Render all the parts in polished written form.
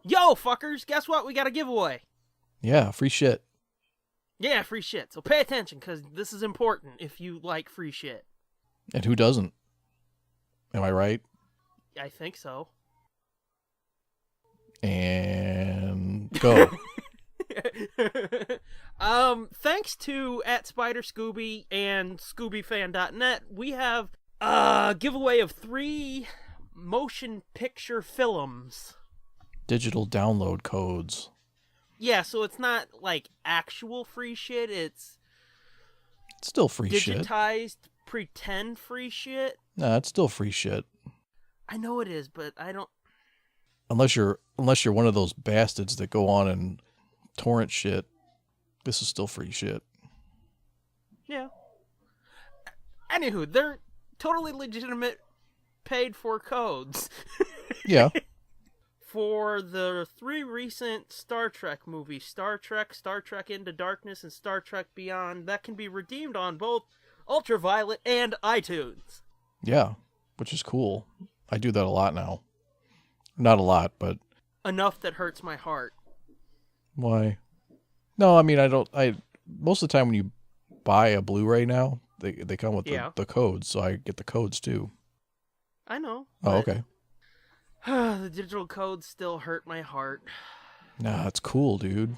Yo, fuckers, guess what? We got a giveaway. Yeah, free shit. Yeah, free shit. So pay attention, because this is important if you like free shit. And who doesn't? Am I right? I think so. And go. Thanks to @SpiderScooby and ScoobyFan.net, we have a giveaway of 3 motion picture films. Digital download codes. Yeah, so it's not like actual free shit, it's Still free shit. digitized pretend free shit. Nah, it's still free shit. I know it is, but I don't... Unless you're one of those bastards that go on and torrent shit, this is still free shit. Yeah. Anywho, they're totally legitimate paid for codes. Yeah. For the 3 recent Star Trek movies, Star Trek Into Darkness, and Star Trek Beyond, that can be redeemed on both Ultraviolet and iTunes. Yeah, which is cool. I do that a lot now. Not a lot, but... Enough that hurts my heart. Why? No, I mean, most of the time when you buy a Blu-ray now, they come with the codes, so I get the codes too. I know. Oh, okay. The digital codes still hurt my heart. Nah, it's cool, dude.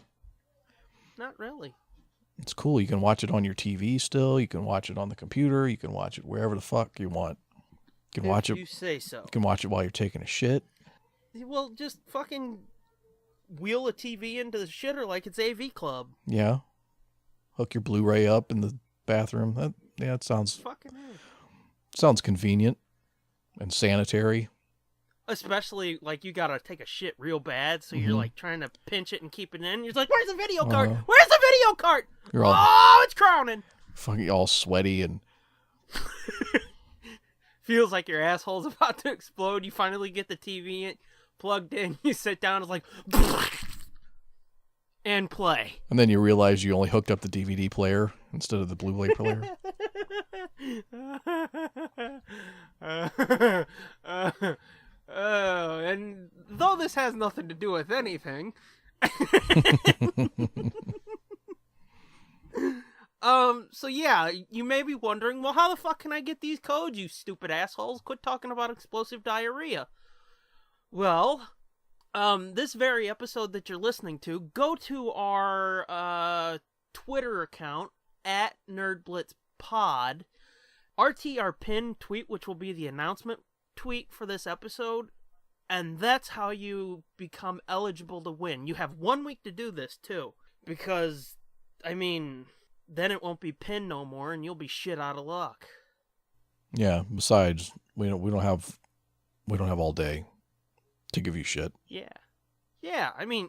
Not really. It's cool. You can watch it on your TV still. You can watch it on the computer. You can watch it wherever the fuck you want. You can watch it. You say so. You can watch it while you're taking a shit. Well, just fucking wheel a TV into the shitter like it's AV Club. Yeah. Hook your Blu-ray up in the bathroom. It sounds convenient and sanitary. Especially, like, you gotta take a shit real bad, so you're, like, trying to pinch it and keep it in. You're like, where's the video card? Where's the video card? It's crowning! Fucking all sweaty and... Feels like your asshole's about to explode. You finally get the TV plugged in. You sit down, it's like... and play. And then you realize you only hooked up the DVD player instead of the Blu-ray player. And though this has nothing to do with anything, so yeah, you may be wondering, well, how the fuck can I get these codes, you stupid assholes? Quit talking about explosive diarrhea. Well, this very episode that you're listening to, go to our Twitter account @NerdBlitzPod, RT our pinned tweet, which will be the announcement tweet for this episode, and that's how you become eligible to win. You have 1 week to do this too, because I mean, then it won't be pinned no more, and you'll be shit out of luck. Yeah. Besides, we don't have all day to give you shit. Yeah. I mean,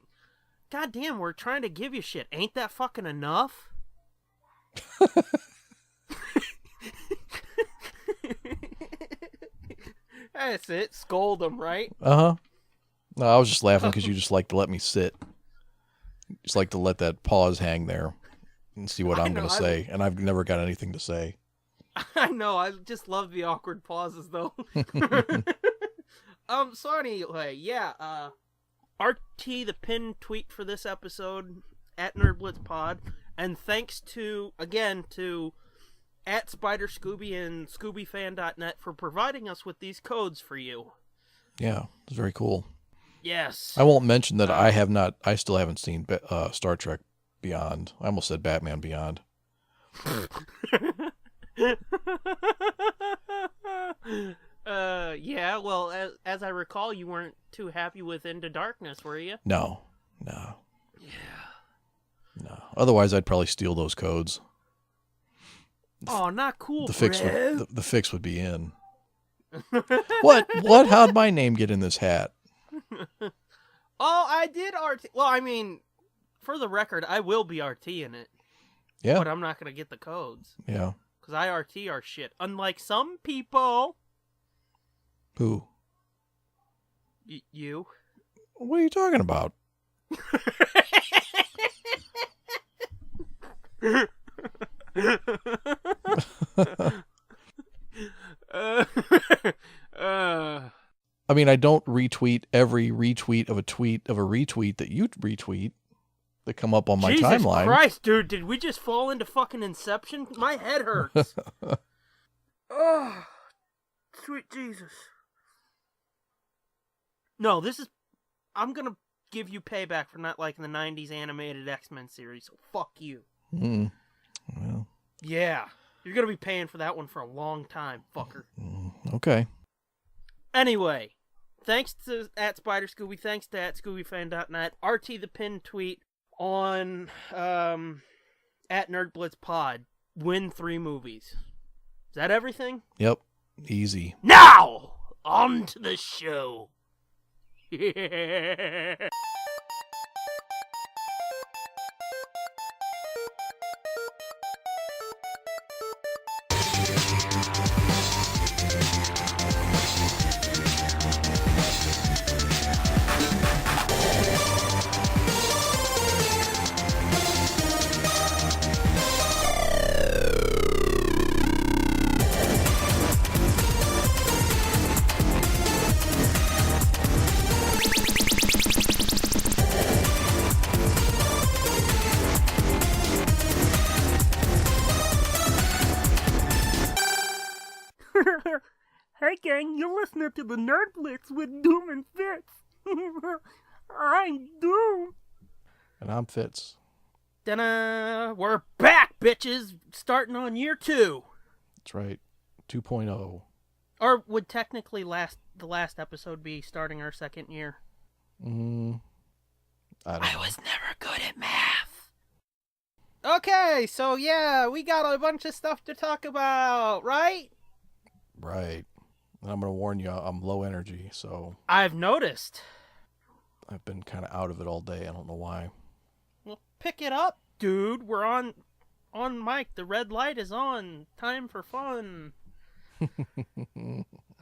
goddamn, we're trying to give you shit. Ain't that fucking enough? That's it. Scold them, right? Uh-huh. No, I was just laughing because you just like to let me sit. Just like to let that pause hang there and see what I'm going to say. And I've never got anything to say. I know. I just love the awkward pauses, though. So anyway, yeah. RT, the pinned tweet for this episode, @NerdBlitzPod. And thanks to @SpiderScooby and ScoobyFan.net for providing us with these codes for you. Yeah, it's very cool. Yes. I won't mention that I still haven't seen Star Trek Beyond. I almost said Batman Beyond. Yeah, well, as I recall, you weren't too happy with Into Darkness, were you? No. Yeah. No. Otherwise, I'd probably steal those codes. Oh, not cool. The fix would be in. What? How'd my name get in this hat? Oh, I did RT. Well, I mean, for the record, I will be RT in it. Yeah. But I'm not going to get the codes. Yeah. Because I RT our shit. Unlike some people. Who? You. What are you talking about? I mean, I don't retweet every retweet of a retweet that you retweet that come up on my timeline. Jesus Christ, dude, did we just fall into fucking Inception? My head hurts. Oh, sweet Jesus. No, I'm gonna give you payback for not liking the 90s animated X-Men series, so fuck you. Well. Yeah, you're gonna be paying for that one for a long time, fucker. Okay. Anyway, thanks to @SpiderScooby, thanks to @ScoobyFan.net, RT the Pin tweet on @NerdBlitzPod. Win 3 movies. Is that everything? Yep. Easy. Now, on to the show. Hey gang, you're listening to the Nerd Blitz with Doom and Fitz. I'm Doom. And I'm Fitz. We're back, bitches! Starting on year 2. That's right. 2.0. Or would technically the last episode be starting our 2nd year? I don't know. Was never good at math. Okay, so yeah, we got a bunch of stuff to talk about, right? Right. And I'm going to warn you, I'm low energy, so... I've noticed. I've been kind of out of it all day. I don't know why. Well, pick it up, dude. We're on mic. The red light is on. Time for fun.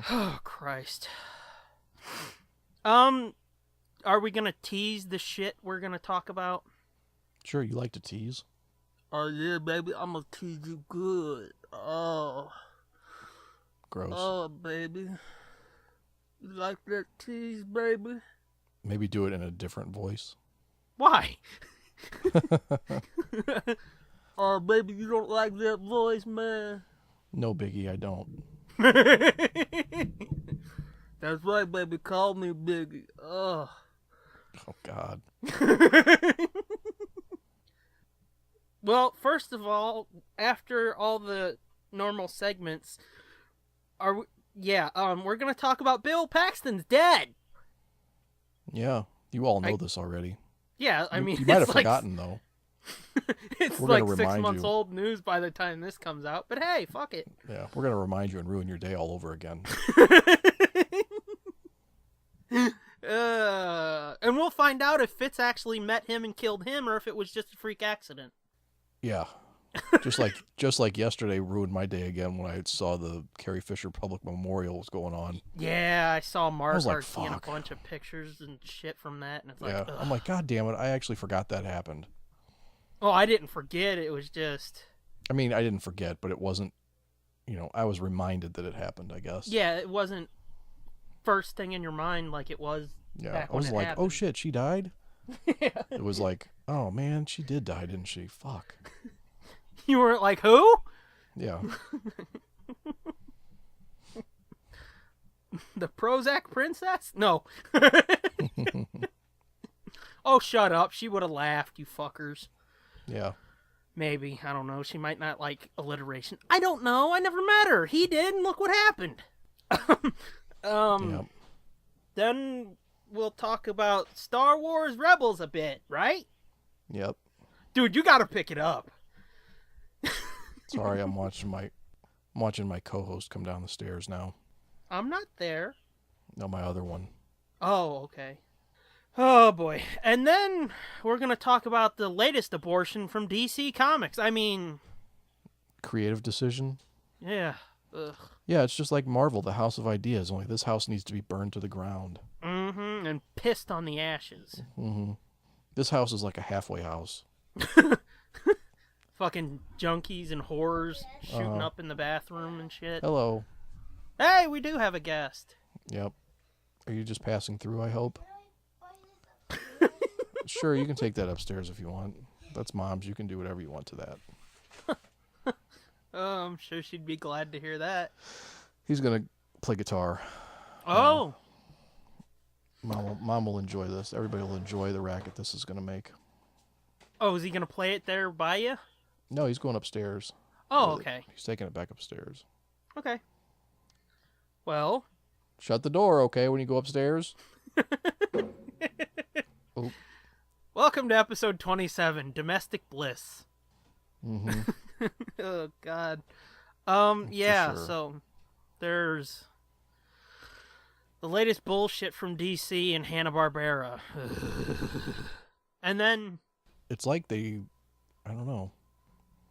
Oh, Christ. Are we going to tease the shit we're going to talk about? Sure, you like to tease. Oh, yeah, baby. I'm going to tease you good. Oh. Gross. Oh, baby. You like that tease, baby? Maybe do it in a different voice. Why? Oh, baby, you don't like that voice, man? No biggie, I don't. That's right, baby. Call me Biggie. Ugh. Oh, God. Well, first of all, after all the normal segments... we're gonna talk about Bill Paxton's dead. Yeah, you all know this already. Yeah, I mean, you might have forgotten though. It's we're like gonna 6 months old news by the time this comes out. But hey, fuck it. Yeah, we're gonna remind you and ruin your day all over again. And we'll find out if Fitz actually met him and killed him, or if it was just a freak accident. Yeah. Just like yesterday ruined my day again when I saw the Carrie Fisher Public Memorial was going on. Yeah, I saw Mars like, seeing a bunch of pictures and shit from that, and it's like, yeah, I'm like, God damn it, I actually forgot that happened. Oh, I didn't forget. It was just... I mean, I didn't forget, but it wasn't, I was reminded that it happened, I guess. Yeah, it wasn't first thing in your mind like it was back I was when it like, happened. oh shit, she died? Yeah. It was like, oh man, she did die, didn't she? Fuck. You weren't like, who? Yeah. The Prozac princess? No. Oh, shut up. She would have laughed, you fuckers. Yeah. Maybe. I don't know. She might not like alliteration. I don't know. I never met her. He did, and look what happened. Yep. Then we'll talk about Star Wars Rebels a bit, right? Yep. Dude, you gotta pick it up. Sorry, I'm watching my co-host come down the stairs now. I'm not there. No, my other one. Oh, okay. Oh, boy. And then we're going to talk about the latest abortion from DC Comics. I mean... Creative decision? Yeah. Ugh. Yeah, it's just like Marvel, the House of Ideas, only this house needs to be burned to the ground. Mm-hmm, and pissed on the ashes. Mm-hmm. This house is like a halfway house. Fucking junkies and whores shooting up in the bathroom and shit. Hello. Hey, we do have a guest. Yep. Are you just passing through, I hope? Sure, you can take that upstairs if you want. That's Mom's. You can do whatever you want to that. Oh, I'm sure she'd be glad to hear that. He's going to play guitar. Oh. Mom will enjoy this. Everybody will enjoy the racket this is going to make. Oh, is he going to play it there by you? No, he's going upstairs. Oh, okay. He's taking it back upstairs. Okay. Well. Shut the door, okay, when you go upstairs? Oh. Welcome to episode 27, Domestic Bliss. Mm-hmm. Oh, God. Sure. So there's the latest bullshit from DC and Hanna-Barbera. And then... It's like they... I don't know.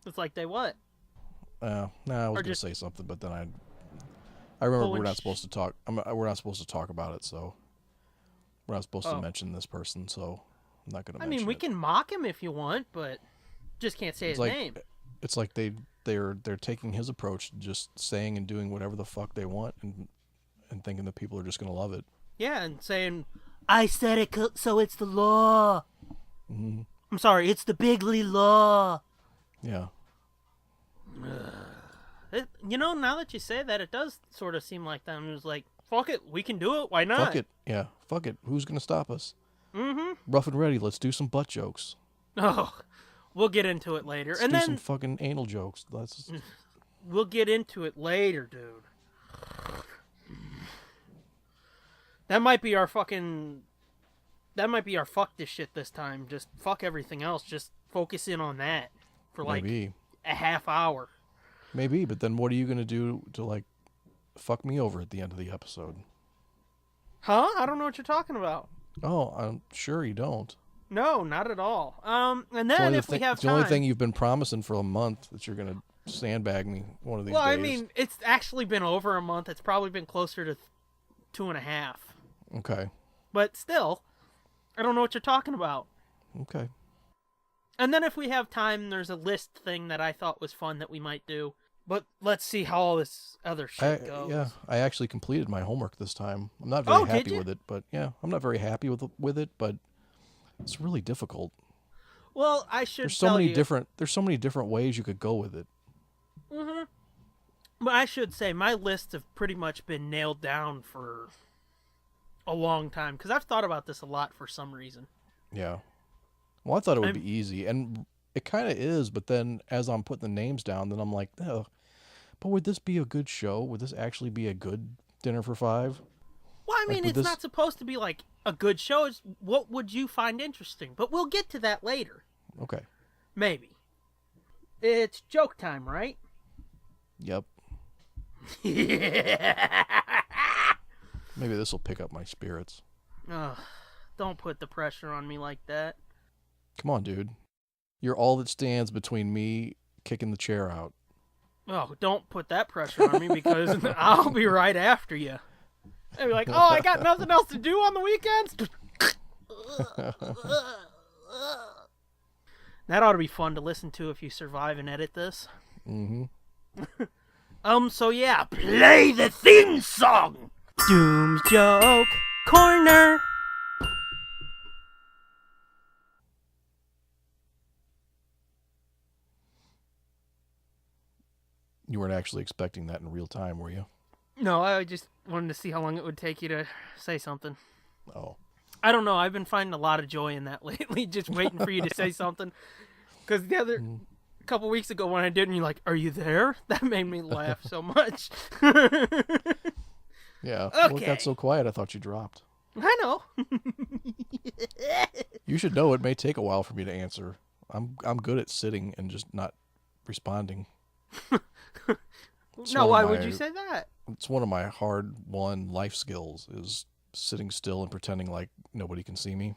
It's like they what? I was going to say something, but then I remember we're not supposed to talk. We're not supposed to talk about it, so we're not supposed to mention this person, so I'm not going to mention it. I mean, we can mock him if you want, but just can't say his name. It's like they're taking his approach, just saying and doing whatever the fuck they want, and thinking that people are just going to love it. Yeah, and saying, I said it, so it's the law. Mm-hmm. I'm sorry, it's the bigly law. Yeah. Now that you say that, it does sort of seem like them. It was like, fuck it, we can do it. Why not? Fuck it. Yeah, fuck it. Who's going to stop us? Mm-hmm. Rough and ready. Let's do some butt jokes. Oh, we'll get into it later. Let's do some fucking anal jokes. We'll get into it later, dude. That might be our fuck this shit this time. Just fuck everything else. Just focus in on that for Maybe. A half hour. Maybe, but then what are you going to do to, fuck me over at the end of the episode? Huh? I don't know what you're talking about. Oh, I'm sure you don't. No, not at all. And then if we have time... The only thing you've been promising for a month that you're going to sandbag me one of these days. Well, I mean, it's actually been over a month. It's probably been closer to 2.5. Okay. But still, I don't know what you're talking about. Okay. And then if we have time, there's a list thing that I thought was fun that we might do. But let's see how all this other shit goes. Yeah, I actually completed my homework this time. I'm not very happy with it, but yeah, I'm not very happy with it, but it's really difficult. Well, I should There's so many different ways you could go with it. Mm-hmm. But I should say my lists have pretty much been nailed down for a long time because I've thought about this a lot for some reason. Yeah. Well, I thought it would be easy, and it kind of is, but then as I'm putting the names down, then I'm like, oh, but would this be a good show? Would this actually be a good dinner for five? Well, I mean, it's not supposed to be like a good show. It's what would you find interesting? But we'll get to that later. Okay. Maybe. It's joke time, right? Yep. Yeah. Maybe this will pick up my spirits. Ugh, don't put the pressure on me like that. Come on, dude. You're all that stands between me kicking the chair out. Oh, don't put that pressure on me because I'll be right after you. I'll be like, oh, I got nothing else to do on the weekends? That ought to be fun to listen to if you survive and edit this. Mm-hmm. So yeah, play the theme song! Doom's Joke Corner! You weren't actually expecting that in real time, were you? No, I just wanted to see how long it would take you to say something. Oh. I don't know. I've been finding a lot of joy in that lately, just waiting for you to say something. Because the other couple weeks ago when I did, and you're like, are you there? That made me laugh so much. Yeah. Okay. Well, it got so quiet, I thought you dropped. I know. You should know it may take a while for me to answer. I'm good at sitting and just not responding. No, why would you say that? It's one of my hard-won life skills is sitting still and pretending like nobody can see me.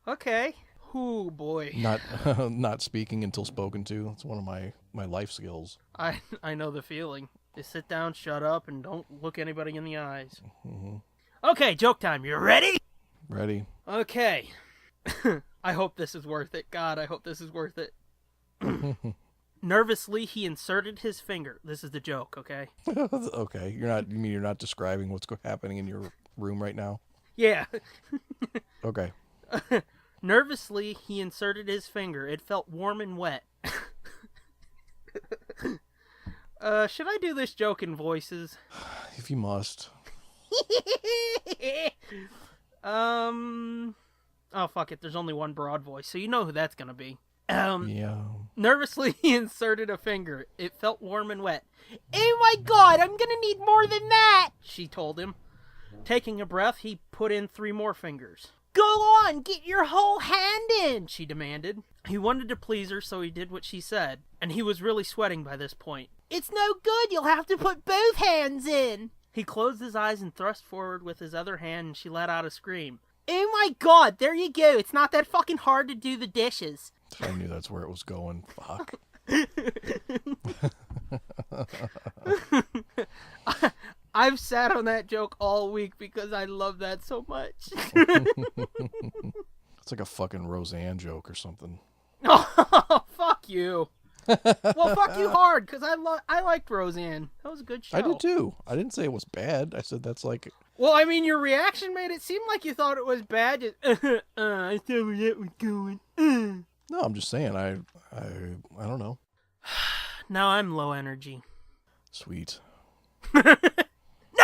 Okay. Oh, boy. Not speaking until spoken to. It's one of my life skills. I know the feeling. Just sit down, shut up, and don't look anybody in the eyes. Mm-hmm. Okay, joke time. You ready? Ready. Okay. I hope this is worth it. God, I hope this is worth it. Nervously, he inserted his finger. This is the joke, okay? Okay, you mean you're not describing what's happening in your room right now? Yeah. Okay. Nervously, he inserted his finger. It felt warm and wet. Should I do this joke in voices? If you must. Oh, fuck it. There's only one broad voice, so you know who that's gonna be. Yeah. Nervously, he inserted a finger. It felt warm and wet. Oh my god, I'm gonna need more than that, she told him. Taking a breath, he put in 3 more fingers. Go on, get your whole hand in, she demanded. He wanted to please her, so he did what she said, and he was really sweating by this point. It's no good, you'll have to put both hands in. He closed his eyes and thrust forward with his other hand, and she let out a scream. Oh my god, there you go, it's not that fucking hard to do the dishes. I knew that's where it was going. Fuck. I've sat on that joke all week because I love that so much. It's like a fucking Roseanne joke or something. Oh, fuck you. Well, fuck you hard, because I liked Roseanne. That was a good show. I did too. I didn't say it was bad. I said that's like... Well, I mean, your reaction made it seem like you thought it was bad. I saw where that was going. No, I'm just saying, I don't know. Now I'm low energy. Sweet. No,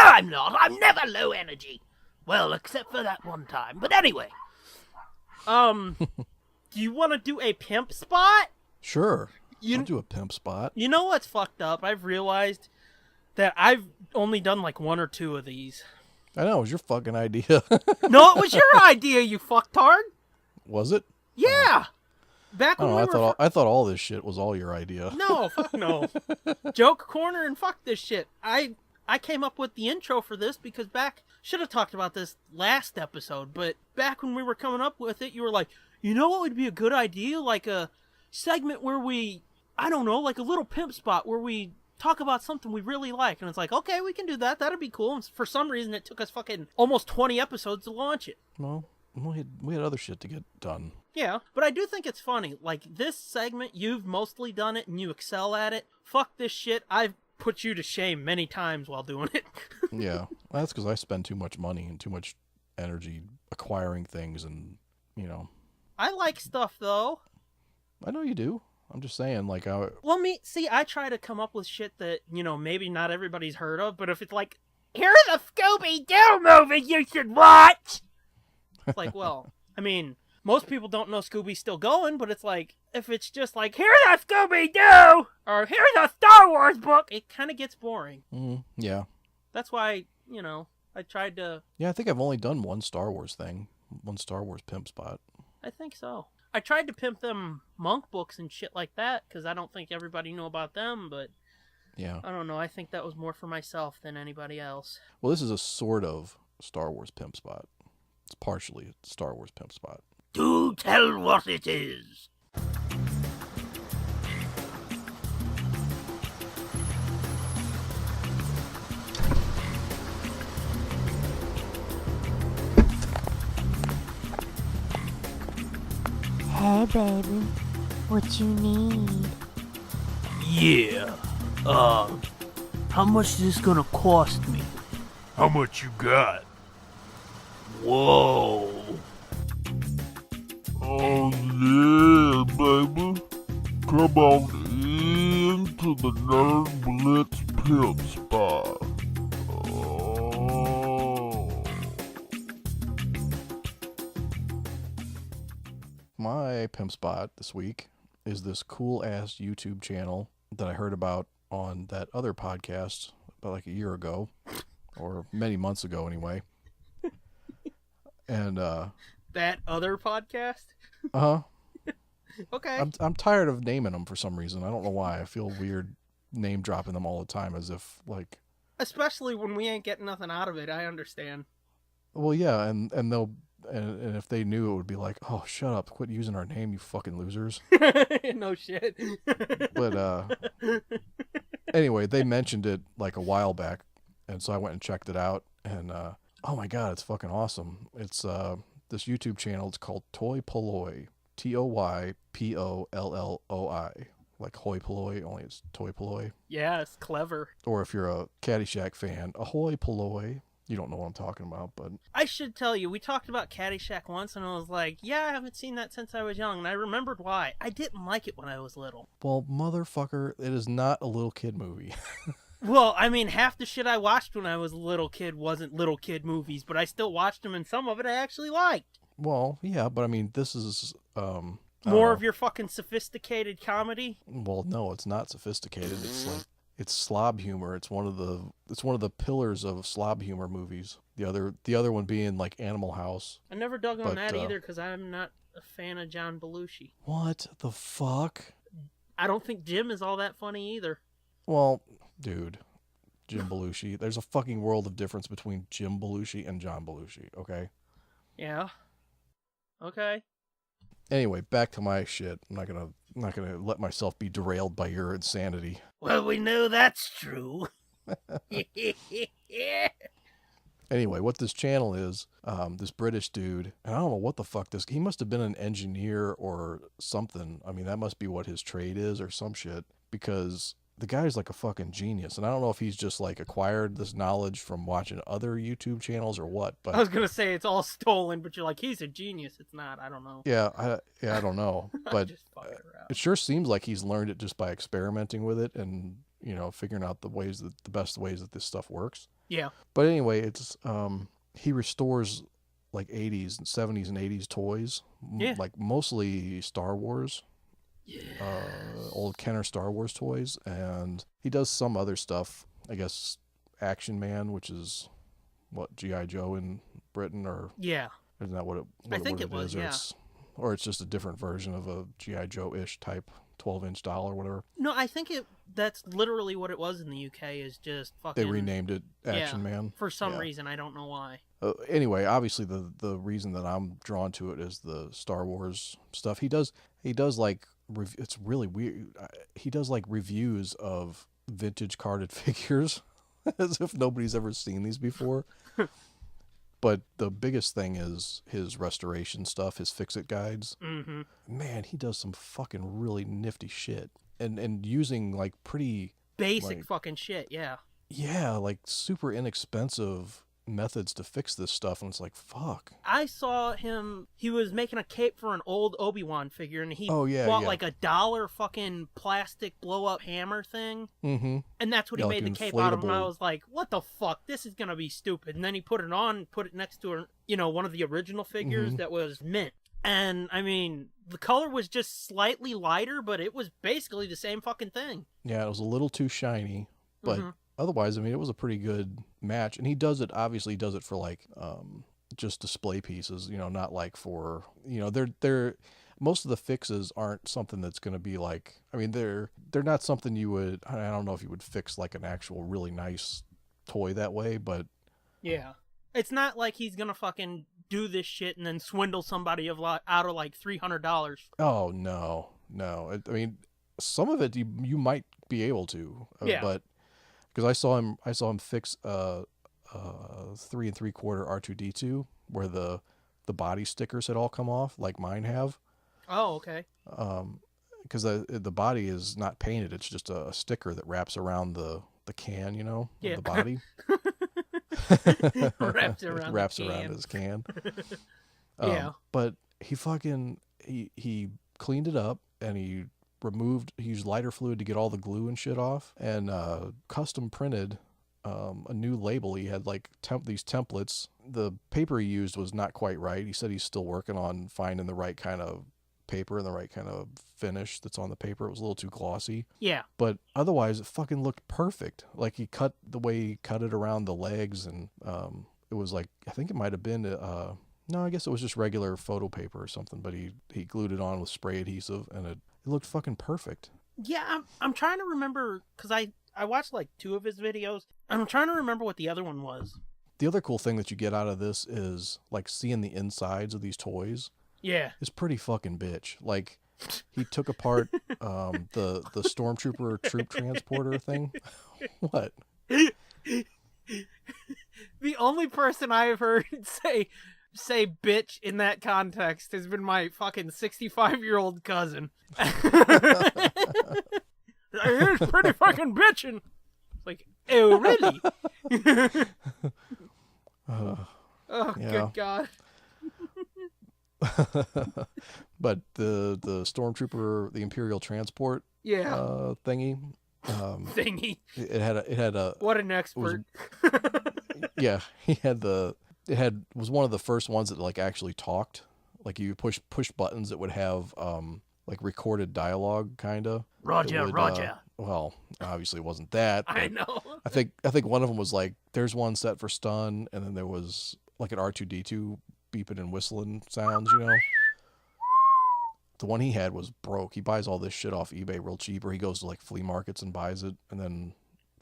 I'm not. I'm never low energy. Well, except for that one time. But anyway. Do you want to do a pimp spot? Sure. I'll do a pimp spot. You know what's fucked up? I've realized that I've only done like 1 or 2 of these. I know, it was your fucking idea. No, it was your idea, you fucktard. Was it? Yeah. Back when I thought all this shit was all your idea. No, fuck no. Joke corner and fuck this shit. I came up with the intro for this because should have talked about this last episode, but back when we were coming up with it, you were like, you know what would be a good idea? Like a segment where we, I don't know, like a little pimp spot where we talk about something we really like. And it's like, okay, we can do that. That'd be cool. And for some reason, it took us fucking almost 20 episodes to launch it. Well, we had other shit to get done. Yeah, but I do think it's funny. Like, this segment, you've mostly done it and you excel at it. Fuck this shit. I've put you to shame many times while doing it. Yeah, well, that's because I spend too much money and too much energy acquiring things and, you know. I like stuff, though. I know you do. I'm just saying, like, I try to come up with shit that, you know, maybe not everybody's heard of, but if it's like, here's a Scooby-Doo movie you should watch! It's like, well, I mean, most people don't know Scooby's still going, but it's like, if it's just like, here's a Scooby-Doo! Or here's a Star Wars book! It kind of gets boring. Yeah. That's why, you know, I tried to... Yeah, I think I've only done one Star Wars thing. One Star Wars pimp spot. I think so. I tried to pimp them monk books and shit like that, because I don't think everybody knew about them, but... Yeah. I don't know, I think that was more for myself than anybody else. Well, this is a sort of Star Wars pimp spot. It's partially a Star Wars pimp spot. Do tell what it is. Hey, baby. What you need? Yeah. How much is this gonna cost me? How much you got? Whoa. Oh yeah, baby. Come on into the Nerd Blitz pimp spot. Oh. My pimp spot this week is this cool-ass YouTube channel that I heard about on that other podcast about like a year ago, or many months ago anyway. And That other podcast? Okay. I'm tired of naming them for some reason. I don't know why. I feel weird name dropping them all the time, as if like. Especially when we ain't getting nothing out of it. I understand. Well, yeah, and they'll and if they knew, it would be like, oh, shut up, quit using our name, you fucking losers. No shit. But anyway, they mentioned it like a while back, and so I went and checked it out, and oh my god, it's fucking awesome. It's this YouTube channel. It's called Toy Polloi, ToyPolloi, like hoi polloi, only it's toy polloi. Yeah, it's clever. Or if you're a Caddyshack fan, ahoy polloi. You don't know what I'm talking about, but I should tell you, we talked about Caddyshack once, and I was like, yeah, I haven't seen that since I was young, and I remembered why. I didn't like it when I was little. well, motherfucker, it is not a little kid movie. Well, I mean, half the shit I watched when I was a little kid wasn't little kid movies, but I still watched them, and some of it I actually liked. Well, yeah, but I mean, this is I don't More know. of your fucking sophisticated comedy? Well, no, it's not sophisticated. It's like it's slob humor. It's one of the pillars of slob humor movies. The other one being like Animal House. I never dug on But, that either, because I'm not a fan of John Belushi. What the fuck? I don't think Jim is all that funny either. Well, dude, Jim Belushi. There's a fucking world of difference between Jim Belushi and John Belushi, okay? Yeah. Okay. Anyway, back to my shit. I'm not gonna let myself be derailed by your insanity. Well, we know that's true. Anyway, what this channel is, this British dude, and I don't know what the fuck he must have been an engineer or something. I mean, that must be what his trade is or some shit, because the guy's like a fucking genius. And I don't know if he's just like acquired this knowledge from watching other YouTube channels or what, but I was going to say it's all stolen, but you're like, he's a genius. It's not. I don't know. yeah, I don't know, but Just fucking around. it sure seems like he's learned it just by experimenting with it and, you know, figuring out the best ways that this stuff works. Yeah. But anyway, it's he restores like 80s and 70s and 80s toys, Yeah. like mostly Star Wars, old Kenner Star Wars toys, and he does some other stuff. I guess Action Man, which is what G.I. Joe in Britain, or Yeah. isn't that what I think it it was, is? yeah. Or it's just a different version of a G.I. Joe-ish type 12-inch doll or whatever. No, I think that's literally what it was in the UK, is just fucking... They renamed it Action Man. For some Yeah. reason, I don't know why. Anyway, obviously the reason that I'm drawn to it is the Star Wars stuff. He does like it's really weird. He does like reviews of vintage carded figures, as if nobody's ever seen these before. But the biggest thing is his restoration stuff, his fix-it guides. Mm-hmm. Man, he does some fucking really nifty shit, and using like pretty Basic like, fucking shit, yeah. yeah, like super inexpensive methods to fix this stuff, and it's like, fuck. I saw him, he was making a cape for an old Obi-Wan figure, and he bought yeah. like $1 fucking plastic blow-up hammer thing, Mm-hmm. and that's what Yeah, he like made the cape out of, and I inflatable. was like, what the fuck, this is gonna be stupid. And then he put it on, put it next to, one of the original figures Mhm. that was mint. And, I mean, the color was just slightly lighter, but it was basically the same fucking thing. Yeah, it was a little too shiny, but Mhm. otherwise, I mean, it was a pretty good match. And he does it, obviously, he does it for like just display pieces, not like for, they're most of the fixes aren't something that's going to be like, I mean, they're not something you would, I don't know if you would fix like an actual really nice toy that way, but Yeah. It's not like he's gonna fucking do this shit and then swindle somebody out of like $300. oh no. I mean, some of it you might be able to, Yeah. but because I saw him fix 3 3/4 R2D2 where the body stickers had all come off like mine have. Oh, okay. Because the body is not painted; it's just a sticker that wraps around the can, of Yeah. the body. Wraps around It wraps the around can. his can. Yeah. But he cleaned it up and he used lighter fluid to get all the glue and shit off, and custom printed a new label. He had like these templates. The paper he used was not quite right. He said he's still working on finding the right kind of paper and the right kind of finish that's on the paper. It was a little too glossy, Yeah. but otherwise it fucking looked perfect. Like he cut it around the legs, and it was like, I think it might have been no, I guess it was just regular photo paper or something, but he glued it on with spray adhesive, and it looked fucking perfect. Yeah, I'm trying to remember, because I watched like 2 of his videos. I'm trying to remember what the other one was. The other cool thing that you get out of this is like seeing the insides of these toys. Yeah. Is pretty fucking bitch. Like he took apart the stormtrooper troop transporter thing. What? The only person I have heard say say bitch in that context has been my fucking 65-year-old cousin. He's pretty fucking bitchin'. Like, oh, really? Oh, yeah. good God. But the stormtrooper, the Imperial transport thingy. Thingy. It had a What an expert. yeah, it was one of the first ones that like actually talked. Like you push buttons that would have like recorded dialogue kinda. Roger. Well, obviously it wasn't that. I know. I think one of them was like, there's one set for stun, and then there was like an R2D2 beeping and whistling sounds, you know. The one he had was broke. He buys all this shit off eBay real cheap, or he goes to like flea markets and buys it and then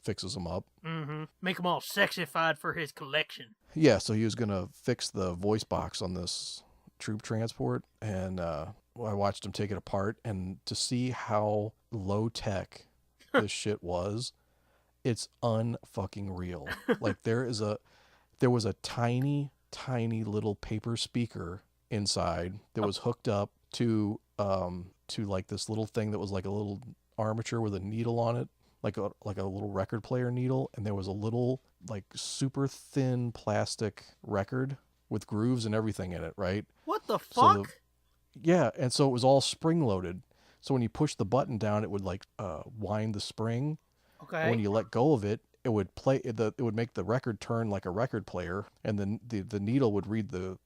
fixes them up. Mm-hmm. Make them all sexified for his collection. Yeah, so he was going to fix the voice box on this troop transport, and I watched him take it apart, and to see how low tech this shit was, it's unfucking real. Like there was a tiny little paper speaker inside that was hooked up to like this little thing that was like a little armature with a needle on it, like a little record player needle, and there was a little like super thin plastic record with grooves and everything in it, right? What the fuck? Yeah, and so it was all spring loaded. So when you push the button down, it would like wind the spring. Okay. And when you let go of it, it would play it would make the record turn like a record player, and then the needle would read the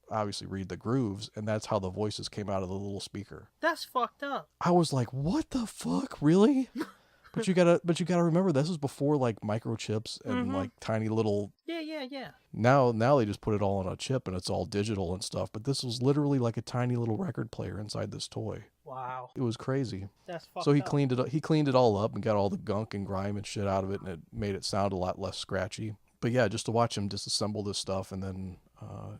grooves, and that's how the voices came out of the little speaker. That's fucked up. I was like, what the fuck, really? But you gotta remember, this was before like microchips and like tiny little. Yeah. Now they just put it all on a chip and it's all digital and stuff. But this was literally like a tiny little record player inside this toy. Wow. It was crazy. That's fucked So he up. cleaned it. He cleaned it all up and got all the gunk and grime and shit out of it, and it made it sound a lot less scratchy. But yeah, just to watch him disassemble this stuff, and then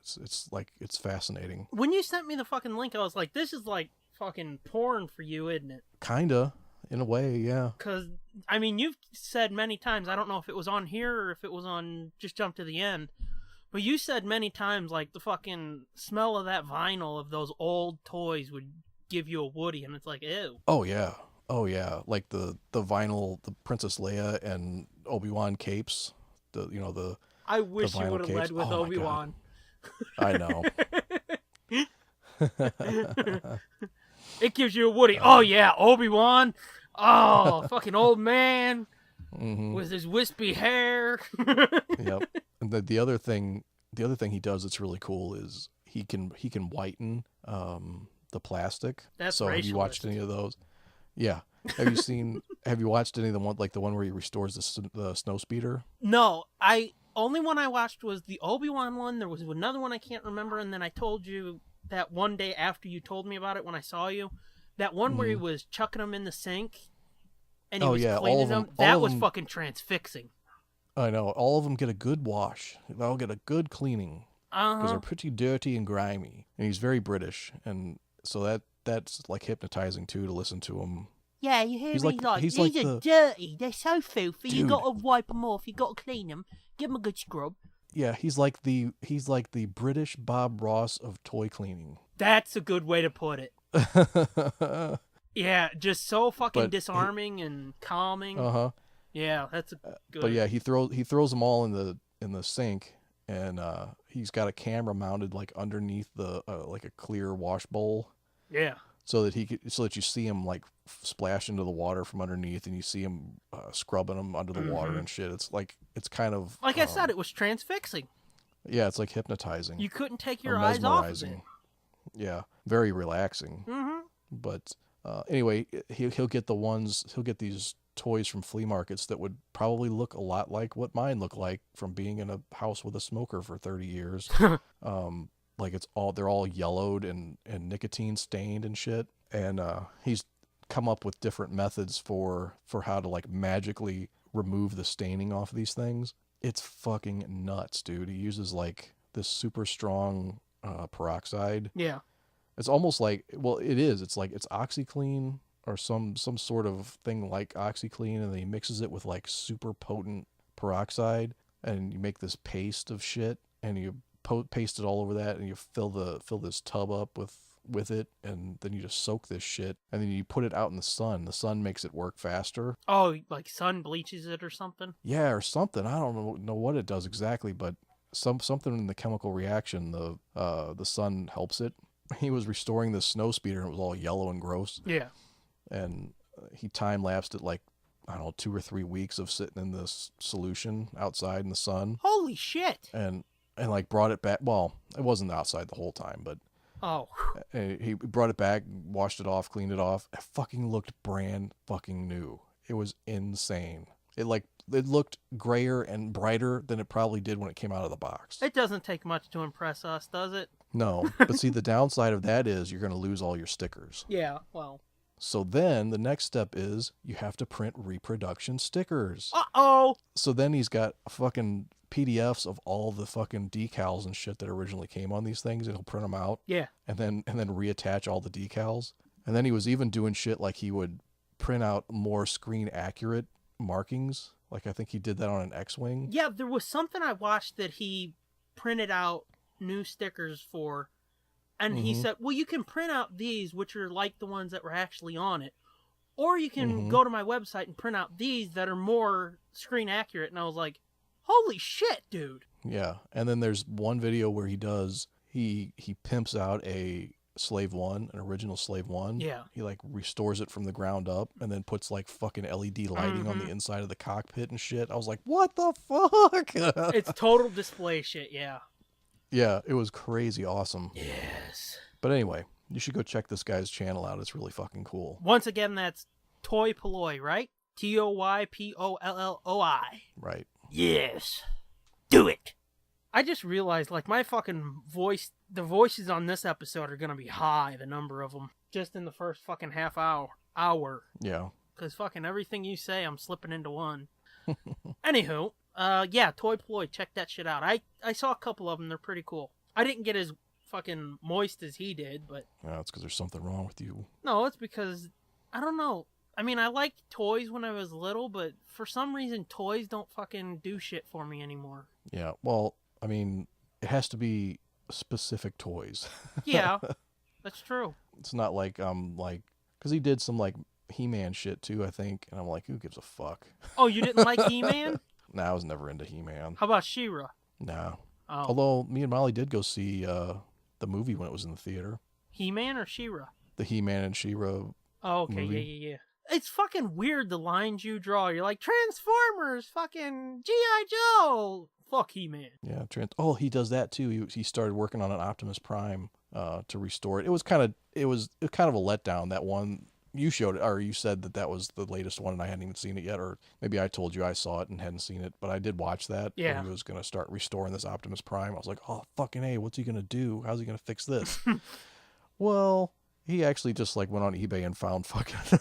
it's fascinating. When you sent me the fucking link, I was like, this is like fucking porn for you, isn't it? Kinda, in a way, yeah. Because, I mean, you've said many times, I don't know if it was on here or if it was on Just Jump to the End, but you said many times, like, the fucking smell of that vinyl of those old toys would give you a Woody, and it's like, ew. Oh yeah. Like the vinyl, the Princess Leia and Obi-Wan capes. I wish you vinyl would have led capes. with Oh, my Obi-Wan. I know. It gives you a Woody. Oh yeah, Obi-Wan. Oh, fucking old man with his wispy hair. Yep. And the other thing he does that's really cool is he can whiten the plastic. That's so have you watched any of those? Yeah. Have you watched any of the one where he restores the snow speeder? No, only one I watched was the Obi-Wan one. There was another one I can't remember, and then I told you that one day after you told me about it when I saw you. That one where he was chucking them in the sink and he was cleaning them. That was fucking transfixing. I know. All of them get a good wash. They all get a good cleaning. Because they're pretty dirty and grimy. And he's very British. And so that's like hypnotizing too, to listen to him. Yeah, you hear me? He's These like are dirty. They're so filthy. You Dude. got to wipe them off. You got to clean them. Give them a good scrub. Yeah, he's like the British Bob Ross of toy cleaning. That's a good way to put it. Yeah, just so fucking disarming and calming. Yeah, that's a good. But yeah, he throws them all in the sink, and he's got a camera mounted like underneath the like a clear wash bowl. Yeah. So that you see him like splash into the water from underneath, and you see him scrubbing them under the water and shit. It's kind of like I said, it was transfixing. Yeah, it's like hypnotizing. You couldn't take your eyes off of it. Yeah, very relaxing. But anyway, he'll get these toys from flea markets that would probably look a lot like what mine look like from being in a house with a smoker for 30 years. Like they're all yellowed and nicotine stained and shit. And he's come up with different methods for how to like magically remove the staining off these things. It's fucking nuts, dude. He uses like this super strong peroxide. Yeah. It's almost like, well, it is. It's like it's OxyClean or some sort of thing like OxyClean, and then he mixes it with like super potent peroxide, and you make this paste of shit, and you paste it all over that, and you fill this tub up with it, and then you just soak this shit, and then you put it out in the sun. The sun makes it work faster. Oh, like sun bleaches it or something? Yeah, or something. I don't know what it does exactly, but something in the chemical reaction, the sun helps it. He was restoring this snow speeder, and it was all yellow and gross. Yeah. And he time-lapsed it like, I don't know, 2 or 3 weeks of sitting in this solution outside in the sun. Holy shit! And like brought it back. Well, it wasn't outside the whole time, but oh, he brought it back, washed it off, cleaned it off. It fucking looked brand fucking new. It was insane. It looked grayer and brighter than it probably did when it came out of the box. it doesn't take much to impress us, does it? No, but see, the downside of that is you're going to lose all your stickers. Yeah, well. So then the next step is you have to print reproduction stickers. Uh-oh! So then he's got fucking PDFs of all the fucking decals and shit that originally came on these things, and he'll print them out. Yeah. And then reattach all the decals. And then he was even doing shit like he would print out more screen accurate markings. Like I think he did that on an X-Wing. Yeah, there was something I watched that he printed out new stickers for, and he said, well, you can print out these, which are like the ones that were actually on it, or you can go to my website and print out these that are more screen accurate. And I was like, holy shit, dude. Yeah. And then there's one video where he pimps out a Slave 1, an original Slave 1. Yeah. He like restores it from the ground up and then puts like fucking LED lighting on the inside of the cockpit and shit. I was like, what the fuck? It's total display shit, yeah. Yeah, it was crazy awesome. Yes. But anyway, you should go check this guy's channel out. It's really fucking cool. Once again, that's Toy Polloi, right? TOYPOLLOI. Right. Yes. Do it. I just realized, like, my fucking voice, the voices on this episode are gonna be high, the number of them, just in the first fucking half hour. Yeah. Because fucking everything you say, I'm slipping into one. Anywho, yeah, Toy Polloi, check that shit out. I saw a couple of them, they're pretty cool. I didn't get as fucking moist as he did, but... Yeah, it's because there's something wrong with you. No, it's because, I don't know. I mean, I liked toys when I was little, but for some reason, toys don't fucking do shit for me anymore. Yeah, well, I mean, it has to be specific toys. Yeah, that's true. It's not like, because he did some, like, He-Man shit, too, I think, and I'm like, who gives a fuck? Oh, you didn't like He-Man? Nah, I was never into He-Man. How about She-Ra? Nah. Oh. Although, me and Molly did go see the movie when it was in the theater. He-Man or She-Ra? The He-Man and She-Ra Oh, okay, movie. yeah. It's fucking weird, the lines you draw. You're like, Transformers, fucking G.I. Joe. Fuck He-Man. Yeah, he does that too. He started working on an Optimus Prime to restore it. It was kind of a letdown, that one. You showed it, or you said that was the latest one, and I hadn't even seen it yet, or maybe I told you I saw it and hadn't seen it, but I did watch that. Yeah. When he was going to start restoring this Optimus Prime. I was like, oh, fucking A, what's he going to do? How's he going to fix this? Well, he actually just like went on eBay and found fucking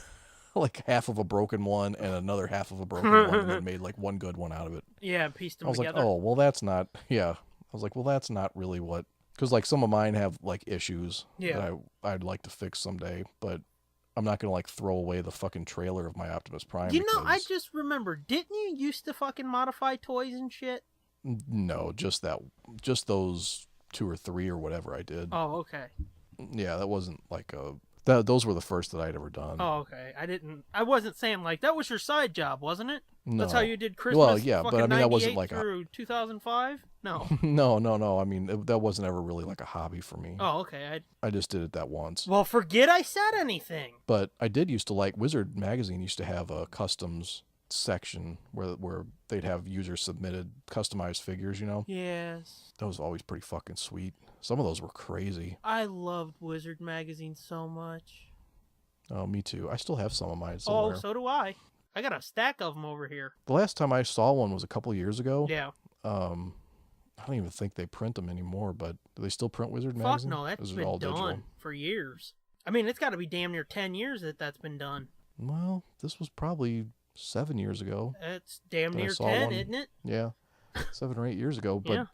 like half of a broken one and another half of a broken one, and then made like one good one out of it. Yeah, pieced them I was together. like, oh, well, that's not, yeah. I was like, well, that's not really what, because like some of mine have like issues that I'd like to fix someday, but I'm not going to like throw away the fucking trailer of my Optimus Prime. You know, I just remembered, didn't you used to fucking modify toys and shit? No, just those 2 or 3 or whatever I did. Oh, okay. Yeah, that wasn't like those were the first that I'd ever done. Oh, okay. I wasn't saying like, that was your side job, wasn't it? No. That's how you did Christmas. Well, yeah, but I mean, that wasn't like through 2005? No. No. I mean, that wasn't ever really like a hobby for me. Oh, okay. I just did it that once. Well, forget I said anything. But I did used to like Wizard Magazine used to have a customs section where they'd have users submitted customized figures, you know? Yes. That was always pretty fucking sweet. Some of those were crazy. I loved Wizard Magazine so much. Oh, me too. I still have some of mine somewhere. Oh, so do I. I got a stack of them over here. The last time I saw one was a couple years ago. Yeah. I don't even think they print them anymore, but do they still print Wizard Fuck Magazine? no, that's Is it been all done digital? for years. I mean, it's got to be damn near 10 years that's been done. Well, this was probably 7 years ago. It's damn that I near saw 10, one. isn't it? Yeah, 7 or 8 years ago. But Yeah.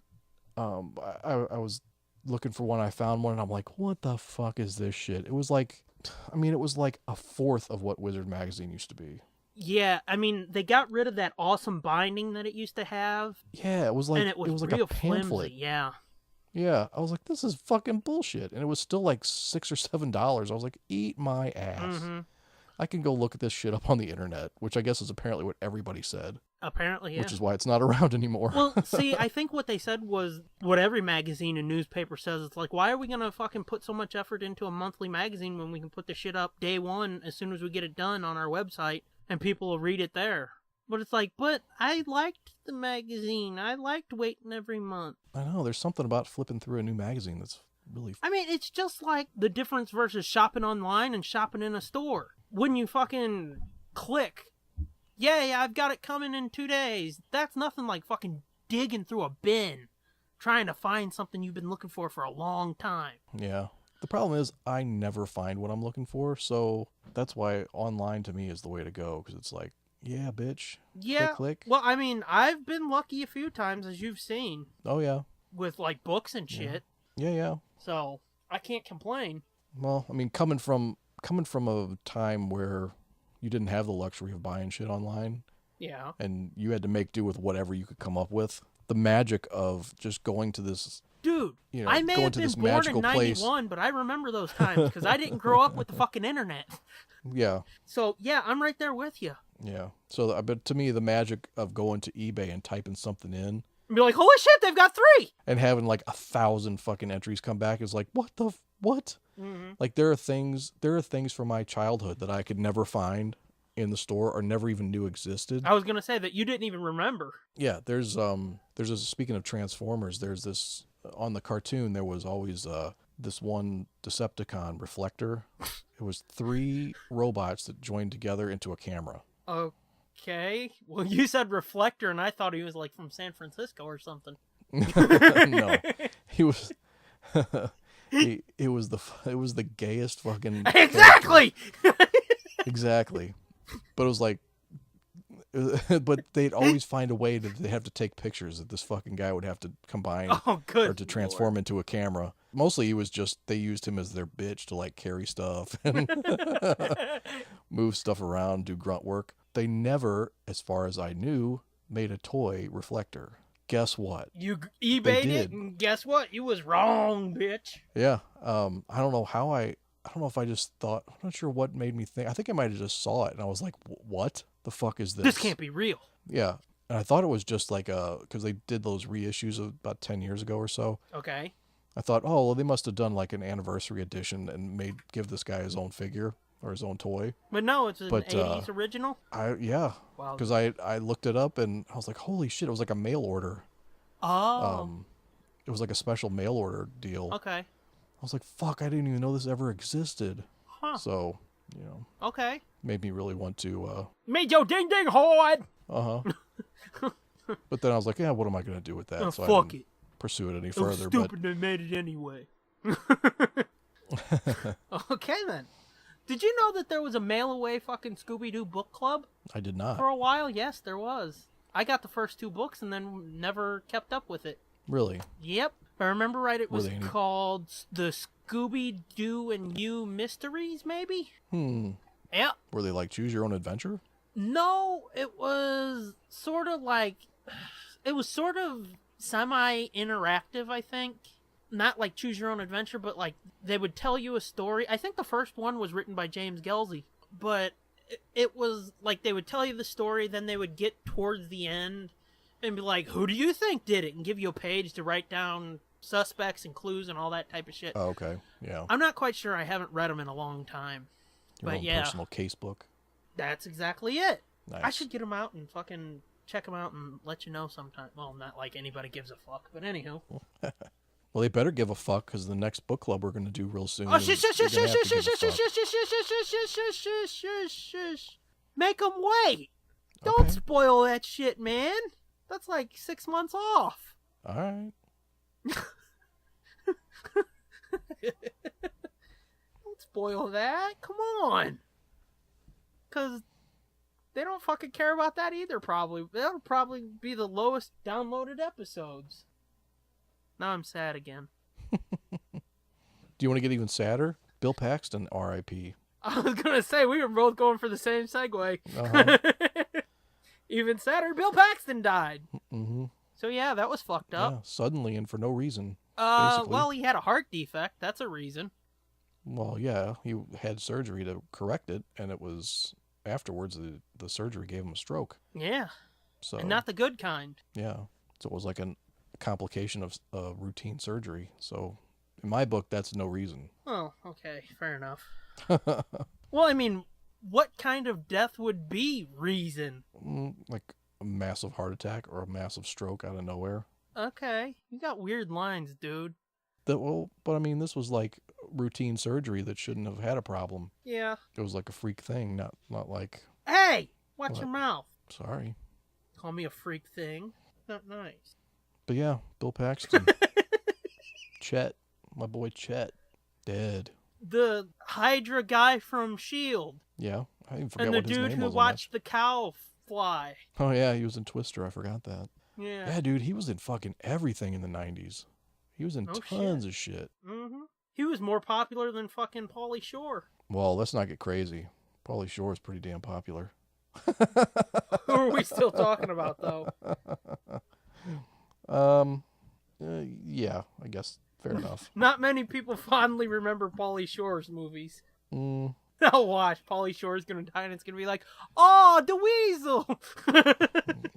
I was looking for one. I found one, and I'm like, what the fuck is this shit? It was like, it was like a fourth of what Wizard Magazine used to be. Yeah, I mean, they got rid of that awesome binding that it used to have. Yeah, it was like and it was like real a pamphlet. flimsy, yeah. Yeah, I was like, this is fucking bullshit. And it was still like $6 or $7. I was like, eat my ass. Mm-hmm. I can go look at this shit up on the internet, which I guess is apparently what everybody said. Apparently, yeah. Which is why it's not around anymore. Well, see, I think what they said was what every magazine and newspaper says. It's like, why are we going to fucking put so much effort into a monthly magazine when we can put the shit up day one as soon as we get it done on our website and people will read it there? But it's like, but I liked the magazine. I liked waiting every month. I know, there's something about flipping through a new magazine that's really... I mean, it's just like the difference versus shopping online and shopping in a store. When you fucking click, yay, I've got it coming in 2 days. That's nothing like fucking digging through a bin trying to find something you've been looking for a long time. Yeah. The problem is I never find what I'm looking for, so that's why online to me is the way to go, because it's like, yeah, bitch. Yeah. Click. Well, I mean, I've been lucky a few times, as you've seen. Oh, yeah. With, like, books and shit. Yeah. So, I can't complain. Well, I mean, coming from a time where you didn't have the luxury of buying shit online. Yeah. And you had to make do with whatever you could come up with. The magic of just going to this... Dude, I may have been born in 91, but I remember those times, because I didn't grow up with the fucking internet. Yeah. So, yeah, I'm right there with you. Yeah. So, but to me, the magic of going to eBay and typing something in... And be like, holy shit, they've got 3! And having like 1,000 fucking entries come back is like, what? Mm-hmm. Like, there are things from my childhood that I could never find in the store or never even knew existed. I was going to say that you didn't even remember. Yeah, there's this, speaking of Transformers, there's this, on the cartoon, there was always this one Decepticon reflector. It was 3 robots that joined together into a camera. Okay. Well, you said reflector, and I thought he was like from San Francisco or something. No, he was. It was the gayest fucking. Exactly. Exactly, but it was like, but they'd always find a way to. They have to take pictures that this fucking guy would have to combine or to transform into a camera. Mostly, he was just, they used him as their bitch to like carry stuff and move stuff around, do grunt work. They never, as far as I knew, made a toy reflector. Guess what? You eBayed it, and guess what? You was wrong, bitch. Yeah. I don't know how I don't know if I just thought, I'm not sure what made me think. I think I might have just saw it and I was like, what the fuck is this? This can't be real. Yeah. And I thought it was just like because they did those reissues of about 10 years ago or so. Okay. I thought, oh, well, they must have done like an anniversary edition and give this guy his own figure or his own toy. But no, it's an 80s original? Yeah. Wow. Because I looked it up and I was like, holy shit, it was like a mail order. Oh. It was like a special mail order deal. Okay. I was like, fuck, I didn't even know this ever existed. Huh. So, Okay. made me really want to... Made your ding ding hard! Uh-huh. But then I was like, yeah, what am I going to do with that? Oh, so I fuck didn't it. pursue it any It was further. stupid they made it anyway. Okay, then. Did you know that there was a mail-away fucking Scooby-Doo book club? I did not. For a while, yes, there was. I got the first 2 books and then never kept up with it. Really? Yep. If I remember right, it was Were they called The Scooby-Doo and You Mysteries, maybe? Yep. Were they like Choose Your Own Adventure? No, it was sort of like... It was sort of semi-interactive, I think. Not like Choose Your Own Adventure, but like they would tell you a story. I think the first one was written by James Gelsey, but it was like they would tell you the story, then they would get towards the end and be like, who do you think did it? And give you a page to write down suspects and clues and all that type of shit. Oh, okay. Yeah. I'm not quite sure. I haven't read them in a long time. Your but own yeah, personal case book. That's exactly it. Nice. I should get them out and fucking check them out and let you know sometime. Well, not like anybody gives a fuck, but anywho. Well, they better give a fuck because the next book club we're going to do real soon. Oh, shush. Make them wait. Don't spoil that shit, man. That's like 6 months off. All right. Don't spoil that. Come on. Because they don't fucking care about that either, probably. That'll probably be the lowest downloaded episodes. Now I'm sad again. Do you want to get even sadder? Bill Paxton, R.I.P. I was going to say, we were both going for the same segue. Uh-huh. Even sadder, Bill Paxton died. Mm-hmm. So yeah, that was fucked up. Yeah, suddenly and for no reason. Basically. Well, he had a heart defect. That's a reason. Well, yeah, he had surgery to correct it, and it was afterwards the surgery gave him a stroke. Yeah. So And not the good kind. yeah, so it was like a complication of routine surgery. So in my book, that's no reason. Oh, okay, fair enough. Well, I mean, what kind of death would be reason? Like a massive heart attack or a massive stroke out of nowhere. Okay, you got weird lines, dude. But I mean, this was like routine surgery that shouldn't have had a problem. Yeah. It was like a freak thing, not like. Hey, watch What? your mouth. Sorry. Call me a freak thing. Not nice. But yeah, Bill Paxton. Chet, my boy Chet, dead. The Hydra guy from S.H.I.E.L.D. Yeah, I even forgot And the what his dude name who was. watched the cow fly. Oh yeah, he was in Twister. I forgot that. Yeah. Yeah, dude, he was in fucking everything in the 90s. He was in Oh, tons of shit. Mm-hmm. He was more popular than fucking Pauly Shore. Well, let's not get crazy. Pauly Shore is pretty damn popular. Who are we still talking about, though? Yeah, I guess fair enough. Not many people fondly remember Pauly Shore's movies. Mm, Now watch, Pauly Shore's gonna die and it's gonna be like, oh, the weasel!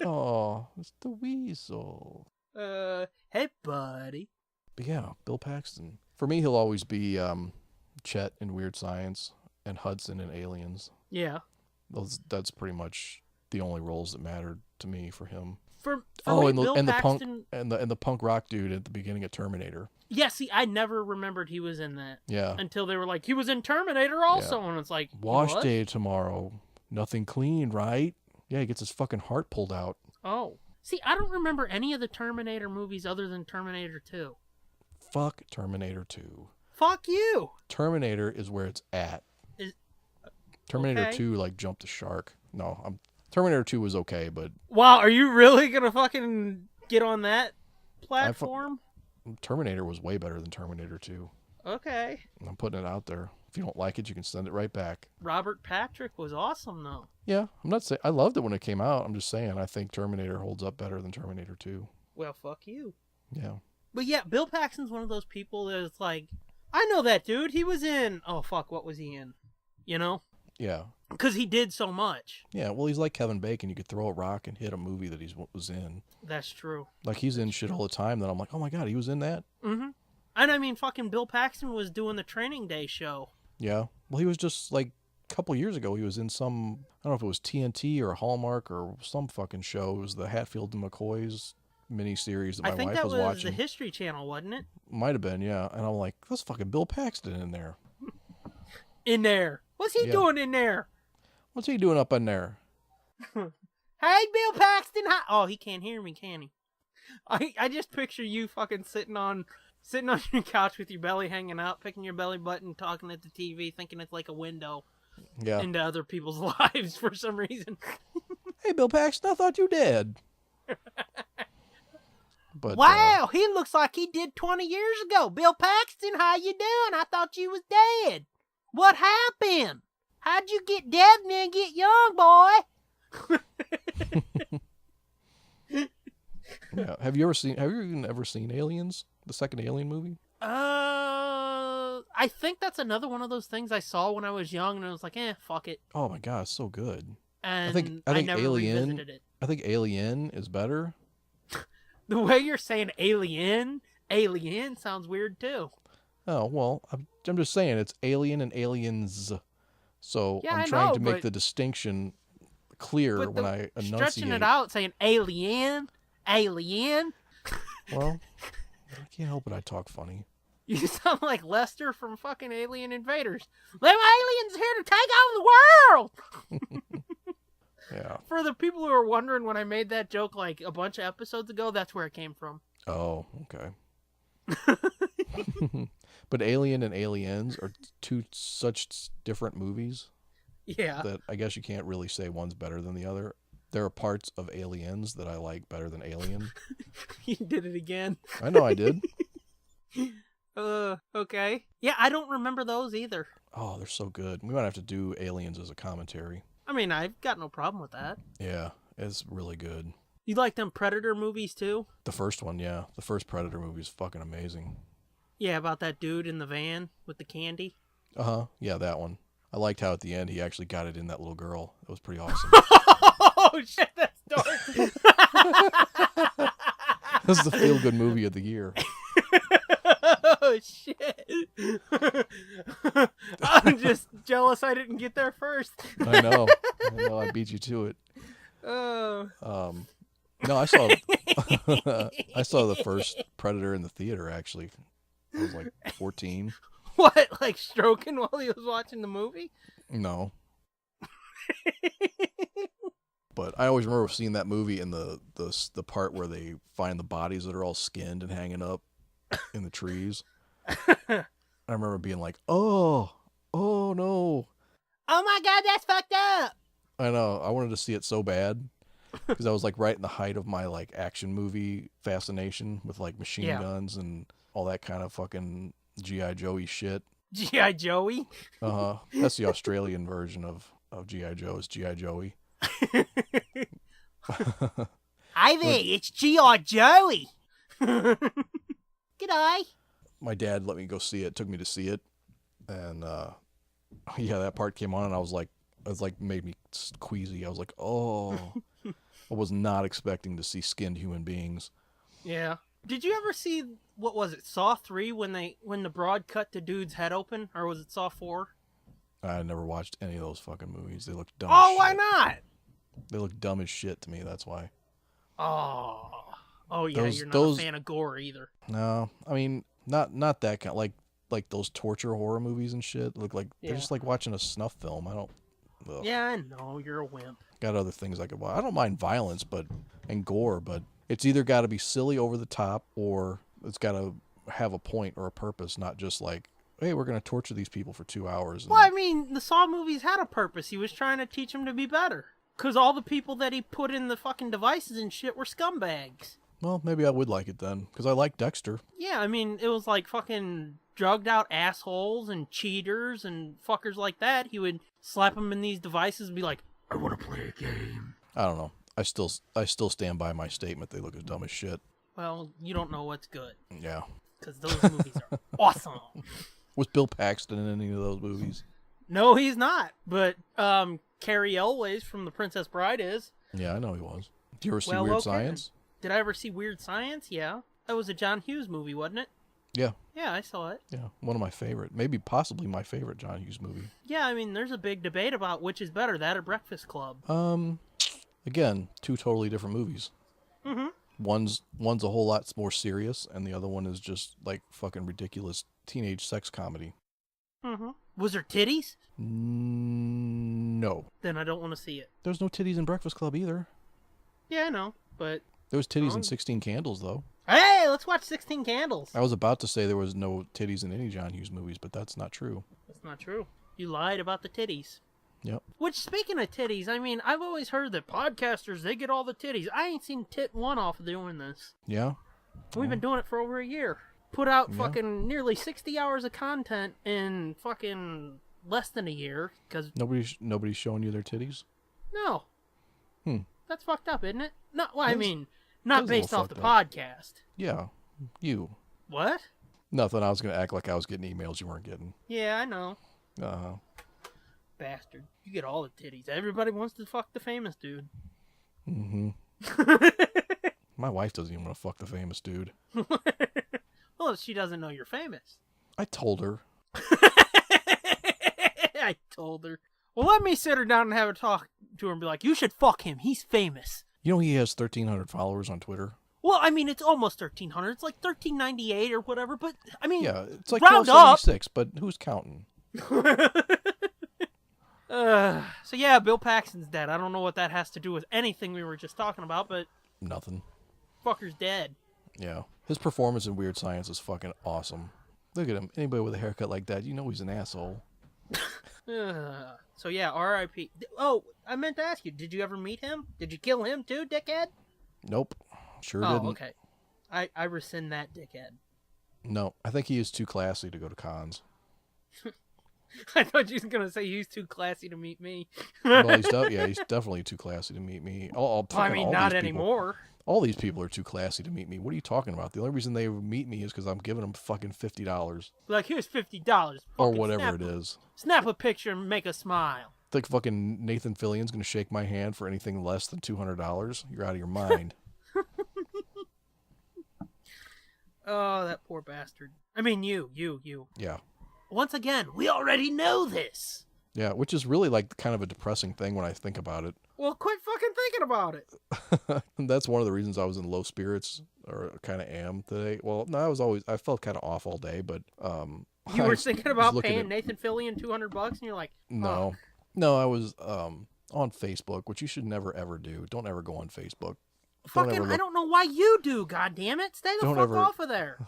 oh, it's the weasel. Hey, buddy. But yeah, Bill Paxton. For me, he'll always be Chet in Weird Science and Hudson in Aliens. Yeah. That's pretty much the only roles that mattered to me for him. For Oh, me, Bill and Paxton... the punk rock dude at the beginning of Terminator. Yeah, see, I never remembered he was in that. Yeah. Until they were like, he was in Terminator also, and it's like, Wash what? day tomorrow. Nothing clean, right? Yeah, he gets his fucking heart pulled out. Oh. See, I don't remember any of the Terminator movies other than Terminator 2. Fuck Terminator 2. Fuck you! Terminator is where it's at. Terminator okay. 2 like jumped the shark. No, Terminator 2 was okay, but Wow, are you really gonna fucking get on that platform? Terminator was way better than Terminator 2. Okay. I'm putting it out there. If you don't like it, you can send it right back. Robert Patrick was awesome, though. Yeah, I'm not saying I loved it when it came out. I'm just saying I think Terminator holds up better than Terminator 2. Well, fuck you. Yeah. But yeah, Bill Paxton's one of those people that's like, I know that dude. He was in... Oh, fuck, what was he in? You know? Yeah. Because he did so much. Yeah, well, he's like Kevin Bacon. You could throw a rock and hit a movie that he was in. That's true. Like, he's in shit all the time that I'm like, oh my God, he was in that? Mm-hmm. And I mean, fucking Bill Paxton was doing the Training Day show. Yeah. Well, he was just like a couple years ago. He was in some, I don't know if it was TNT or Hallmark or some fucking show. It was the Hatfield and McCoy's miniseries that my I think wife that was was watching. the History Channel, wasn't it? Might have been, yeah. And I'm like, that's fucking Bill Paxton in there. In there. What's he doing in there? What's he doing up in there? Hey, Bill Paxton. Hi. Oh, he can't hear me, can he? I just picture you fucking sitting on your couch with your belly hanging out, picking your belly button, talking at the TV, thinking it's like a window into other people's lives for some reason. Hey, Bill Paxton, I thought you did. But wow, he looks like he did 20 years ago. Bill Paxton, how you doing? I thought you was dead. What happened? How'd you get dead and then get young, boy? yeah. Have you even ever seen Aliens? The second Alien movie? I think that's another one of those things I saw when I was young, and I was like, fuck it. Oh my God, it's so good. And I think never Alien. revisited it. I think Alien is better. The way you're saying alien sounds weird too. Oh well, I'm just saying it's Alien and Aliens. So Yeah, I'm I trying know, to make but- the distinction clear when I enunciate. Stretching it out, saying alien. Well, I can't help it. I talk funny. You sound like Lester from fucking Alien Invaders. Them aliens here to take over the world. Yeah. For the people who are wondering when I made that joke like a bunch of episodes ago, that's where it came from. Oh, okay. But Alien and Aliens are two such different movies Yeah. that I guess you can't really say one's better than the other. There are parts of Aliens that I like better than Alien. You did it again. I know I did. Okay. Yeah, I don't remember those either. Oh, they're so good. We might have to do Aliens as a commentary. I mean, I've got no problem with that. Yeah, it's really good. You like them Predator movies too? The first one, yeah. The first Predator movie is fucking amazing. Yeah, about that dude in the van with the candy. Uh-huh. Yeah, that one. I liked how at the end he actually got it in that little girl. It was pretty awesome. Oh shit, that's dark. This is the feel-good movie of the year. Oh shit. I'm just jealous I didn't get there first. I know. I beat you to it. Oh. No, I saw I saw the first Predator in the theater, actually. I was like 14. What, like stroking while he was watching the movie? No. But I always remember seeing that movie in the part where they find the bodies that are all skinned and hanging up in the trees. I remember being like, oh no. Oh my god, that's fucked up. I know. I wanted to see it so bad because I was like right in the height of my like action movie fascination with like machine guns and all that kind of fucking G.I. Joey shit. G.I. Joey? Uh-huh. That's the Australian version of G.I. Joe is G.I. Joey. Hi there, it's G.I. Joey. G'day. My dad let me go see it, took me to see it. And yeah, that part came on and I was like made me queasy. I was like, oh. I was not expecting to see skinned human beings. Yeah. Did you ever see, what was it, Saw 3 when the broad cut the dude's head open? Or was it Saw 4? I never watched any of those fucking movies. They look dumb Oh, as why shit. not? They look dumb as shit to me, that's why. Oh yeah, you're not those a fan of gore either. No, I mean, not that kind. Like those torture horror movies and shit. Look like they're just like watching a snuff film. I don't. Ugh. Yeah, I know, you're a wimp. Got other things I could watch. I don't mind violence, and gore, but it's either got to be silly over the top or it's got to have a point or a purpose, not just like, hey, we're gonna torture these people for 2 hours. Well, I mean, the Saw movies had a purpose. He was trying to teach them to be better. Because all the people that he put in the fucking devices and shit were scumbags. Well, maybe I would like it then, because I like Dexter. Yeah, I mean, it was like fucking drugged out assholes and cheaters and fuckers like that. He would slap them in these devices and be like, I want to play a game. I don't know. I still stand by my statement. They look as dumb as shit. Well, you don't know what's good. Yeah. Because those movies are awesome. Was Bill Paxton in any of those movies? No, he's not. But Carrie Elways from The Princess Bride is. Yeah, I know he was. Do you ever see Well, Weird okay. Science? Did I ever see Weird Science? Yeah. That was a John Hughes movie, wasn't it? Yeah. Yeah, I saw it. Yeah, one of my favorite. Maybe possibly my favorite John Hughes movie. Yeah, I mean, there's a big debate about which is better, that or Breakfast Club. Again, two totally different movies. Mm-hmm. One's a whole lot more serious, and the other one is just like fucking ridiculous teenage sex comedy. Mm-hmm. Was there titties? No. Then I don't want to see it. There's no titties in Breakfast Club either. Yeah, I know, but... There was titties in 16 Candles, though. Hey, let's watch 16 Candles. I was about to say there was no titties in any John Hughes movies, but that's not true. That's not true. You lied about the titties. Yep. Which, speaking of titties, I mean, I've always heard that podcasters, they get all the titties. I ain't seen tit one off of doing this. Yeah? We've been doing it for over a year. Put out fucking nearly 60 hours of content in fucking less than a year, because... Nobody's showing you their titties? No. That's fucked up, isn't it? No, well, I mean, that not is a little based off the fucked podcast. Yeah. You. What? Nothing. I was going to act like I was getting emails you weren't getting. Yeah, I know. Uh-huh. Bastard. You get all the titties. Everybody wants to fuck the famous dude. Mm-hmm. My wife doesn't even want to fuck the famous dude. Well, she doesn't know you're famous. I told her. I told her. Well, let me sit her down and have a talk to her and be like, you should fuck him. He's famous. You know he has 1,300 followers on Twitter? Well, I mean, it's almost 1,300. It's like 1,398 or whatever, but, I mean, Yeah, it's like round up. 1276, but who's counting? So yeah, Bill Paxton's dead. I don't know what that has to do with anything we were just talking about, but... Nothing. Fucker's dead. Yeah. His performance in Weird Science is fucking awesome. Look at him. Anybody with a haircut like that, you know he's an asshole. So yeah, R.I.P. Oh, I meant to ask you, did you ever meet him? Did you kill him too, dickhead? Nope. Sure Oh, didn't. okay. I rescind that, dickhead. No, I think he is too classy to go to cons. I thought you was gonna say he's too classy to meet me. Well, he's definitely too classy to meet me. I mean, not anymore. All these people are too classy to meet me. What are you talking about? The only reason they meet me is because I'm giving them fucking $50 Like, here's $50. or whatever it is. Snap a picture and make a smile. Think fucking Nathan Fillion's gonna shake my hand for anything less than $200? You're out of your mind. Oh, that poor bastard. I mean, you. Yeah. Once again, we already know this. Yeah, which is really like kind of a depressing thing when I think about it. Well, quit fucking thinking about it. That's one of the reasons I was in low spirits, or kind of am today. Well, no, I felt kind of off all day, but You were thinking about paying at, Nathan Fillion $200, and you're like, no, I was on Facebook, which you should never ever do. Don't ever go on Facebook. I don't know why you do. God damn it, stay the fuck off of there.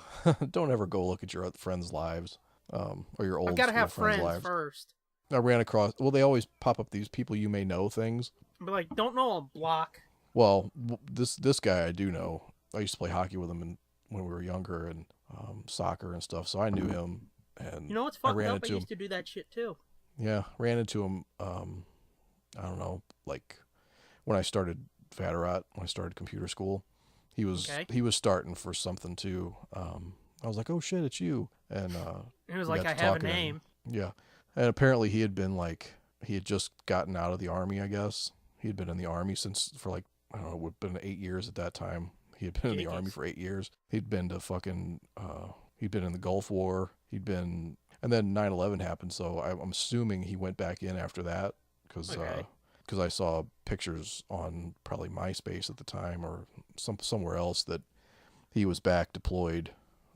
Don't ever go look at your friends' lives, or your old. I've got to have friends' friends first. I ran across. Well, they always pop up these people you may know things. But like, don't know a block. Well, this guy I do know. I used to play hockey with him when we were younger, and soccer and stuff. So I knew him. And you know what's fucked up? I used to do that shit too. Yeah, ran into him. I don't know, like when I started Vatterott, when I started computer school, he was starting for something too. I was like, oh shit, it's you. And he was like, I have a name. Yeah, and apparently he had just gotten out of the army. I guess he had been in the army for like, I don't know, it would have been 8 years at that time. He had been in the army for 8 years. He'd been to he'd been in the Gulf War. And then 9/11 happened. So I'm assuming he went back in after that because I saw pictures on probably MySpace at the time or somewhere else that he was back deployed,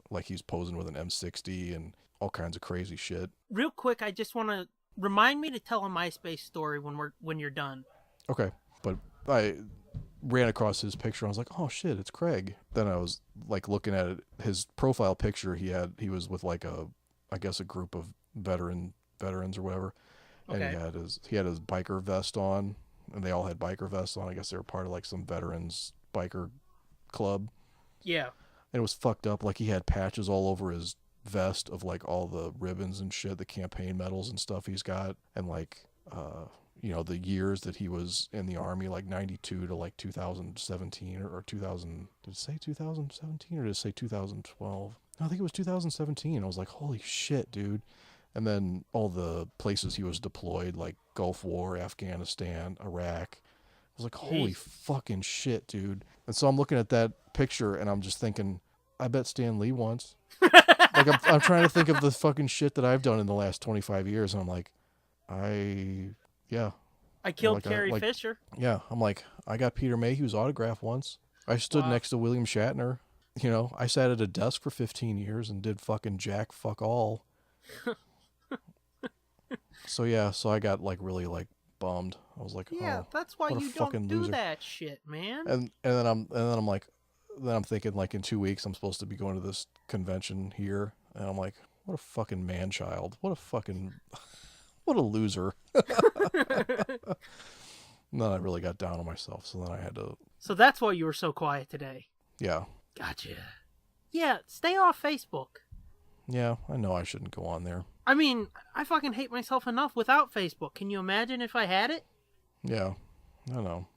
like he's posing with an M60 and all kinds of crazy shit. Real quick, I just want to remind me to tell a MySpace story when you're done. Okay, but I ran across his picture. I was like, oh shit, it's Craig. Then I was like looking at it. His profile picture, he was with like I guess a group of veterans or whatever. And he had his biker vest on, and they all had biker vests on. I guess they were part of like some veterans biker club. Yeah. And it was fucked up. Like he had patches all over his vest of like all the ribbons and shit, the campaign medals and stuff he's got, and like the years that he was in the army, like 92 to like 2017 or 2000. Did it say 2017 or did it say 2012? No, I think it was 2017. I was like, holy shit, dude. And then all the places he was deployed, like Gulf War, Afghanistan, Iraq. I was like, holy fucking shit, dude. And so I'm looking at that picture and I'm just thinking, I bet Stan Lee once. Like I'm trying to think of the fucking shit that I've done in the last 25 years. And I'm like, I killed Carrie Fisher. Yeah. I'm like, I got Peter Mayhew's autograph once. I stood next to William Shatner. I sat at a desk for 15 years and did fucking jack fuck all. So I got like really like bummed. I was like, that's why you don't do that shit, man. And then I'm thinking like in 2 weeks I'm supposed to be going to this convention here, and I'm like, what a fucking man child. What a loser. And then I really got down on myself, so then I had to. So that's why you were so quiet today. Yeah. Gotcha. Yeah, stay off Facebook. Yeah, I know I shouldn't go on there. I mean, I fucking hate myself enough without Facebook. Can you imagine if I had it? Yeah, I know.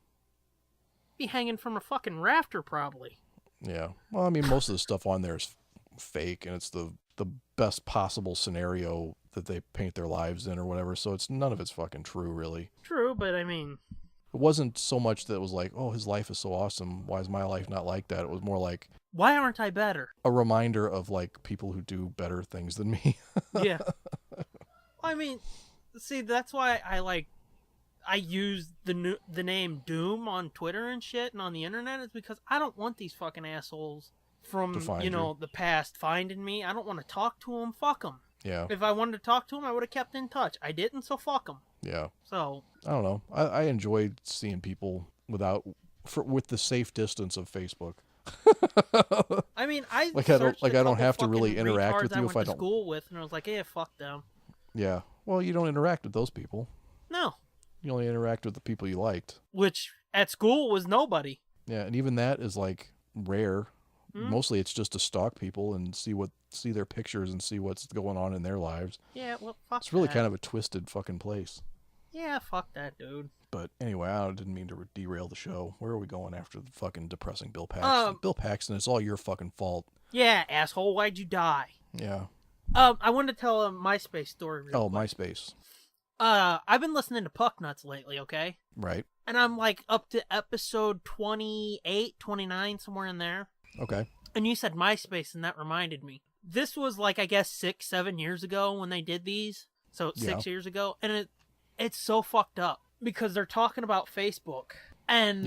Be hanging from a fucking rafter, probably. Yeah. Well, I mean, most of the stuff on there is fake, and it's the best possible scenario that they paint their lives in or whatever, so none of it's fucking true, really. True, but I mean... It wasn't so much that it was like, oh, his life is so awesome. Why is my life not like that? It was more like... Why aren't I better? A reminder of, like, people who do better things than me. Yeah. I mean, see, that's why I use the name Doom on Twitter and shit and on the internet, is because I don't want these fucking assholes from, the past finding me. I don't want to talk to them. Fuck them. Yeah. If I wanted to talk to them, I would have kept in touch. I didn't, so fuck them. Yeah. So. I don't know. I enjoyed seeing people with the safe distance of Facebook. I mean, I don't have to really interact with you if I don't. I went to school with, and I was like, yeah, fuck them. Yeah. Well, you don't interact with those people. No. You only interact with the people you liked. Which at school was nobody. Yeah, and even that is like rare. Mostly it's just to stalk people and see their pictures and see what's going on in their lives. Yeah, well, fuck It's really that. kind of a twisted fucking place. Yeah, fuck that, dude. But anyway, I didn't mean to derail the show. Where are we going after the fucking depressing Bill Paxton? Bill Paxton, it's all your fucking fault. Yeah, asshole, why'd you die? Yeah. I wanted to tell a MySpace story real quick. MySpace. I've been listening to Pucknuts lately, okay? Right. And I'm like up to episode 28, 29, somewhere in there. Okay. And you said MySpace, and that reminded me. This was like, I guess, 6-7 years ago when they did these. So 6 years ago. And it's so fucked up because they're talking about Facebook. And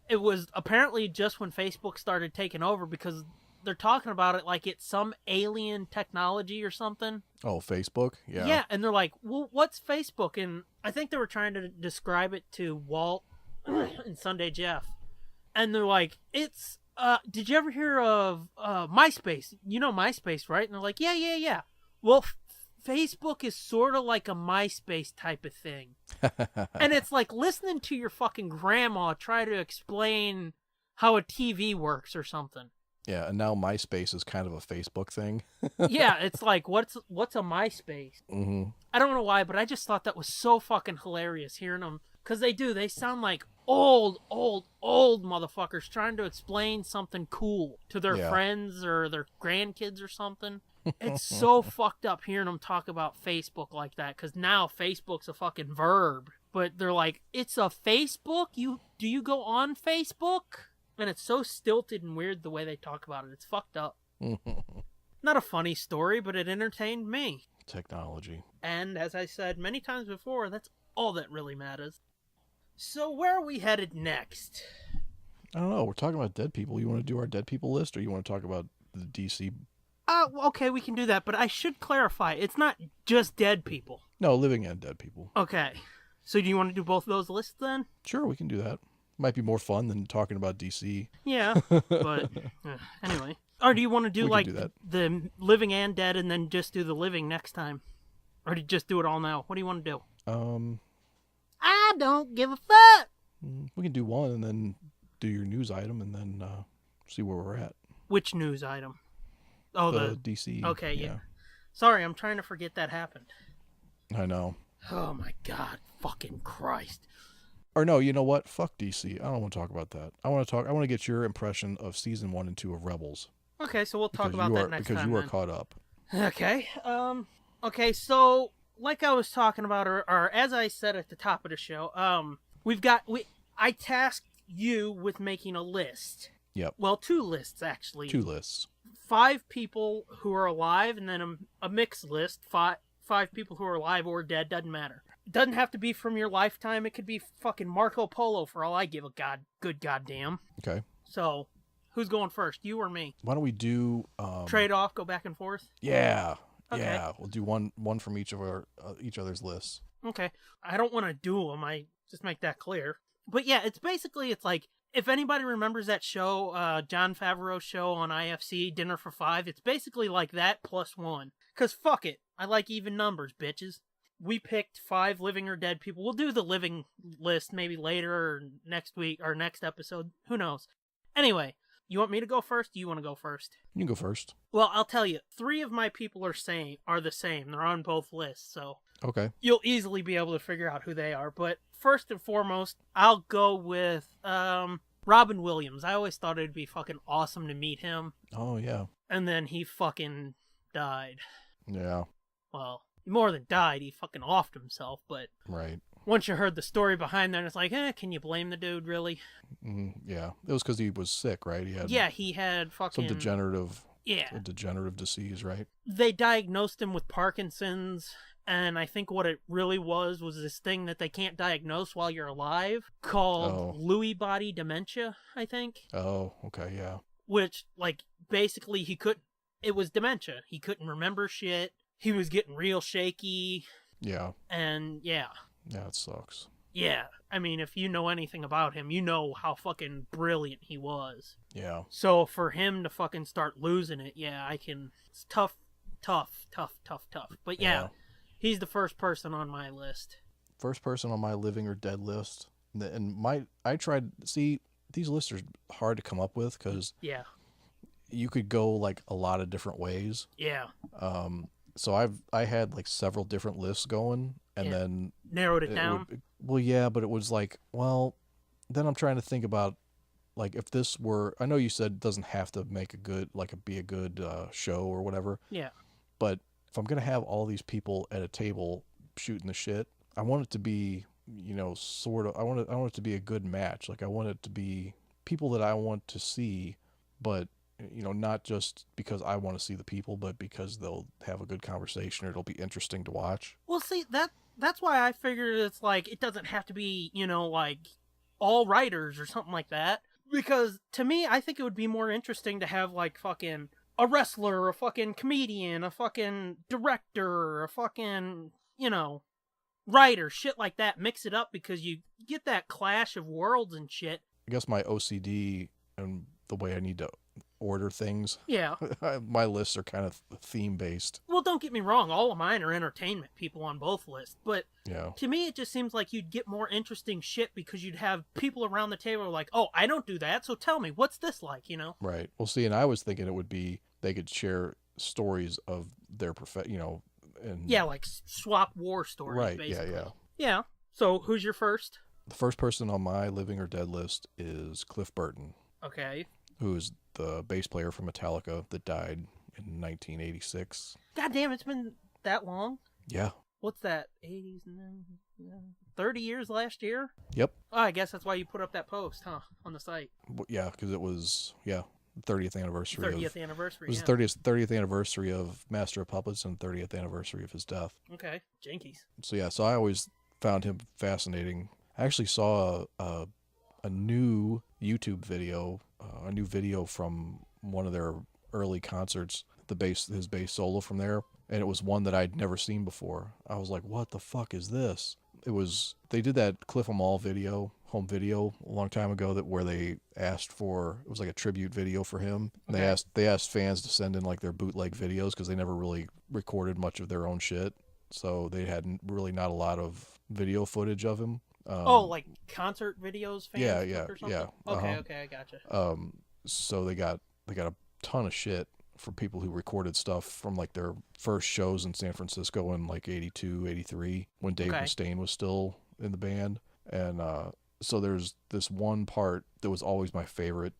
it was apparently just when Facebook started taking over because they're talking about it like it's some alien technology or something. Oh, Facebook? Yeah. Yeah, and they're like, well, what's Facebook? And I think they were trying to describe it to Walt and Sunday Jeff. And they're like, it's, did you ever hear of MySpace? You know MySpace, right? And they're like, yeah. Well, Facebook is sort of like a MySpace type of thing. And it's like listening to your fucking grandma try to explain how a TV works or something. Yeah, and now MySpace is kind of a Facebook thing. Yeah, it's like, what's a MySpace? Mm-hmm. I don't know why, but I just thought that was so fucking hilarious hearing them. Because they sound like old motherfuckers trying to explain something cool to their friends or their grandkids or something. It's so fucked up hearing them talk about Facebook like that, because now Facebook's a fucking verb. But they're like, it's a Facebook? Do you go on Facebook? And it's so stilted and weird the way they talk about it. It's fucked up. Not a funny story, but it entertained me. Technology. And as I said many times before, that's all that really matters. So where are we headed next? I don't know. We're talking about dead people. You want to do our dead people list, or you want to talk about the DC? Okay, we can do that, but I should clarify. It's not just dead people. No, living and dead people. Okay. So do you want to do both of those lists then? Sure, we can do that. Might be more fun than talking about DC. Yeah, but anyway. Or do you want to do the living and dead and then just do the living next time? Or do you just do it all now? What do you want to do? I don't give a fuck. We can do one and then do your news item and then see where we're at. Which news item? Oh, the DC. Okay, yeah. Sorry, I'm trying to forget that happened. I know. Oh my God, fucking Christ. Or no, you know what? Fuck DC. I don't want to talk about that. I want to get your impression of season 1 and 2 of Rebels. Okay, so we'll talk about that next time. Because you are caught up. Okay. Okay, so like I was talking about, or as I said at the top of the show, I tasked you with making a list. Yep. Well, 2 lists actually. 2 lists. 5 people who are alive, and then a mixed list. 5 people who are alive or dead, doesn't matter. It doesn't have to be from your lifetime. It could be fucking Marco Polo for all I give a good goddamn. Okay. So, who's going first, you or me? Why don't we do trade off, go back and forth? Yeah. Okay. Yeah. We'll do one from each of our each other's lists. Okay. I don't want to duel them. I just make that clear. But yeah, it's like, if anybody remembers that show, Jon Favreau's show on IFC, Dinner for Five, it's basically like that plus 1. Because fuck it. I like even numbers, bitches. We picked 5 living or dead people. We'll do the living list maybe later or next week or next episode. Who knows? Anyway, you want me to go first? Do you want to go first? You can go first. Well, I'll tell you. 3 of my people are the same. They're on both lists, so okay. You'll easily be able to figure out who they are. But first and foremost, I'll go with Robin Williams. I always thought it'd be fucking awesome to meet him. Oh, yeah. And then he fucking died. Yeah. Well, he more than died. He fucking offed himself, but... Right. Once you heard the story behind that, it's like, can you blame the dude, really? Yeah. It was because he was sick, right? He had fucking... Some degenerative... Yeah. A degenerative disease, right? They diagnosed him with Parkinson's, and I think what it really was this thing that they can't diagnose while you're alive, called Lewy body dementia, I think. Oh, okay, yeah. Which, basically it was dementia. He couldn't remember shit. He was getting real shaky. Yeah. And, yeah. Yeah, it sucks. Yeah. I mean, if you know anything about him, you know how fucking brilliant he was. Yeah. So for him to fucking start losing it, it's tough. But yeah, he's the first person on my list. First person on my living or dead list. And these lists are hard to come up with because you could go like a lot of different ways. Yeah. So I had like several different lists going, and then narrowed it down. Well, yeah, but it was like, well, then I'm trying to think about like if this were. I know you said it doesn't have to make a good be a good show or whatever. Yeah. But if I'm gonna have all these people at a table shooting the shit, I want it to be, sort of. I want it to be a good match. Like I want it to be people that I want to see, but not just because I want to see the people, but because they'll have a good conversation or it'll be interesting to watch. Well, see, that's why I figured it's like it doesn't have to be, like all writers or something like that. Because to me, I think it would be more interesting to have like fucking a wrestler, a fucking comedian, a fucking director, a fucking, writer, shit like that. Mix it up because you get that clash of worlds and shit. I guess my OCD and the way I need to order things. Yeah. My lists are kind of theme based. Well, don't get me wrong. All of mine are entertainment people on both lists. But to me, it just seems like you'd get more interesting shit because you'd have people around the table like, oh, I don't do that. So tell me, what's this like, Right. Well, see, and I was thinking it would be they could share stories of their and yeah, like swap war stories, right, basically. Yeah. So who's your first? The first person on my living or dead list is Cliff Burton. Okay. Who's the bass player for Metallica that died in 1986. God damn, it's been that long? Yeah. What's that? 80s and then 30 years last year? Yep. Oh, I guess that's why you put up that post, huh? On the site. Yeah, because it was, 30th anniversary. 30th anniversary, It was the 30th anniversary of Master of Puppets and 30th anniversary of his death. Okay. Jinkies. So I always found him fascinating. I actually saw a new YouTube video, a new video from one of their early concerts, his bass solo from there, and it was one that I'd never seen before. I was like, what the fuck is this? They did that Cliff 'em All home video a long time ago where they asked for, it was like a tribute video for him. And they asked fans to send in like their bootleg videos because they never really recorded much of their own shit. So they had really not a lot of video footage of him. Like concert videos, fans yeah. Okay, I gotcha. So they got a ton of shit for people who recorded stuff from like their first shows in San Francisco in like 82, 83 when Dave Mustaine was still in the band. And so there's this one part that was always my favorite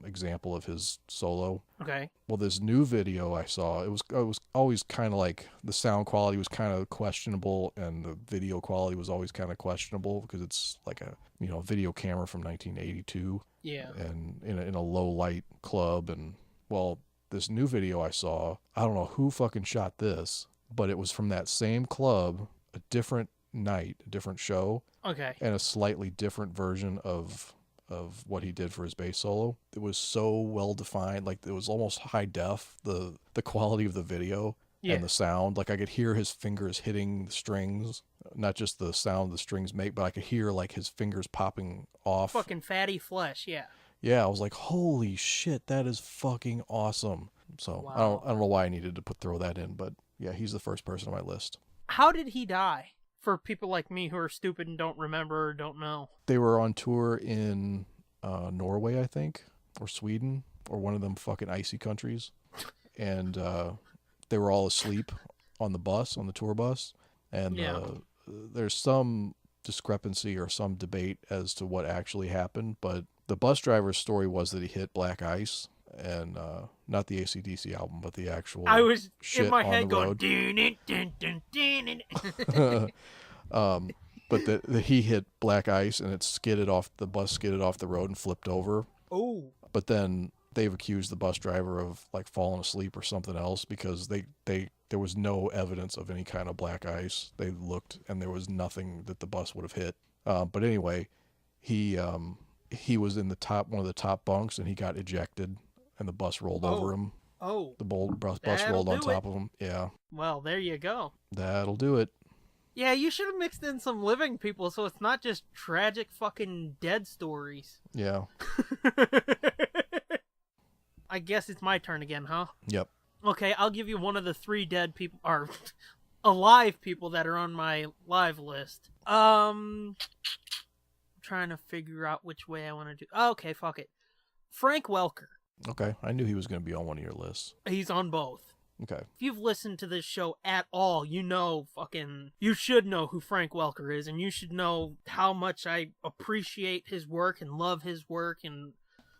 example of his solo. Okay. Well, this new video I saw, it was always kind of like the sound quality was kind of questionable and the video quality was always kind of questionable because it's like a video camera from 1982. Yeah. And in a low light club. And well, this new video I saw, I don't know who fucking shot this, but it was from that same club, a different night, a different show. Okay. And a slightly different version of what he did for his bass solo. It was so well defined, like it was almost high def, the quality of the video and the sound. Like I could hear his fingers hitting the strings, not just the sound the strings make, but I could hear like his fingers popping off. Fucking fatty flesh, yeah. Yeah, I was like, holy shit, that is fucking awesome. So wow. I don't know why I needed to throw that in, but yeah, he's the first person on my list. How did he die? For people like me who are stupid and don't remember or don't know. They were on tour in Norway, I think, or Sweden, or one of them fucking icy countries. And they were all asleep on the tour bus. And there's some discrepancy or some debate as to what actually happened. But the bus driver's story was that he hit black ice. And not the AC/DC album, but the actual I was shit in my on head the going, road. But he hit black ice and the bus skidded off the road and flipped over. Oh. But then they've accused the bus driver of like falling asleep or something else because there was no evidence of any kind of black ice. They looked and there was nothing that the bus would have hit. But anyway, he was in one of the top bunks and he got ejected. And the bus rolled over him. Oh. The bus rolled on top of him. Yeah. Well, there you go. That'll do it. Yeah, you should have mixed in some living people so it's not just tragic fucking dead stories. Yeah. I guess it's my turn again, huh? Yep. Okay, I'll give you one of the 3 dead people, or alive people that are on my live list. Trying to figure out which way I want to do. Okay, fuck it. Frank Welker. Okay, I knew he was going to be on one of your lists. He's on both. Okay. If you've listened to this show at all, you should know who Frank Welker is, and you should know how much I appreciate his work and love his work, and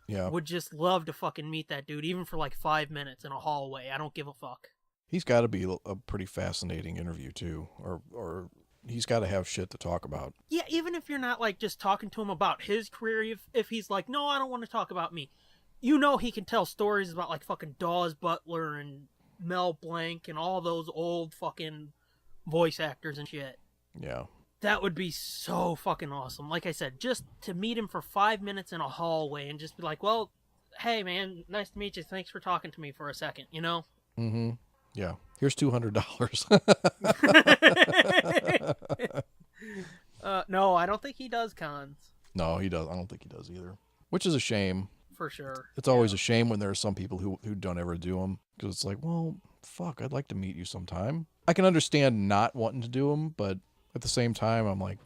would just love to fucking meet that dude, even for like 5 minutes in a hallway. I don't give a fuck. He's got to be a pretty fascinating interview too, or he's got to have shit to talk about. Yeah, even if you're not like just talking to him about his career, if he's like, no, I don't want to talk about me, you know he can tell stories about like fucking Dawes Butler and Mel Blanc and all those old fucking voice actors and shit. Yeah. That would be so fucking awesome. Like I said, just to meet him for 5 minutes in a hallway and just be like, well, hey man, nice to meet you. Thanks for talking to me for a second, you know? Mm-hmm. Yeah. Here's $200. No, I don't think he does cons. No, he does. I don't think he does either. Which is a shame. For sure. It's always a shame when there are some people who don't ever do them. Because it's like, well, fuck, I'd like to meet you sometime. I can understand not wanting to do them, but at the same time, I'm like,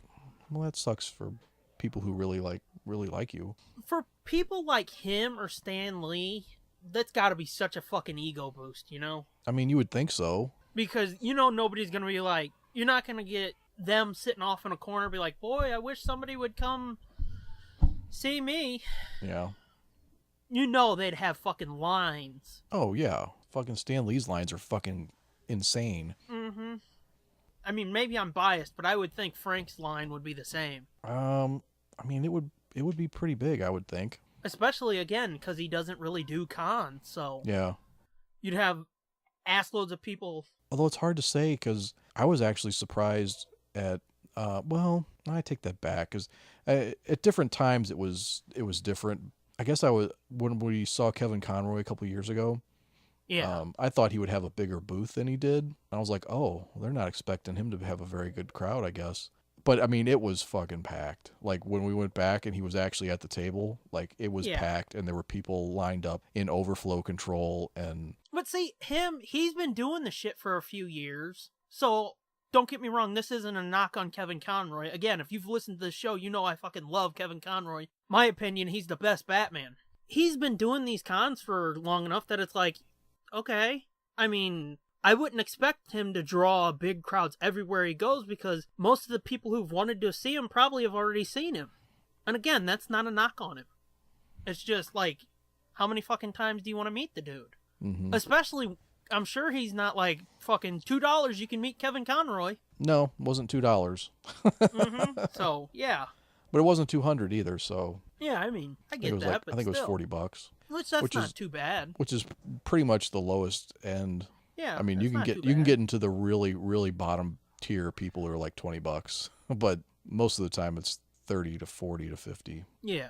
well, that sucks for people who really like you. For people like him or Stan Lee, that's got to be such a fucking ego boost, you know? I mean, you would think so. Because, you know, nobody's going to be like, you're not going to get them sitting off in a corner be like, boy, I wish somebody would come see me. Yeah. You know they'd have fucking lines. Oh, yeah. Fucking Stan Lee's lines are fucking insane. Mm-hmm. I mean, maybe I'm biased, but I would think Frank's line would be the same. I mean, it would be pretty big, I would think. Especially, again, because he doesn't really do cons, so... Yeah. You'd have assloads of people... Although it's hard to say, because I was actually surprised at... well, I take that back, because at different times it was different. I guess when we saw Kevin Conroy a couple years ago, yeah, I thought he would have a bigger booth than he did. And I was like, oh, they're not expecting him to have a very good crowd, I guess. But, I mean, it was fucking packed. Like, when we went back and he was actually at the table, like, it was packed, and there were people lined up in overflow control, and... But see, he's been doing the shit for a few years, so... Don't get me wrong, this isn't a knock on Kevin Conroy. Again, if you've listened to this show, you know I fucking love Kevin Conroy. My opinion, he's the best Batman. He's been doing these cons for long enough that it's like, okay. I mean, I wouldn't expect him to draw big crowds everywhere he goes because most of the people who've wanted to see him probably have already seen him. And again, that's not a knock on him. It's just like, how many fucking times do you want to meet the dude? Mm-hmm. Especially... I'm sure he's not like fucking $2 you can meet Kevin Conroy. No, it wasn't $2. Mm-hmm. So, yeah. But it wasn't $200 either, so... Yeah, I mean, I get that, but I think still. it was $40. Which that's not too bad. Which is pretty much the lowest end. Yeah, I mean, you can get into the really, really bottom tier people who are like $20, but most of the time it's 30 to 40 to 50. Yeah.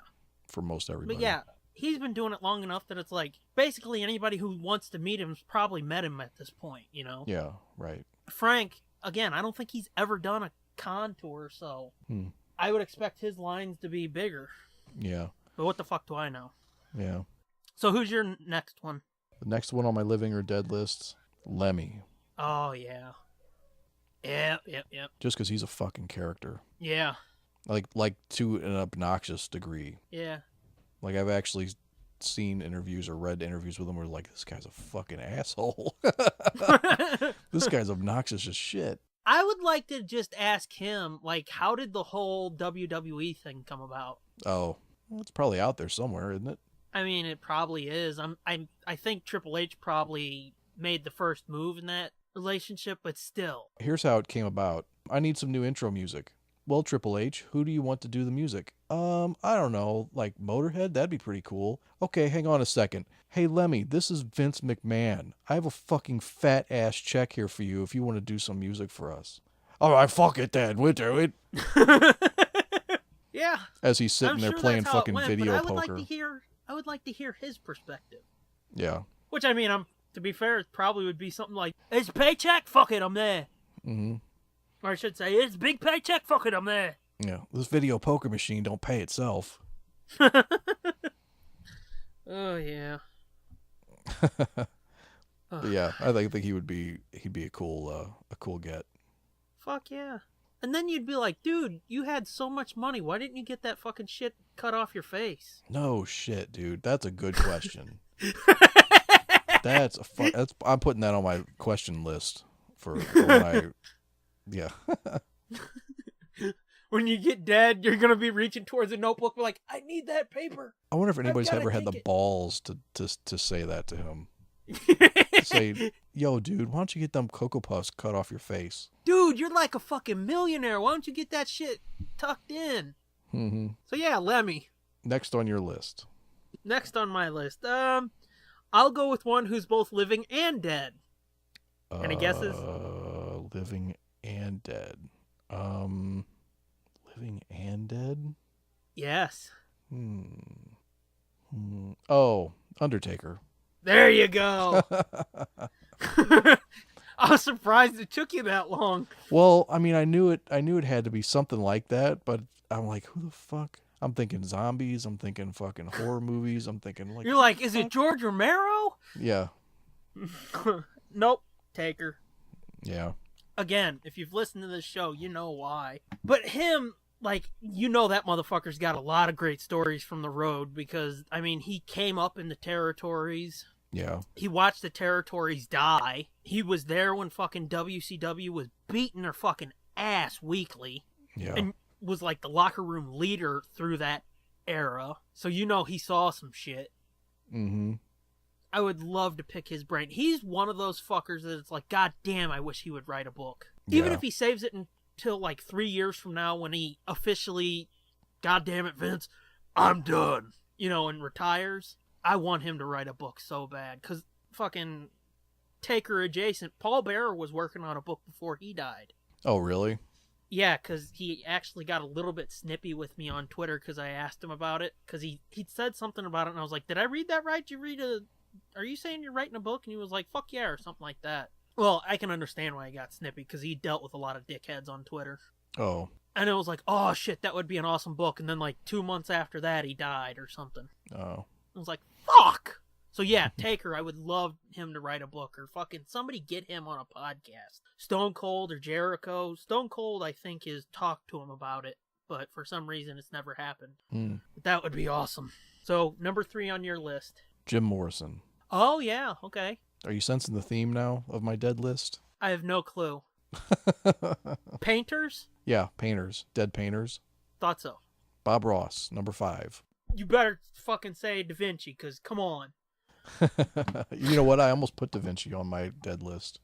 For most everybody. But yeah, he's been doing it long enough that it's like, basically anybody who wants to meet him's probably met him at this point, you know? Yeah, right. Frank, again, I don't think he's ever done a con tour, so I would expect his lines to be bigger. Yeah. But what the fuck do I know? Yeah. So who's your next one? The next one on my living or dead list, Lemmy. Oh, yeah. Yep. Just because he's a fucking character. Yeah. Like to an obnoxious degree. Yeah. Like, I've actually seen interviews or read interviews with him where like, this guy's a fucking asshole. This guy's obnoxious as shit. I would like to just ask him, like, how did the whole WWE thing come about? Oh, well, it's probably out there somewhere, isn't it? I mean, it probably is. I think Triple H probably made the first move in that relationship, but still. Here's how it came about. I need some new intro music. Well, Triple H, who do you want to do the music? I don't know, like Motorhead? That'd be pretty cool. Okay, hang on a second. Hey, Lemmy, this is Vince McMahon. I have a fucking fat-ass check here for you if you want to do some music for us. All right, fuck it then. We'll do it. Yeah. As he's sitting there playing fucking video poker. I would like to hear his perspective. Yeah. Which, I mean, to be fair, it probably would be something like, it's a paycheck, fuck it, I'm there. Mm-hmm. Or I should say, it's a big paycheck, fuck it, I'm there. Yeah, this video poker machine don't pay itself. Oh, yeah. Yeah, I think he'd be a cool get. Fuck yeah. And then you'd be like, dude, you had so much money. Why didn't you get that fucking shit cut off your face? No shit, dude. That's a good question. That's I'm putting that on my question list for when I. Yeah. When you get dead, you're gonna be reaching towards a notebook, like, I need that paper. I wonder if anybody's gotta ever had the take it. balls to say that to him. Say, yo, dude, why don't you get them Cocoa Puffs cut off your face? Dude, you're like a fucking millionaire. Why don't you get that shit tucked in? Mm-hmm. So yeah, Lemmy. Next on your list. Next on my list, I'll go with one who's both living and dead. Any guesses? Living and dead. Living and dead? Yes. Oh, Undertaker. There you go. I was surprised it took you that long. Well, I mean, I knew it had to be something like that, but I'm like, who the fuck? I'm thinking zombies. I'm thinking fucking horror movies. I'm thinking like. You're like, is it George Romero? Yeah. Nope. Taker. Yeah. Again, if you've listened to this show, you know why. But him, like, you know that motherfucker's got a lot of great stories from the road because, I mean, he came up in the territories. Yeah. He watched the territories die. He was there when fucking WCW was beating their fucking ass weekly. Yeah. And was like the locker room leader through that era. So you know he saw some shit. Mm-hmm. I would love to pick his brain. He's one of those fuckers that it's like, God damn, I wish he would write a book. Even Yeah. if he saves it until like 3 years from now when he officially, God damn it, Vince, I'm done, you know, and retires. I want him to write a book so bad. Because fucking Taker adjacent, Paul Bearer was working on a book before he died. Oh, really? Yeah, because he actually got a little bit snippy with me on Twitter because I asked him about it. Because he said something about it, and I was like, did I read that right? Are you saying you're writing a book? And he was like, fuck yeah, or something like that. Well, I can understand why he got snippy, because he dealt with a lot of dickheads on Twitter. Oh. And it was like, oh shit, that would be an awesome book. And then like 2 months after that, he died or something. Oh. I was like, fuck! So yeah, Taker, I would love him to write a book, or fucking somebody get him on a podcast. Stone Cold or Jericho. Stone Cold, I think, has talked to him about it, but for some reason it's never happened. But that would be awesome. So, number 3 on your list. Jim Morrison. Oh, yeah, okay. Are you sensing the theme now of my dead list? I have no clue. Painters? Yeah, painters. Dead painters. Thought so. Bob Ross, number 5. You better fucking say Da Vinci, because come on. You know what? I almost put Da Vinci on my dead list.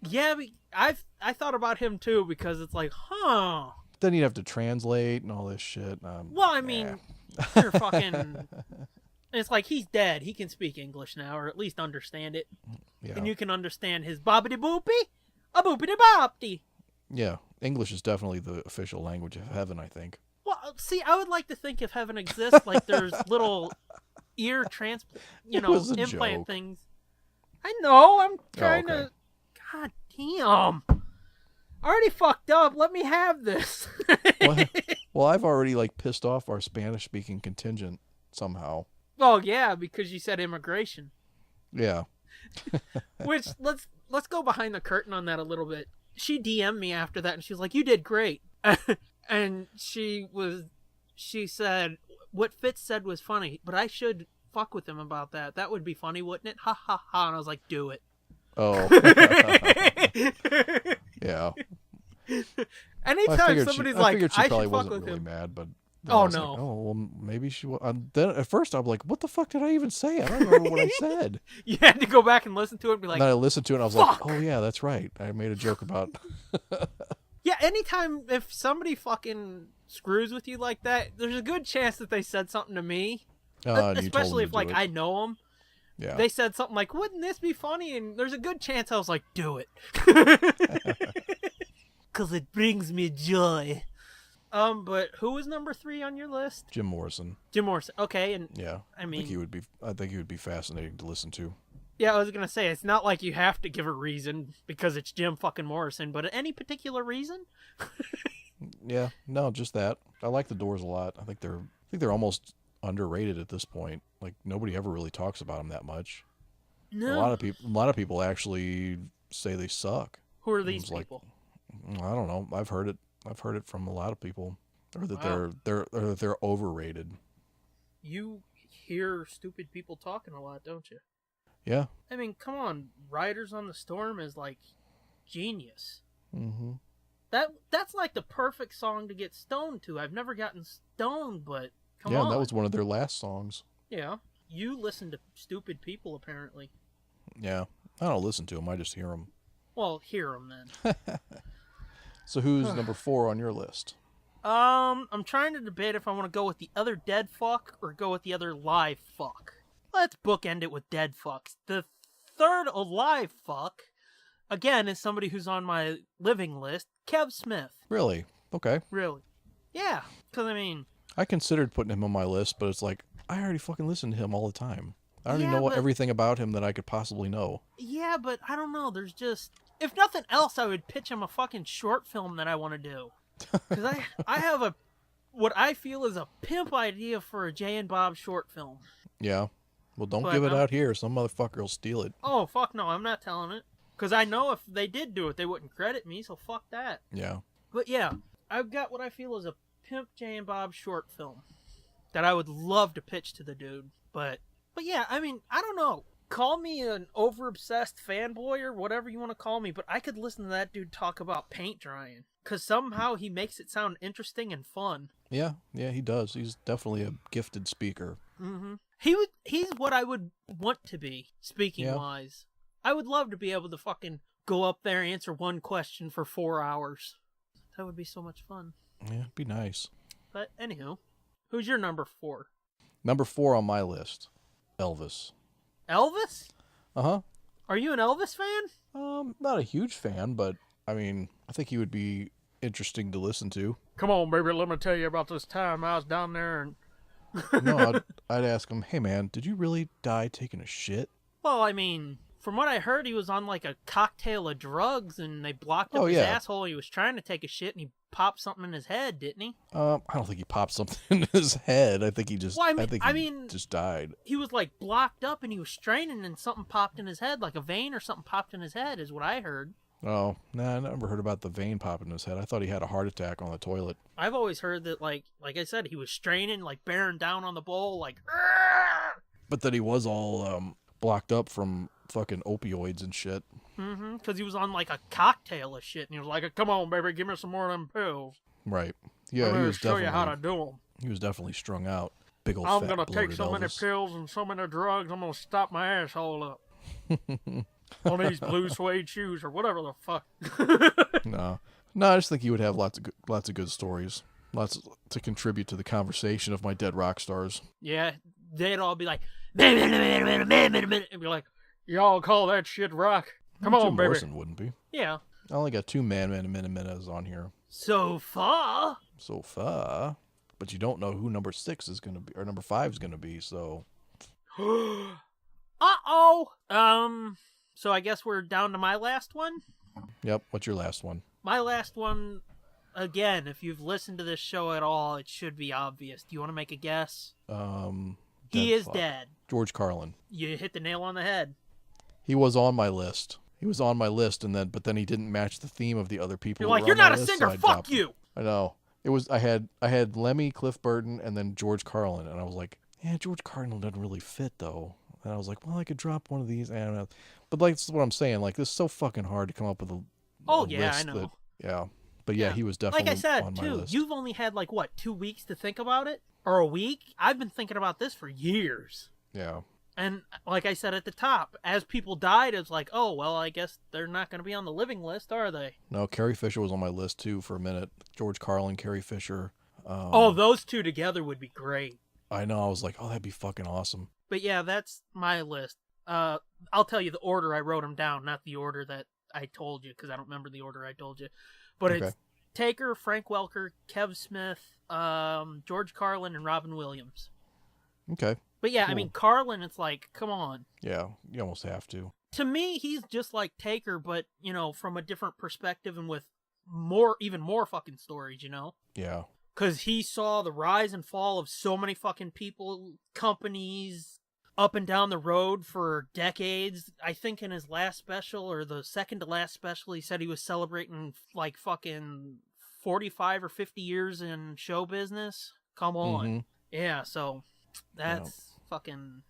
Yeah, I thought about him too, because it's like, huh. Then you'd have to translate and all this shit. Well, I mean, you're fucking... It's like, he's dead. He can speak English now, or at least understand it. Yeah. And you can understand his bobbity boopy, a boopity bopty. Yeah. English is definitely the official language of heaven, I think. Well, see, I would like to think if heaven exists, like there's little ear implant joke. things. I know, I'm trying okay. to... God damn. I already fucked up. Let me have this. Well, I've already like pissed off our Spanish-speaking contingent somehow. Well, yeah, because you said immigration. Yeah. Which, let's go behind the curtain on that a little bit. She DM'd me after that, and she was like, you did great. And she said, what Fitz said was funny, but I should fuck with him about that. That would be funny, wouldn't it? Ha ha ha. And I was like, do it. Oh. Yeah. Anytime somebody's like, I I probably should fuck wasn't with really him. mad, but Oh, I was no. like, oh, well, maybe she was. Then at first I'm like, what the fuck did I even say? I don't remember what I said. You had to go back and listen to it and be like, And then I listened to it and I was fuck. like, oh yeah, that's right. I made a joke about. yeah, anytime if somebody fucking screws with you like that, there's a good chance that they said something to me. And you told Especially them if to like do it. I know them. Yeah. They said something like, wouldn't this be funny? And there's a good chance I was like, do it. Because it brings me joy. But who was number 3 on your list? Jim Morrison. Jim Morrison. Okay, and Yeah. I mean, I think he would be fascinating to listen to. yeah, I was gonna say it's not like you have to give a reason because it's Jim fucking Morrison, but any particular reason? Yeah. No, just that. I like the Doors a lot. I think they're almost underrated at this point. Like nobody ever really talks about them that much. No. A lot of people actually say they suck. Who are these It's like, people? I don't know. I've heard it from a lot of people, or that Wow. they're overrated. You hear stupid people talking a lot, don't you? Yeah. I mean, come on, Riders on the Storm is like genius. Mm-hmm. That's like the perfect song to get stoned to. I've never gotten stoned, but come Yeah, on. and that was one of their last songs. Yeah. You listen to stupid people, apparently. Yeah. I don't listen to them. I just hear them. Well, hear them then. So who's number 4 on your list? I'm trying to debate if I want to go with the other dead fuck or go with the other live fuck. Let's bookend it with dead fucks. The third alive fuck, again, is somebody who's on my living list, Kev Smith. Really? Okay. Really? Yeah, because I mean... I considered putting him on my list, but it's like, I already fucking listen to him all the time. I already know everything about him that I could possibly know. Yeah, but I don't know. There's just... If nothing else, I would pitch him a fucking short film that I want to do. Because I have what I feel is a pimp idea for a Jay and Bob short film. Yeah. Well, don't But give it out here. Some motherfucker will steal it. Oh, fuck no. I'm not telling it. Because I know if they did do it, they wouldn't credit me, so fuck that. Yeah. But yeah, I've got what I feel is a pimp Jay and Bob short film that I would love to pitch to the dude. But yeah, I mean, I don't know. Call me an over-obsessed fanboy or whatever you want to call me, but I could listen to that dude talk about paint drying. Because somehow he makes it sound interesting and fun. Yeah, he does. He's definitely a gifted speaker. Mm-hmm. He's what I would want to be, speaking-wise. I would love to be able to fucking go up there and answer one question for 4 hours. That would be so much fun. Yeah, it'd be nice. But anywho, who's your number 4? Number 4 on my list, Elvis. Elvis? Uh-huh. Are you an Elvis fan? Not a huge fan, but, I mean, I think he would be interesting to listen to. Come on, baby, let me tell you about this time I was down there and... No, I'd ask him, hey, man, did you really die taking a shit? Well, I mean, from what I heard, he was on like a cocktail of drugs and they blocked up his asshole. He was trying to take a shit and he popped something in his head, didn't he? I don't think he popped something in his head. I think he just, well, I mean, just died. He was like blocked up and he was straining and something popped in his head, like a vein or something popped in his head is what I heard. Oh, nah, I never heard about the vein popping in his head. I thought he had a heart attack on the toilet. I've always heard that, like I said, he was straining, like bearing down on the bowl, like... But that he was all blocked up from fucking opioids and shit. Mm-hmm, because he was on like a cocktail of shit, and he was like, come on, baby, give me some more of them pills. Right. Yeah, I'm he going was to show you how to do them. He was definitely strung out. Big old I'm fat going to take so many Elvis. pills and so many drugs, I'm going to stop my asshole up. On these blue suede shoes or whatever the fuck. No, I just think he would have lots of good stories, lots to contribute to the conversation of my dead rock stars. Yeah, they'd all be like, and be like, y'all call that shit rock? Come on, Jim baby. Morrison wouldn't be. Yeah. I only got 2 man-minutes on here So far. But you don't know who number 6 is going to be, or number 5 is going to be, so. Uh-oh. So I guess we're down to my last one? Yep, what's your last one? My last one, again, if you've listened to this show at all, it should be obvious. Do you want to make a guess? He is dead. George Carlin. You hit the nail on the head. He was on my list. But then he didn't match the theme of the other people. You're like, you're not a singer, fuck you! I know. I had Lemmy, Cliff Burton, and then George Carlin, and I was like, yeah, George Carlin doesn't really fit, though. And I was like, well, I could drop one of these. But like, that's what I'm saying. Like, this is so fucking hard to come up with a list I know. Yeah. But yeah, he was definitely like I said, on my too, list. you've only had, 2 weeks to think about it? Or a week? I've been thinking about this for years. Yeah. And like I said at the top, as people died, it's like, oh, well, I guess they're not going to be on the living list, are they? No, Carrie Fisher was on my list, too, for a minute. George Carlin, Carrie Fisher. Those two together would be great. I know. I was like, oh, that'd be fucking awesome. But yeah, that's my list. I'll tell you the order I wrote them down, not the order that I told you, because I don't remember the order I told you. But It's Taker, Frank Welker, Kev Smith, George Carlin, and Robin Williams. Okay. But yeah, cool. I mean, Carlin, it's like, come on. Yeah, you almost have to. To me, he's just like Taker, but, from a different perspective and with even more fucking stories, Yeah. Because he saw the rise and fall of so many fucking people, companies, up and down the road for decades. I think in his last special, or the second to last special, he said he was celebrating like fucking 45 or 50 years in show business. Come on. Mm-hmm. Yeah, so that's Fucking,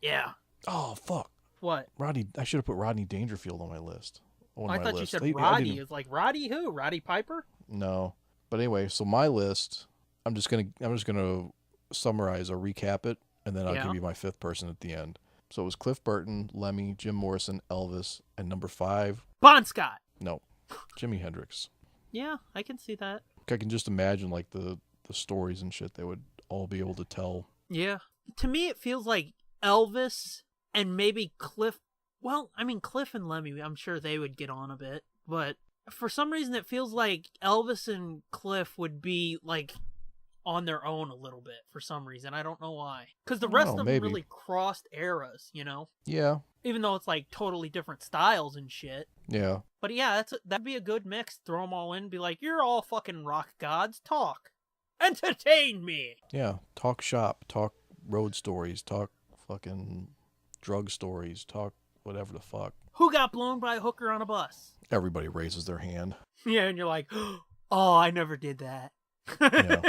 yeah. Oh, fuck. What? Rodney, I should have put Rodney Dangerfield on my list. I thought you said Roddy. It's like Roddy who? Roddy Piper? No. But anyway, so my list, I'm just gonna summarize or recap it, and then I'll give you my fifth person at the end. So it was Cliff Burton, Lemmy, Jim Morrison, Elvis, and number 5. Bon Scott. No, Jimi Hendrix. Yeah, I can see that. I can just imagine like the stories and shit they would all be able to tell. Yeah. To me, it feels like Elvis and maybe Cliff. Well, I mean, Cliff and Lemmy, I'm sure they would get on a bit. But for some reason, it feels like Elvis and Cliff would be, like, on their own a little bit for some reason. I don't know why. Because the rest of them really crossed eras, you know? Yeah. Even though it's, like, totally different styles and shit. Yeah. But yeah, that'd be a good mix. Throw them all in, be like, you're all fucking rock gods. Talk. Entertain me. Yeah. Talk shop. Talk road stories. Talk fucking drug stories. Talk whatever the fuck. Who got blown by a hooker on a bus? Everybody raises their hand. Yeah, and you're like, oh, I never did that. Yeah.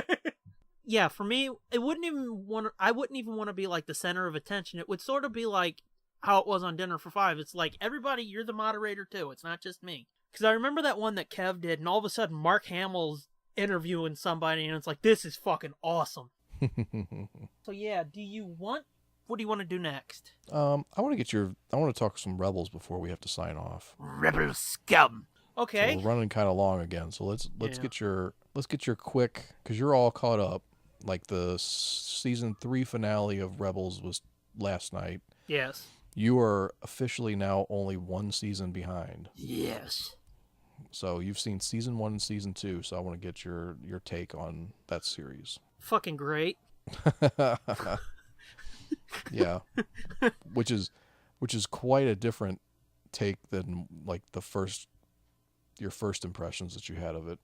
Yeah, for me, I wouldn't even want to be like the center of attention. It would sort of be like how it was on Dinner for Five. It's like, everybody, you're the moderator too. It's not just me. Because I remember that one that Kev did, and all of a sudden Mark Hamill's interviewing somebody, and it's like, this is fucking awesome. So yeah, what do you want to do next? I want to talk some Rebels before we have to sign off. Rebel scum. Okay. So we're running kind of long again, so let's get your quick, because you're all caught up. Like the season 3 finale of Rebels was last night. Yes. You are officially now only one season behind. Yes. So you've seen season 1 and season 2. So I want to get your take on that series. Fucking great. Yeah. Which is quite a different take than like your first impressions that you had of it.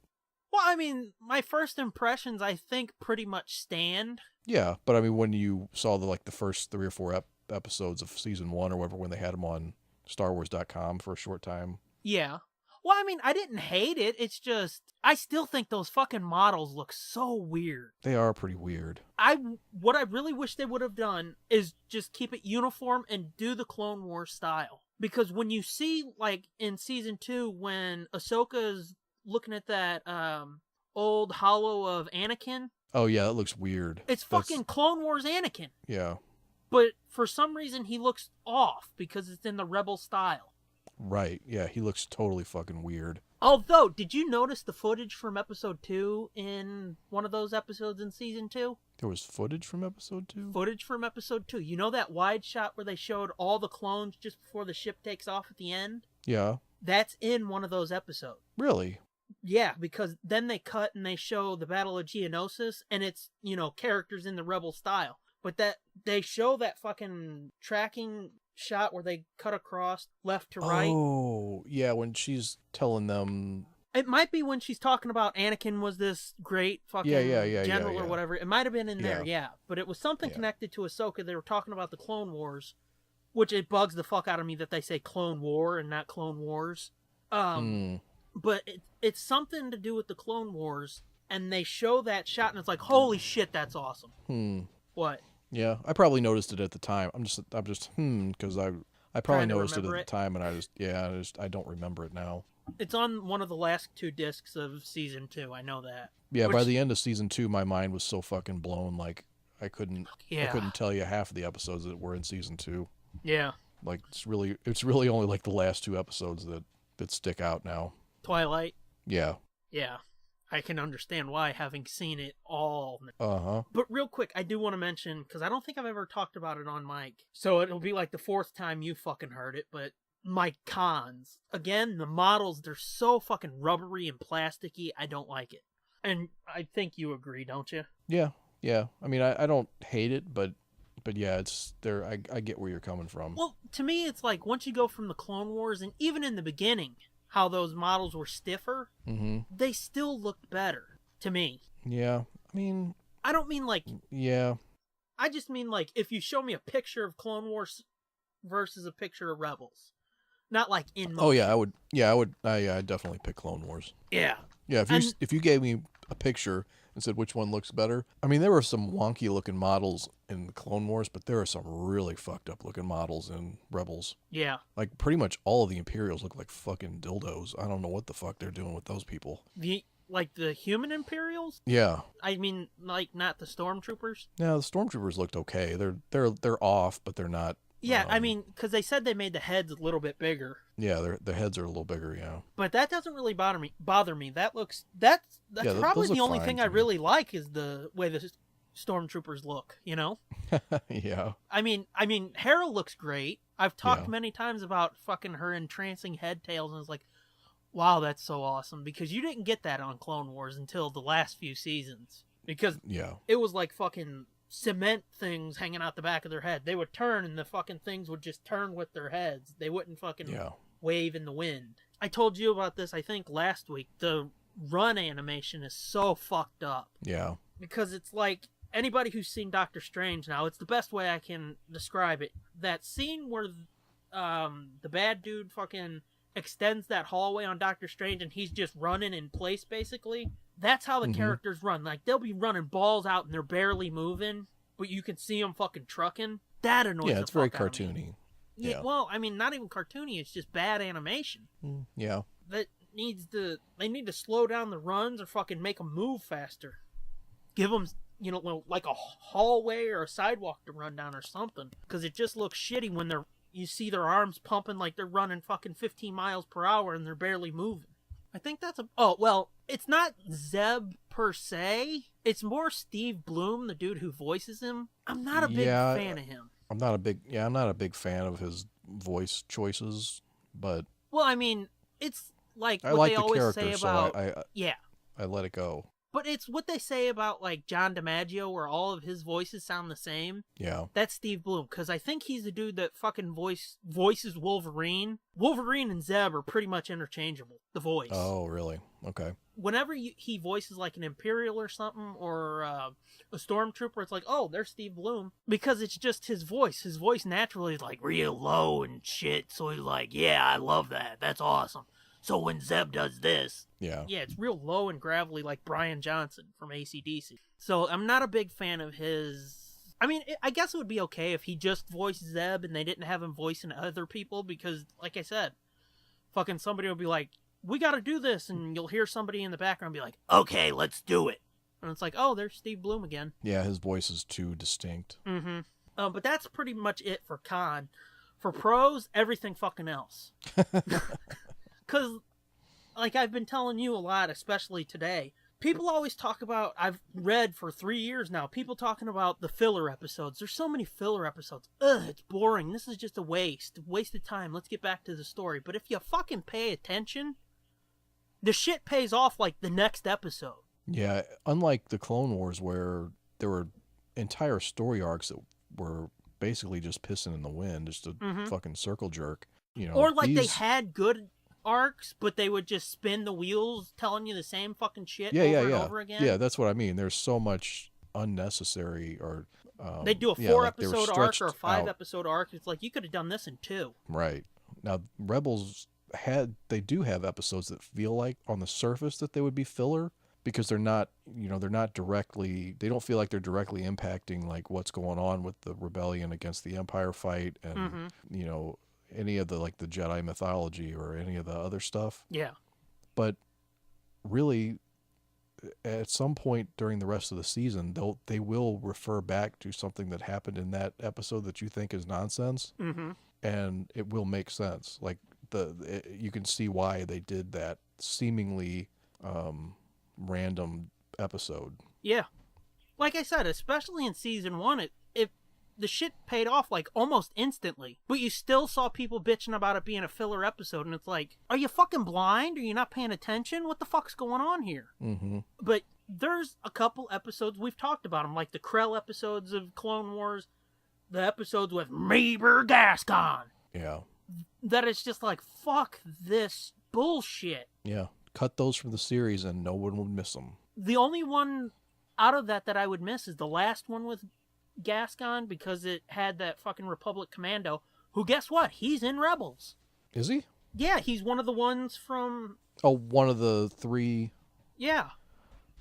Well, I mean, my first impressions, I think, pretty much stand. Yeah, but I mean, when you saw the first 3 or 4 episodes of season 1 or whatever, when they had them on StarWars.com for a short time. Yeah. Well, I mean, I didn't hate it. It's just, I still think those fucking models look so weird. They are pretty weird. What I really wish they would have done is just keep it uniform and do the Clone Wars style. Because when you see, like, in season 2, when Ahsoka's looking at that old hollow of Anakin. Oh, yeah, that looks weird. It's fucking Clone Wars Anakin. Yeah. But for some reason, he looks off because it's in the Rebel style. Right. Yeah, he looks totally fucking weird. Although, did you notice the footage from episode 2 in one of those episodes in season 2? There was footage from episode 2? Footage from episode 2. You know that wide shot where they showed all the clones just before the ship takes off at the end? Yeah. That's in one of those episodes. Really? Yeah, because then they cut and they show the Battle of Geonosis, and it's, characters in the Rebel style. But that they show that fucking tracking shot where they cut across left to right. Oh, yeah, when she's telling them... It might be when she's talking about Anakin was this great fucking general or whatever. It might have been in there, yeah. But it was something connected to Ahsoka. They were talking about the Clone Wars, which it bugs the fuck out of me that they say Clone War and not Clone Wars. But it's something to do with the Clone Wars, and they show that shot, and it's like, holy shit, that's awesome. What? Yeah, I probably noticed it at the time. I'm just because I probably noticed it at the time, and I don't remember it now. It's on one of the last 2 discs of season 2. I know that. Yeah, by the end of season 2, my mind was so fucking blown. Like I couldn't tell you half of the episodes that were in season 2. Yeah. Like it's really only like the last 2 episodes that stick out now. Twilight. Yeah. Yeah. I can understand why, having seen it all. Uh-huh. But real quick, I do want to mention, because I don't think I've ever talked about it on mic, so it'll be like the 4th time you fucking heard it, but my cons. Again, the models, they're so fucking rubbery and plasticky, I don't like it. And I think you agree, don't you? Yeah. I mean, I don't hate it, but yeah, it's there. I get where you're coming from. Well, to me, it's like, once you go from the Clone Wars, and even in the beginning, how those models were stiffer, they still looked better, to me. Yeah, I mean... I don't mean like... Yeah. I just mean like, if you show me a picture of Clone Wars versus a picture of Rebels. Not like in motion. Oh, yeah, I would... Yeah, I'd definitely pick Clone Wars. Yeah. Yeah, if you gave me a picture and said which one looks better... I mean, there were some wonky-looking models in the Clone Wars, but there are some really fucked up looking models in Rebels. Yeah. Like pretty much all of the Imperials look like fucking dildos. I don't know what the fuck they're doing with those people. Like the human Imperials? Yeah. I mean, like not the stormtroopers. Yeah, the stormtroopers looked okay. They're off, but they're not. Yeah, I mean, because they said they made the heads a little bit bigger. Yeah, their heads are a little bigger. Yeah. But that doesn't really bother me. That's Yeah, probably those the look only fine thing to I me. really like is the way the stormtroopers look. You know. Yeah. I mean, Hera looks great. I've talked Yeah. many times about fucking her entrancing head tails, and it's like, wow, that's so awesome, because you didn't get that on Clone Wars until the last few seasons, because Yeah. it was like fucking cement things hanging out the back of their head. They would turn, and the fucking things would just turn with their heads. They wouldn't fucking Yeah. wave in the wind. I told you about this, I think, last week. The run animation is so fucked up, Yeah. because it's like, anybody who's seen Doctor Strange now, it's the best way I can describe it. That scene where the bad dude fucking extends that hallway on Doctor Strange and he's just running in place, basically. That's how the characters run. Like, they'll be running balls out and they're barely moving, but you can see them fucking trucking. That annoys Yeah, it's the very fuck out of me. cartoony. Yeah, well, I mean, not even cartoony. It's just bad animation. Yeah. They need to slow down the runs or fucking make them move faster. Give them, you know, like a hallway or a sidewalk to run down or something. Because it just looks shitty when you see their arms pumping like they're running fucking 15 miles per hour and they're barely moving. I think that's it's not Zeb per se. It's more Steve Bloom, the dude who voices him. I'm not a big fan of him. I'm not a big fan of his voice choices, but Well, I mean, it's like I what like they the always character, say so about I let it go. But it's what they say about like John DiMaggio, where all of his voices sound the same. Yeah. That's Steve Bloom, because I think he's the dude that fucking voices Wolverine. Wolverine and Zeb are pretty much interchangeable, the voice. Oh, really? Okay. Whenever he voices like an Imperial or something, or a Stormtrooper, it's like, oh, there's Steve Bloom. Because it's just his voice. His voice naturally is like real low and shit, so he's like, yeah, I love that. That's awesome. So when Zeb does this, yeah, it's real low and gravelly, like Brian Johnson from AC/DC. So I'm not a big fan of his. I mean, I guess it would be okay if he just voiced Zeb and they didn't have him voicing other people, because, like I said, fucking somebody would be like, we gotta do this, and you'll hear somebody in the background be like, okay, let's do it. And it's like, oh, there's Steve Bloom again. Yeah, his voice is too distinct. Mm-hmm. But that's pretty much it for Khan. For pros, everything fucking else. Because, like I've been telling you a lot, especially today, people always talk about, I've read for 3 years now, people talking about the filler episodes. There's so many filler episodes. Ugh, it's boring. This is just a waste of time. Let's get back to the story. But if you fucking pay attention, the shit pays off like the next episode. Yeah, unlike the Clone Wars, where there were entire story arcs that were basically just pissing in the wind, just a fucking circle jerk. You know, or like they had good arcs, but they would just spin the wheels telling you the same fucking shit over and over again. Yeah, that's what I mean. There's so much unnecessary, or they do a 4-episode arc or a 5-episode arc. It's like, you could have done this in 2. Right. Now, Rebels they do have episodes that feel like on the surface that they would be filler, because they're not, they don't feel like they're directly impacting like what's going on with the rebellion against the Empire fight, and any of the like the Jedi mythology or any of the other stuff. Yeah. But really, at some point during the rest of the season, they will refer back to something that happened in that episode that you think is nonsense, and it will make sense. Like you can see why they did that seemingly random episode. Yeah. Like I said, especially in season 1, the shit paid off like almost instantly, but you still saw people bitching about it being a filler episode, and it's like, are you fucking blind? Are you not paying attention? What the fuck's going on here? But there's a couple episodes, we've talked about them, like the Krell episodes of Clone Wars, the episodes with Maber Gascon. Yeah. That it's just like, fuck this bullshit. Yeah. Cut those from the series and no one would miss them. The only one out of that I would miss is the last one with Gascon, because it had that fucking Republic Commando, who, guess what? He's in Rebels. Is he? Yeah, he's one of the ones from... Oh, one of the 3... Yeah.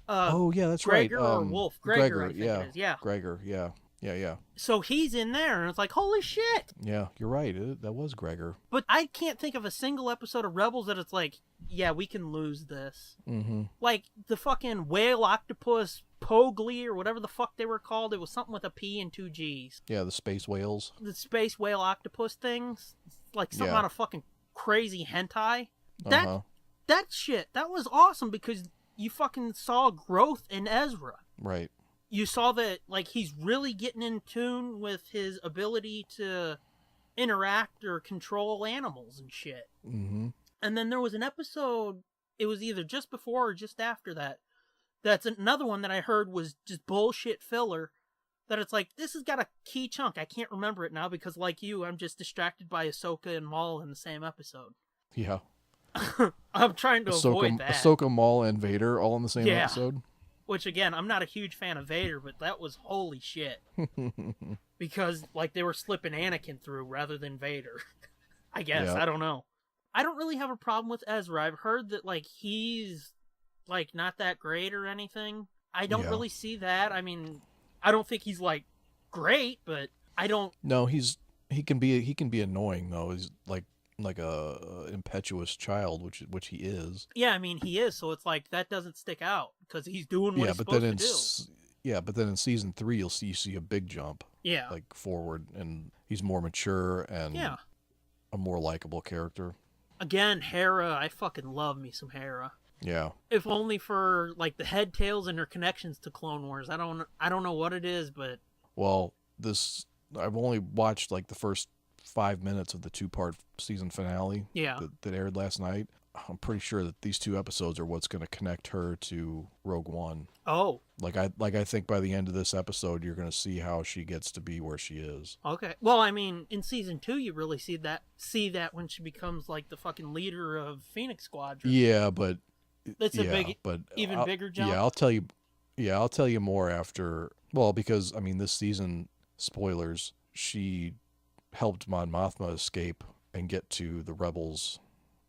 Oh, yeah, that's Gregor right. or Wolf. Gregor, I think yeah. it is. Yeah. Gregor, yeah. Yeah. So he's in there, and it's like, holy shit! Yeah, you're right. That was Gregor. But I can't think of a single episode of Rebels that it's like, yeah, we can lose this. Mm-hmm. Like, the fucking whale octopus Pogli, or whatever the fuck they were called. It was something with a P and 2 Gs. Yeah, the space whales. The space whale octopus things. Like something Yeah. out of fucking crazy hentai. Uh-huh. That shit, that was awesome because you fucking saw growth in Ezra. Right. You saw that, like, he's really getting in tune with his ability to interact or control animals and shit. Mm-hmm. And then there was an episode, it was either just before or just after that, that's another one that I heard was just bullshit filler, that it's like, this has got a key chunk. I can't remember it now because, like you, I'm just distracted by Ahsoka and Maul in the same episode. Yeah. I'm trying to avoid that. Ahsoka, Maul, and Vader all in the same episode. Which, again, I'm not a huge fan of Vader, but that was holy shit. Because, like, they were slipping Anakin through rather than Vader. I guess. Yeah. I don't know. I don't really have a problem with Ezra. I've heard that, like, he's, like, not that great or anything. I don't really see that. I mean, I don't think he's, like, great, but I don't... No, he can be annoying, though. He's like a impetuous child, which he is. Yeah, I mean, he is, so it's like, that doesn't stick out, because he's doing what he's supposed to do. Yeah, but then in season 3, you see a big jump. Yeah. Like, forward, and he's more mature and a more likable character. Again, Hera, I fucking love me some Hera. Yeah. If only for, like, the head tails and her connections to Clone Wars. I don't know what it is, but... Well, I've only watched, like, the first 5 minutes of the 2-part season finale that aired last night. I'm pretty sure that these 2 episodes are what's going to connect her to Rogue One. Oh. Like I think by the end of this episode, you're going to see how she gets to be where she is. Okay. Well, I mean, in season 2, you really see that when she becomes, like, the fucking leader of Phoenix Squadron. Yeah, but... That's even bigger jump? Yeah, I'll tell you more after... Well, because, I mean, this season, spoilers, she helped Mon Mothma escape and get to the rebels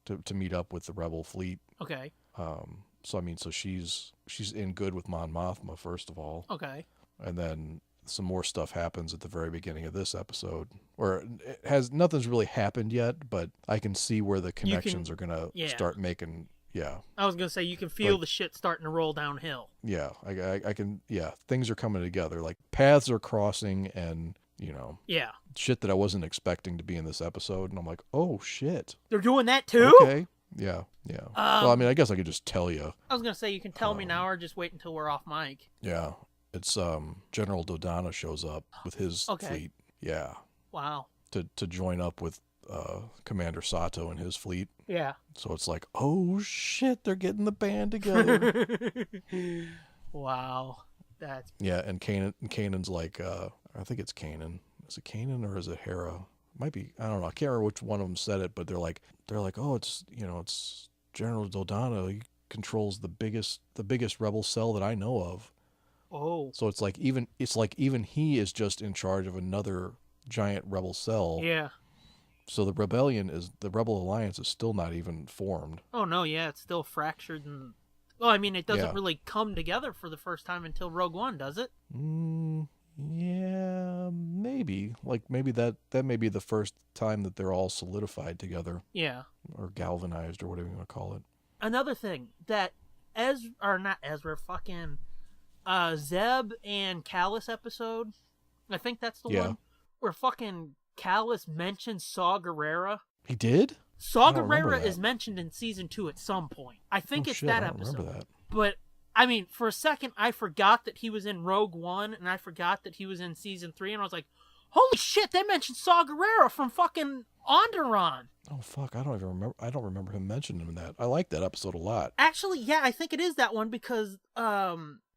to meet up with the rebel fleet. Okay. So I mean, so she's in good with Mon Mothma first of all. Okay. And then some more stuff happens at the very beginning of this episode, where nothing's really happened yet, but I can see where the connections are gonna start making. Yeah. I was gonna say you can feel the shit starting to roll downhill. Yeah, I can. Yeah, things are coming together. Like paths are crossing, and Yeah. shit that I wasn't expecting to be in this episode, and I'm like, oh shit, they're doing that too. Okay. Yeah. Well, I mean, I guess I could just tell you. I was gonna say you can tell me now, or just wait until we're off mic. Yeah, it's General Dodonna shows up with his fleet. Yeah. Wow. To join up with Commander Sato and his fleet. Yeah. So it's like, oh shit, they're getting the band together. Wow. That's... Yeah, and Kanan's like, I think it's Kanan. Is it Kanan or is it Hera? Might be, I don't know. I can't remember which one of them said it, but they're like, oh, it's General Dodonna. He controls the biggest rebel cell that I know of. Oh. So it's like even he is just in charge of another giant rebel cell. Yeah. So the rebel alliance is still not even formed. Oh no, yeah, it's still fractured and... Well, I mean, it doesn't really come together for the first time until Rogue One, does it? Yeah, maybe. Like, maybe that may be the first time that they're all solidified together. Yeah. Or galvanized, or whatever you want to call it. Another thing, that fucking Zeb and Callus episode, I think that's the one, where fucking Callus mentions Saw Gerrera. He did? Saw Gerrera is mentioned in season 2 at some point. I think it's that episode. I remember that. But, I mean, for a second, I forgot that he was in Rogue One, and I forgot that he was in season 3, and I was like, holy shit, they mentioned Saw Gerrera from fucking Onderon. Oh, fuck, I don't remember him mentioning him in that. I like that episode a lot. Actually, yeah, I think it is that one, because,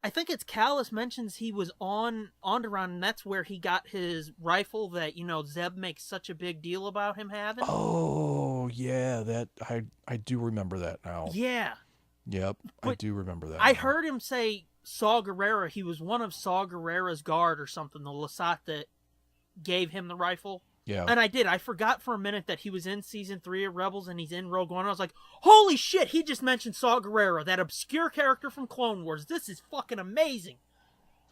I think it's Callus mentions he was on Onderon, and that's where he got his rifle that, Zeb makes such a big deal about him having. Oh, yeah, that I do remember that now. Yeah. Yep, I do remember that. I heard him say Saw Gerrera, he was one of Saw Gerrera's guard or something, the Lasat that gave him the rifle. Yeah. And I forgot for a minute that he was in season 3 of Rebels and he's in Rogue One. I was like, holy shit, he just mentioned Saw Gerrera, that obscure character from Clone Wars. This is fucking amazing.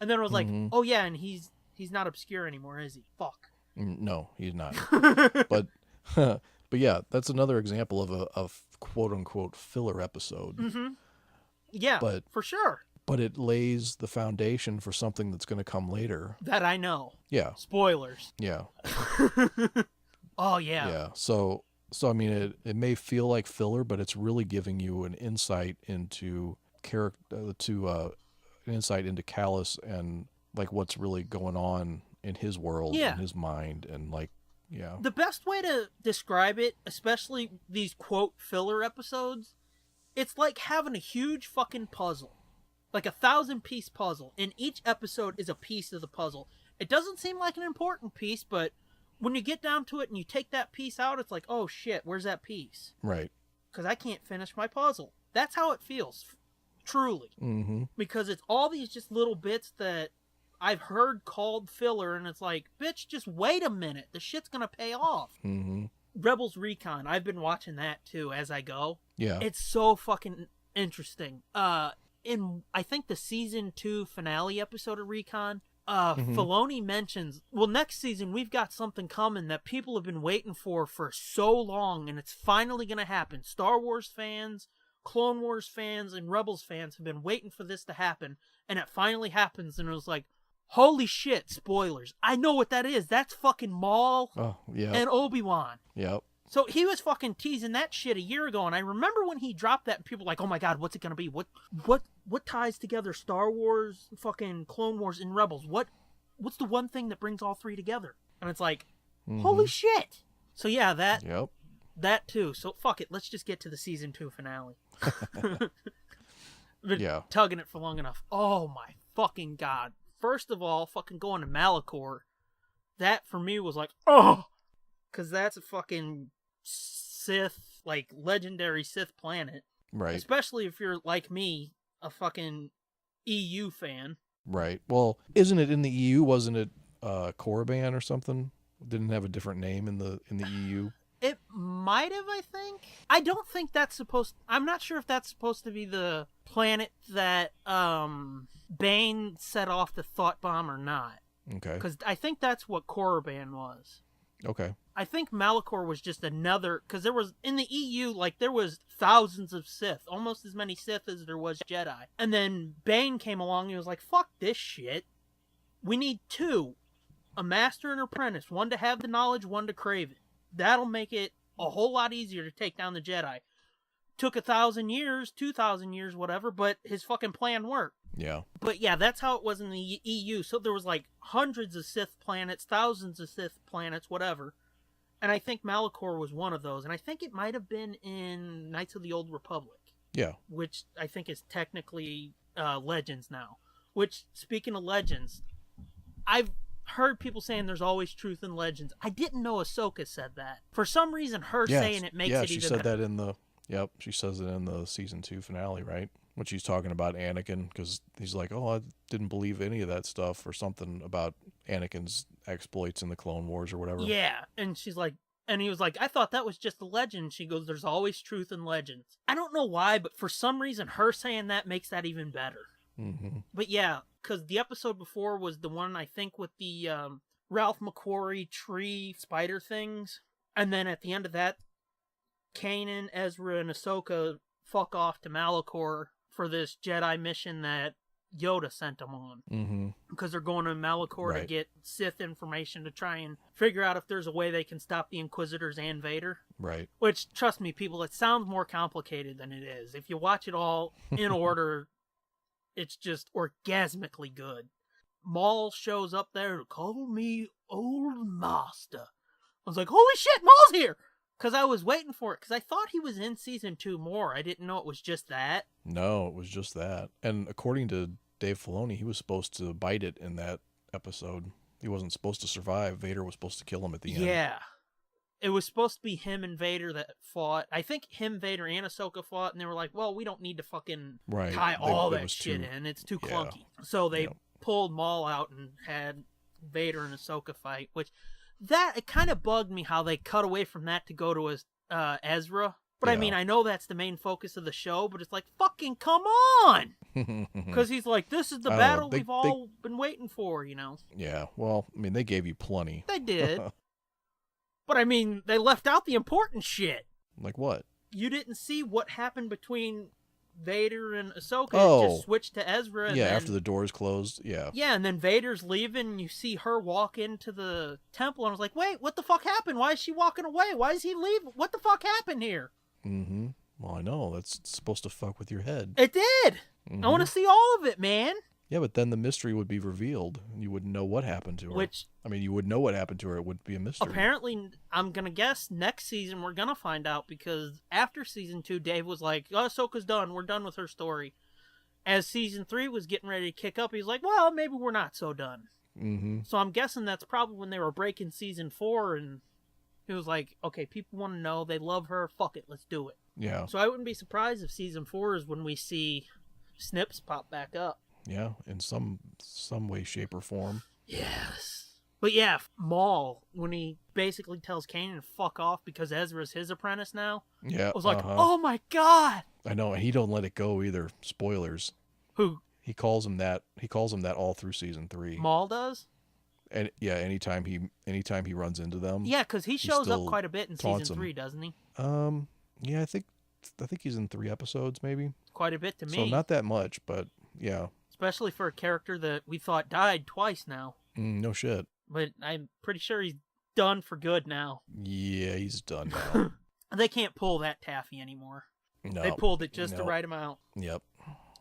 And then I was like, oh yeah, and he's He's not obscure anymore, is he? Fuck. No, he's not. But yeah, that's another example of a quote unquote filler episode. Mm-hmm. Yeah, but for sure. But it lays the foundation for something that's going to come later. That I know. Yeah. Spoilers. Yeah. Oh yeah. Yeah. So I mean, it may feel like filler, but it's really giving you an insight into an insight into Callus and like what's really going on in his world and his mind and like, yeah. The best way to describe it, especially these quote filler episodes, it's like having a huge fucking puzzle. Like a 1,000-piece puzzle. And each episode is a piece of the puzzle. It doesn't seem like an important piece, but when you get down to it and you take that piece out, it's like, oh shit, where's that piece? Right. Because I can't finish my puzzle. That's how it feels. Truly. Mm-hmm. Because it's all these just little bits that I've heard called filler, and it's like, bitch, just wait a minute. The shit's gonna pay off. Mm-hmm. Rebels Recon, I've been watching that too as I go. Yeah. It's so fucking interesting. In, I think, the season 2 finale episode of Recon, Filoni mentions, well, next season we've got something coming that people have been waiting for so long, and it's finally gonna happen. Star Wars fans, Clone Wars fans, and Rebels fans have been waiting for this to happen, and it finally happens, and it was like, holy shit, spoilers. I know what that is. That's fucking Maul and Obi-Wan. Yep. So he was fucking teasing that shit a year ago, and I remember when he dropped that, and people were like, oh my god, what's it gonna be? What ties together Star Wars, fucking Clone Wars, and Rebels? What's the one thing that brings all three together? And it's like, holy shit! So yeah, that too. So fuck it, let's just get to the season 2 finale. Been tugging it for long enough. Oh my fucking god. First of all, fucking going to Malachor, that for me was like, oh! Because that's a fucking Sith, like, legendary Sith planet. Right. Especially if you're, like me, a fucking EU fan. Right. Well, isn't it in the EU? Wasn't it Korriban or something? Didn't it have a different name in the EU? It might have, I think. I don't think that's supposed... I'm not sure if that's supposed to be the planet that Bane set off the thought bomb or not. Okay. Because I think that's what Korriban was. Okay. I think Malachor was just another... Because there was... In the EU, like, there was thousands of Sith. Almost as many Sith as there was Jedi. And then Bane came along and he was like, fuck this shit. We need two. A master and apprentice. One to have the knowledge, one to crave it. That'll make it a whole lot easier to take down the Jedi. Took 1,000 years, 2,000 years, whatever, but his fucking plan worked. Yeah. But yeah, that's how it was in the EU. So there was like hundreds of Sith planets, thousands of Sith planets, whatever. And I think Malachor was one of those. And I think it might have been in Knights of the Old Republic. Yeah. Which I think is technically Legends now. Which, speaking of Legends, I've heard people saying there's always truth in Legends. I didn't know Ahsoka said that. For some reason, her saying it makes it even better. Yeah, she said that in the... Yep, she says it in the season 2 finale, right? When she's talking about Anakin, because he's like, oh, I didn't believe any of that stuff, or something about Anakin's exploits in the Clone Wars or whatever. Yeah, and she's like, and he was like, I thought that was just a legend. She goes, there's always truth in Legends. I don't know why, but for some reason, her saying that makes that even better. Mm-hmm. But yeah, because the episode before was the one, I think, with the Ralph McQuarrie tree spider things. And then at the end of that, Kanan, Ezra, and Ahsoka fuck off to Malachor for this Jedi mission that Yoda sent them on. Mm-hmm. Because they're going to Malachor to get Sith information to try and figure out if there's a way they can stop the Inquisitors and Vader. Right. Which, trust me, people, it sounds more complicated than it is. If you watch it all in order, it's just orgasmically good. Maul shows up there to call me old master. I was like, holy shit, Maul's here! Because I was waiting for it, because I thought he was in season 2 more. I didn't know it was just that. No, it was just that. And according to Dave Filoni, he was supposed to bite it in that episode. He wasn't supposed to survive. Vader was supposed to kill him at the end. Yeah. It was supposed to be him and Vader that fought. I think him, Vader, and Ahsoka fought, and they were like, well, we don't need to fucking tie all that shit in. It's too clunky. So they pulled Maul out and had Vader and Ahsoka fight, which... That, it kind of bugged me how they cut away from that to go to Ezra. But I mean, I know that's the main focus of the show, but it's like, fucking come on! Because he's like, this is the battle we've all been waiting for, you know? Yeah, well, I mean, they gave you plenty. They did. But I mean, they left out the important shit. Like what? You didn't see what happened between Vader and Ahsoka. It just switched to Ezra. And then, after the doors closed, yeah. Yeah, and then Vader's leaving, and you see her walk into the temple, and I was like, wait, what the fuck happened? Why is she walking away? Why is he leaving? What the fuck happened here? Mm-hmm. Well, I know. That's supposed to fuck with your head. It did! Mm-hmm. I want to see all of it, man! Yeah, but then the mystery would be revealed, and you wouldn't know what happened to her. You would know what happened to her. It wouldn't be a mystery. Apparently, I'm going to guess next season we're going to find out, because after season 2, Dave was like, oh, Ahsoka's done. We're done with her story. As season 3 was getting ready to kick up, he's like, well, maybe we're not so done. Mm-hmm. So I'm guessing that's probably when they were breaking season 4, and he was like, okay, people want to know. They love her. Fuck it. Let's do it. Yeah. So I wouldn't be surprised if season 4 is when we see Snips pop back up. Yeah, in some way, shape, or form. Yes. But yeah, Maul, when he basically tells Kanan to fuck off because Ezra's his apprentice now. Yeah. I was like, oh my god! I know, and he don't let it go either. Spoilers. Who? He calls him that. He calls him that all through season 3. Maul does? And yeah, anytime he runs into them. Yeah, because he shows up quite a bit in season 3, him. doesn't he? Yeah, I think he's in 3 episodes, maybe. Quite a bit to me. So not that much, but yeah. Especially for a character that we thought died twice now. No shit. But I'm pretty sure he's done for good now. Yeah, he's done now. They can't pull that taffy anymore. No. They pulled it just the right amount. Yep.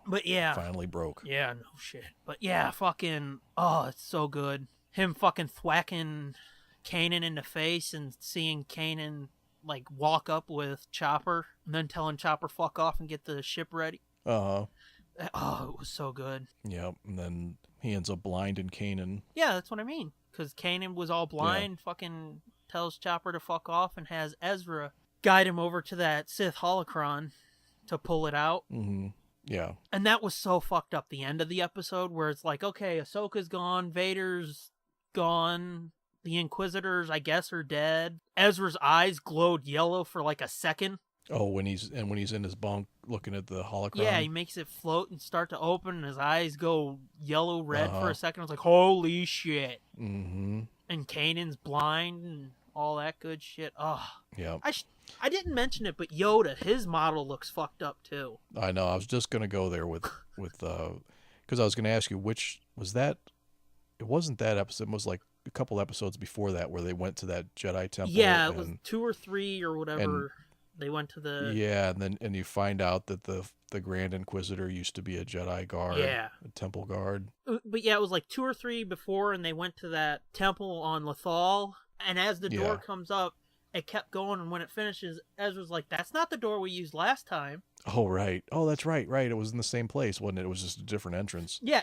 But yeah. Finally broke. Yeah, no shit. But yeah, fucking, oh, it's so good. Him fucking thwacking Kanan in the face and seeing Kanan, like, walk up with Chopper and then telling Chopper fuck off and get the ship ready. Uh-huh. Oh, it was so good. Yep, and then he ends up blind in Kanan. Yeah, that's what I mean. Because Kanan was all blind, fucking tells Chopper to fuck off and has Ezra guide him over to that Sith holocron to pull it out. Mm-hmm. Yeah. And that was so fucked up, the end of the episode, where it's like, okay, Ahsoka's gone, Vader's gone, the Inquisitors, I guess, are dead. Ezra's eyes glowed yellow for like a second. Oh, when he's in his bunk looking at the holocron. Yeah, he makes it float and start to open, and his eyes go yellow-red for a second. I was like, holy shit. Mm-hmm. And Kanan's blind and all that good shit. Oh. Yeah. I didn't mention it, but Yoda, his model looks fucked up too. I know. I was just gonna go there with because I was gonna ask you which was that. It wasn't that episode. It was like a couple episodes before that where they went to that Jedi temple. Yeah, it was 2 or 3 or whatever. They went to the... Yeah, and you find out that the Grand Inquisitor used to be a Jedi guard. Yeah. A temple guard. But yeah, it was like 2 or 3 before, and they went to that temple on Lothal, and as the door comes up, it kept going, and when it finishes, Ezra's like, that's not the door we used last time. Oh, right. Oh, that's right. It was in the same place, wasn't it? It was just a different entrance. Yeah,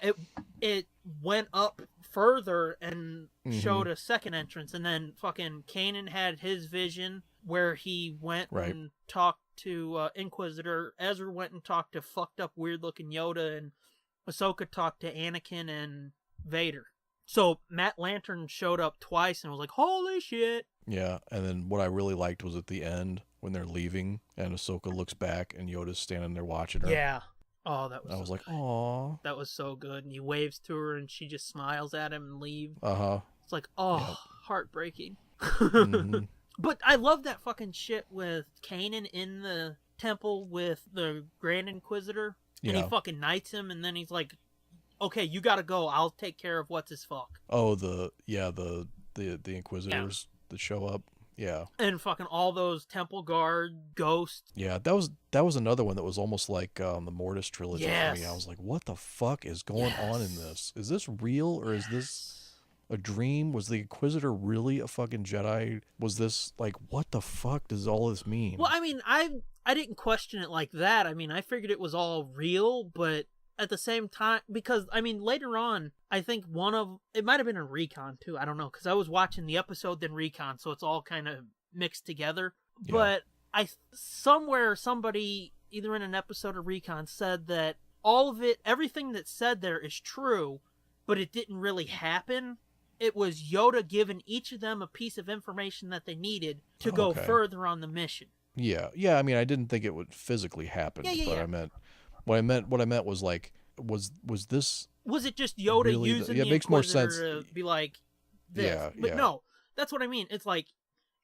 it went up further and showed a second entrance, and then fucking Kanan had his vision where he went and talked to Inquisitor. Ezra went and talked to fucked up weird looking Yoda, and Ahsoka talked to Anakin and Vader. So Matt Lantern showed up twice and was like, holy shit. Yeah, and then what I really liked was at the end when they're leaving and Ahsoka looks back and Yoda's standing there watching her. Yeah. Oh, that was I was like, aw. That was so good. And he waves to her and she just smiles at him and leaves. Uh-huh. It's like, oh, heartbreaking. Mm-hmm. But I love that fucking shit with Kanan in the temple with the Grand Inquisitor. And he fucking knights him, and then he's like, okay, you gotta go. I'll take care of what's his fuck. Oh, the Inquisitors that show up. Yeah. And fucking all those temple guard ghosts. Yeah, that was another one that was almost like the Mortis trilogy for me. I was like, what the fuck is going on in this? Is this real or is this a dream? Was the Inquisitor really a fucking Jedi? Was this like, what the fuck does all this mean? Well, I mean, I didn't question it like that. I mean, I figured it was all real, but at the same time, because, I mean, later on, I think it might have been a Recon too, I don't know, because I was watching the episode, then Recon, so it's all kind of mixed together. Yeah. But somebody, either in an episode or Recon, said that all of it, everything that's said there is true, but it didn't really happen. It was Yoda giving each of them a piece of information that they needed to go further on the mission. Yeah. I mean, I didn't think it would physically happen, but I meant what I meant was like, was this? Was it just Yoda really using the, the it makes more Inquisitor sense. to be like this? But no, that's what I mean. It's like,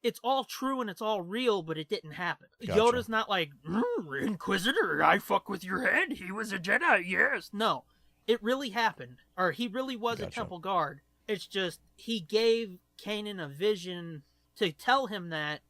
it's all true and it's all real, but it didn't happen. Gotcha. Yoda's not like, Inquisitor, I fuck with your head. He was a Jedi, yes. No, it really happened. Or he really was a Temple Guard. It's just, he gave Kanan a vision to tell him that.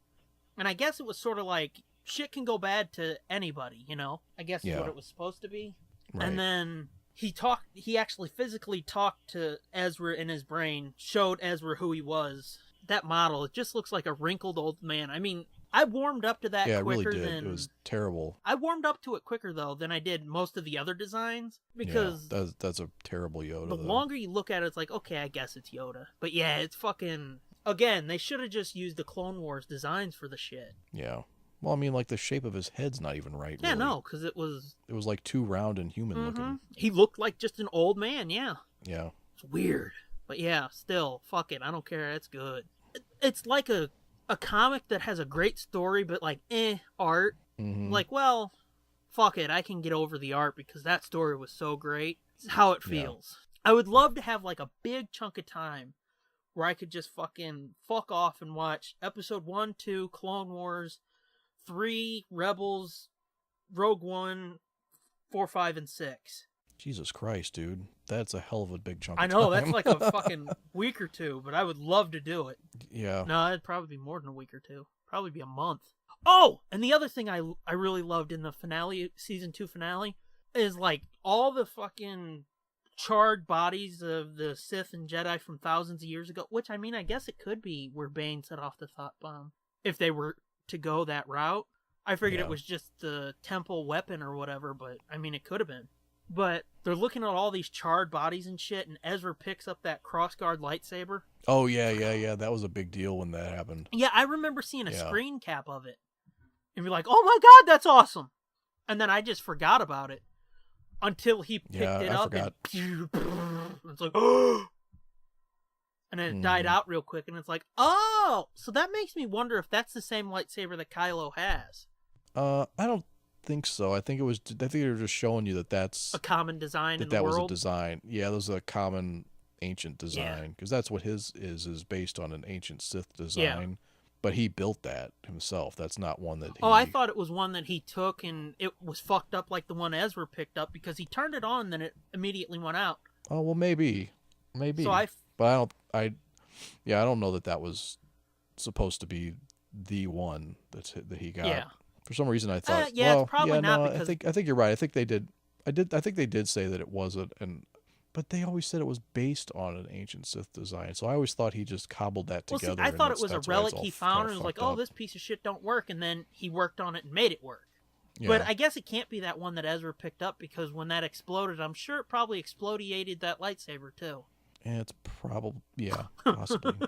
And I guess it was sort of like, shit can go bad to anybody, you know? I guess is what it was supposed to be. Right. And then he actually physically talked to Ezra in his brain, showed Ezra who he was. That model, it just looks like a wrinkled old man. I mean, I warmed up to that quicker really did. than... It was terrible. I warmed up to it quicker, though, than I did most of the other designs, because... Yeah, that's a terrible Yoda, The longer you look at it, it's like, okay, I guess it's Yoda. But yeah, it's fucking... Again, they should have just used the Clone Wars designs for the shit. Yeah. Well, I mean, like, the shape of his head's not even right, Yeah, really. no, because it was... It was, like, too round and human looking. He looked like just an old man, yeah. Yeah. It's weird. But yeah, still, fuck it, I don't care, it's good. It's like a comic that has a great story, but like, art. Mm-hmm. Like, well, fuck it, I can get over the art because that story was so great. It's how it feels. Yeah. I would love to have like a big chunk of time where I could just fucking fuck off and watch episode 1, 2, Clone Wars, 3, Rebels, Rogue One, 4, 5, and 6. Jesus Christ, dude. That's a hell of a big chunk of time. I know, that's like a fucking week or two, but I would love to do it. Yeah. No, it'd probably be more than a week or two. Probably be a month. Oh! And the other thing I really loved in the finale, season 2 finale, is like all the fucking charred bodies of the Sith and Jedi from thousands of years ago, which, I mean, I guess it could be where Bane set off the thought bomb, if they were to go that route. I figured it was just the temple weapon or whatever, but, I mean, it could have been. But they're looking at all these charred bodies and shit, and Ezra picks up that crossguard lightsaber. Oh, yeah. That was a big deal when that happened. Yeah, I remember seeing a screen cap of it. And be like, oh my god, that's awesome! And then I just forgot about it. Until he picked it up and it's like, oh! And then it died out real quick, and it's like, oh! So that makes me wonder if that's the same lightsaber that Kylo has. I don't think so. I think they were just showing you that that's a common design in the that world. Was a design. Yeah, that was a common ancient design, because that's what his is based on, an ancient Sith design. Yeah. But he built that himself. That's not one that he... Oh, I thought it was one that he took and it was fucked up like the one Ezra picked up, because he turned it on and then it immediately went out. Oh, well, maybe. So but I don't know that was supposed to be the one that he got. Yeah. For some reason, I thought, it's probably not. Because... I think you're right. I think they did. I think they did say that it wasn't, but they always said it was based on an ancient Sith design. So I always thought he just cobbled that together. See, I thought it was a relic he found and was like, oh, this piece of shit don't work, and then he worked on it and made it work. Yeah. But I guess it can't be that one that Ezra picked up, because when that exploded, I'm sure it probably explodiated that lightsaber too. Yeah, it's probably possibly.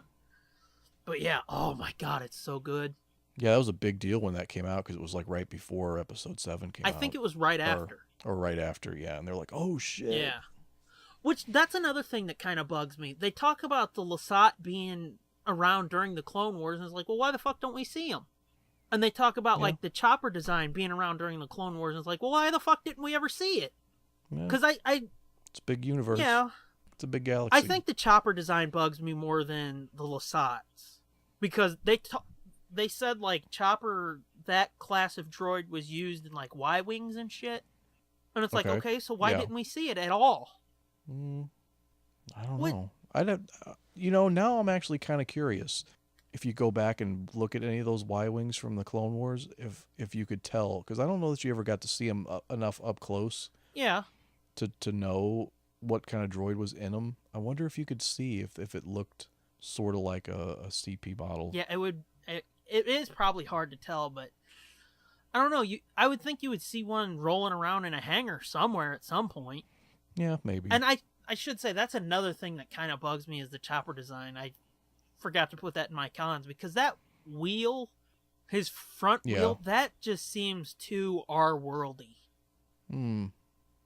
But yeah, oh my god, it's so good. Yeah, that was a big deal when that came out, because it was like right before episode 7 came out. I think it was right after. Or right after, yeah. And they're like, oh shit. Yeah. Which, that's another thing that kind of bugs me. They talk about the Lasat being around during the Clone Wars, and it's like, well, why the fuck don't we see them? And they talk about, like, the chopper design being around during the Clone Wars, and it's like, well, why the fuck didn't we ever see it? Because It's a big universe. Yeah. It's a big galaxy. I think the chopper design bugs me more than the Lasats. Because they said, like, Chopper, that class of droid was used in, like, Y-Wings and shit. And it's like, okay, so why didn't we see it at all? I don't know. Now I'm actually kind of curious. If you go back and look at any of those Y-Wings from the Clone Wars, if you could tell, because I don't know that you ever got to see them enough up close. Yeah. To know what kind of droid was in them. I wonder if you could see if it looked sort of like a CP model. Yeah, it would. It is probably hard to tell, but I don't know. I would think you would see one rolling around in a hangar somewhere at some point. Yeah, maybe. And I should say, that's another thing that kind of bugs me, is the chopper design. I forgot to put that in my cons, because that wheel, his front wheel, that just seems too R-worldy.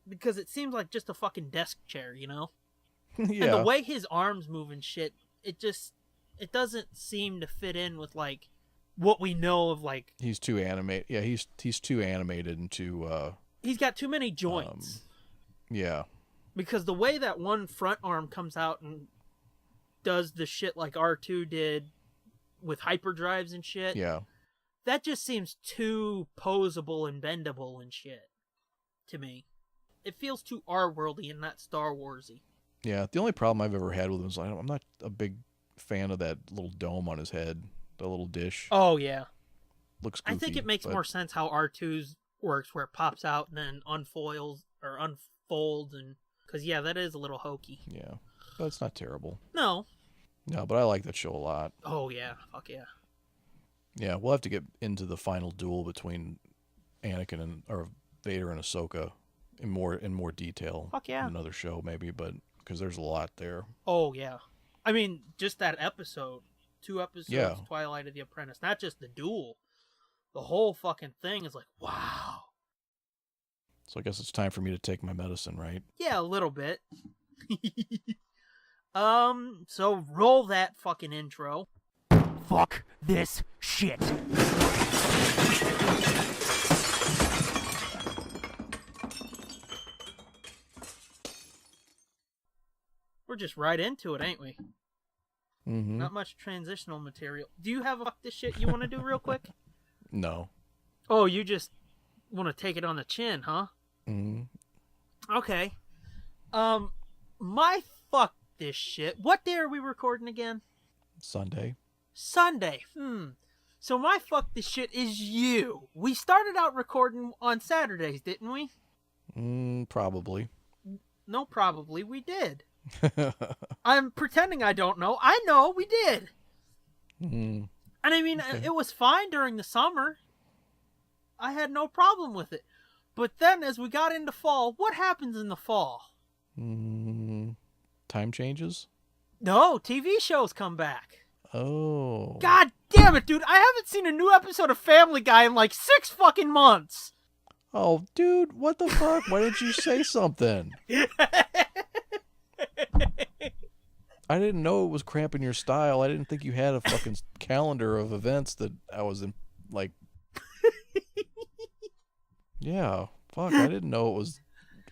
Because it seems like just a fucking desk chair, you know? Yeah. And the way his arms move and shit, it doesn't seem to fit in with, like, what we know of, like... He's too animated. Yeah, he's too animated and too... He's got too many joints. Yeah. Because the way that one front arm comes out and does the shit like R2 did with hyperdrives and shit... Yeah. That just seems too posable and bendable and shit to me. It feels too R-worldy and not Star Warsy. Yeah, the only problem I've ever had with him is I'm not a big fan of that little dome on his head, the little dish. Oh, yeah. Looks goofy. I think it makes more sense how R2's works, where it pops out and then unfolds, and... Because, yeah, that is a little hokey. Yeah, but it's not terrible. No. No, but I like that show a lot. Oh, yeah. Fuck yeah. Yeah, we'll have to get into the final duel between Anakin or Vader and Ahsoka in more detail. Fuck yeah. In another show, maybe, but because there's a lot there. Oh, yeah. I mean, just that episode. 2 episodes, Yeah. Twilight of the Apprentice. Not just the duel. The whole fucking thing is like, wow. So I guess it's time for me to take my medicine, right? Yeah, a little bit. So roll that fucking intro. Fuck this shit. We're just right into it, ain't we? Mm-hmm. Not much transitional material. Do you have a fuck this shit you want to do real quick? No. Oh, you just want to take it on the chin, huh? Mm-hmm. Okay. My fuck this shit. What day are we recording again? Sunday. Sunday. So my fuck this shit is you. We started out recording on Saturdays, didn't we? Probably. No, probably we did. I'm pretending I don't know. I know we did. And I mean, Okay. It was fine during the summer. I had no problem with it. But then as we got into fall, what happens in the fall? Time changes? No, TV shows come back. Oh. God damn it, dude. I haven't seen a new episode of Family Guy in like 6 fucking months. Oh, dude, what the fuck? Why didn't you say something? I didn't know it was cramping your style. I didn't think you had a fucking calendar of events that I was in, like... Yeah, fuck, I didn't know it was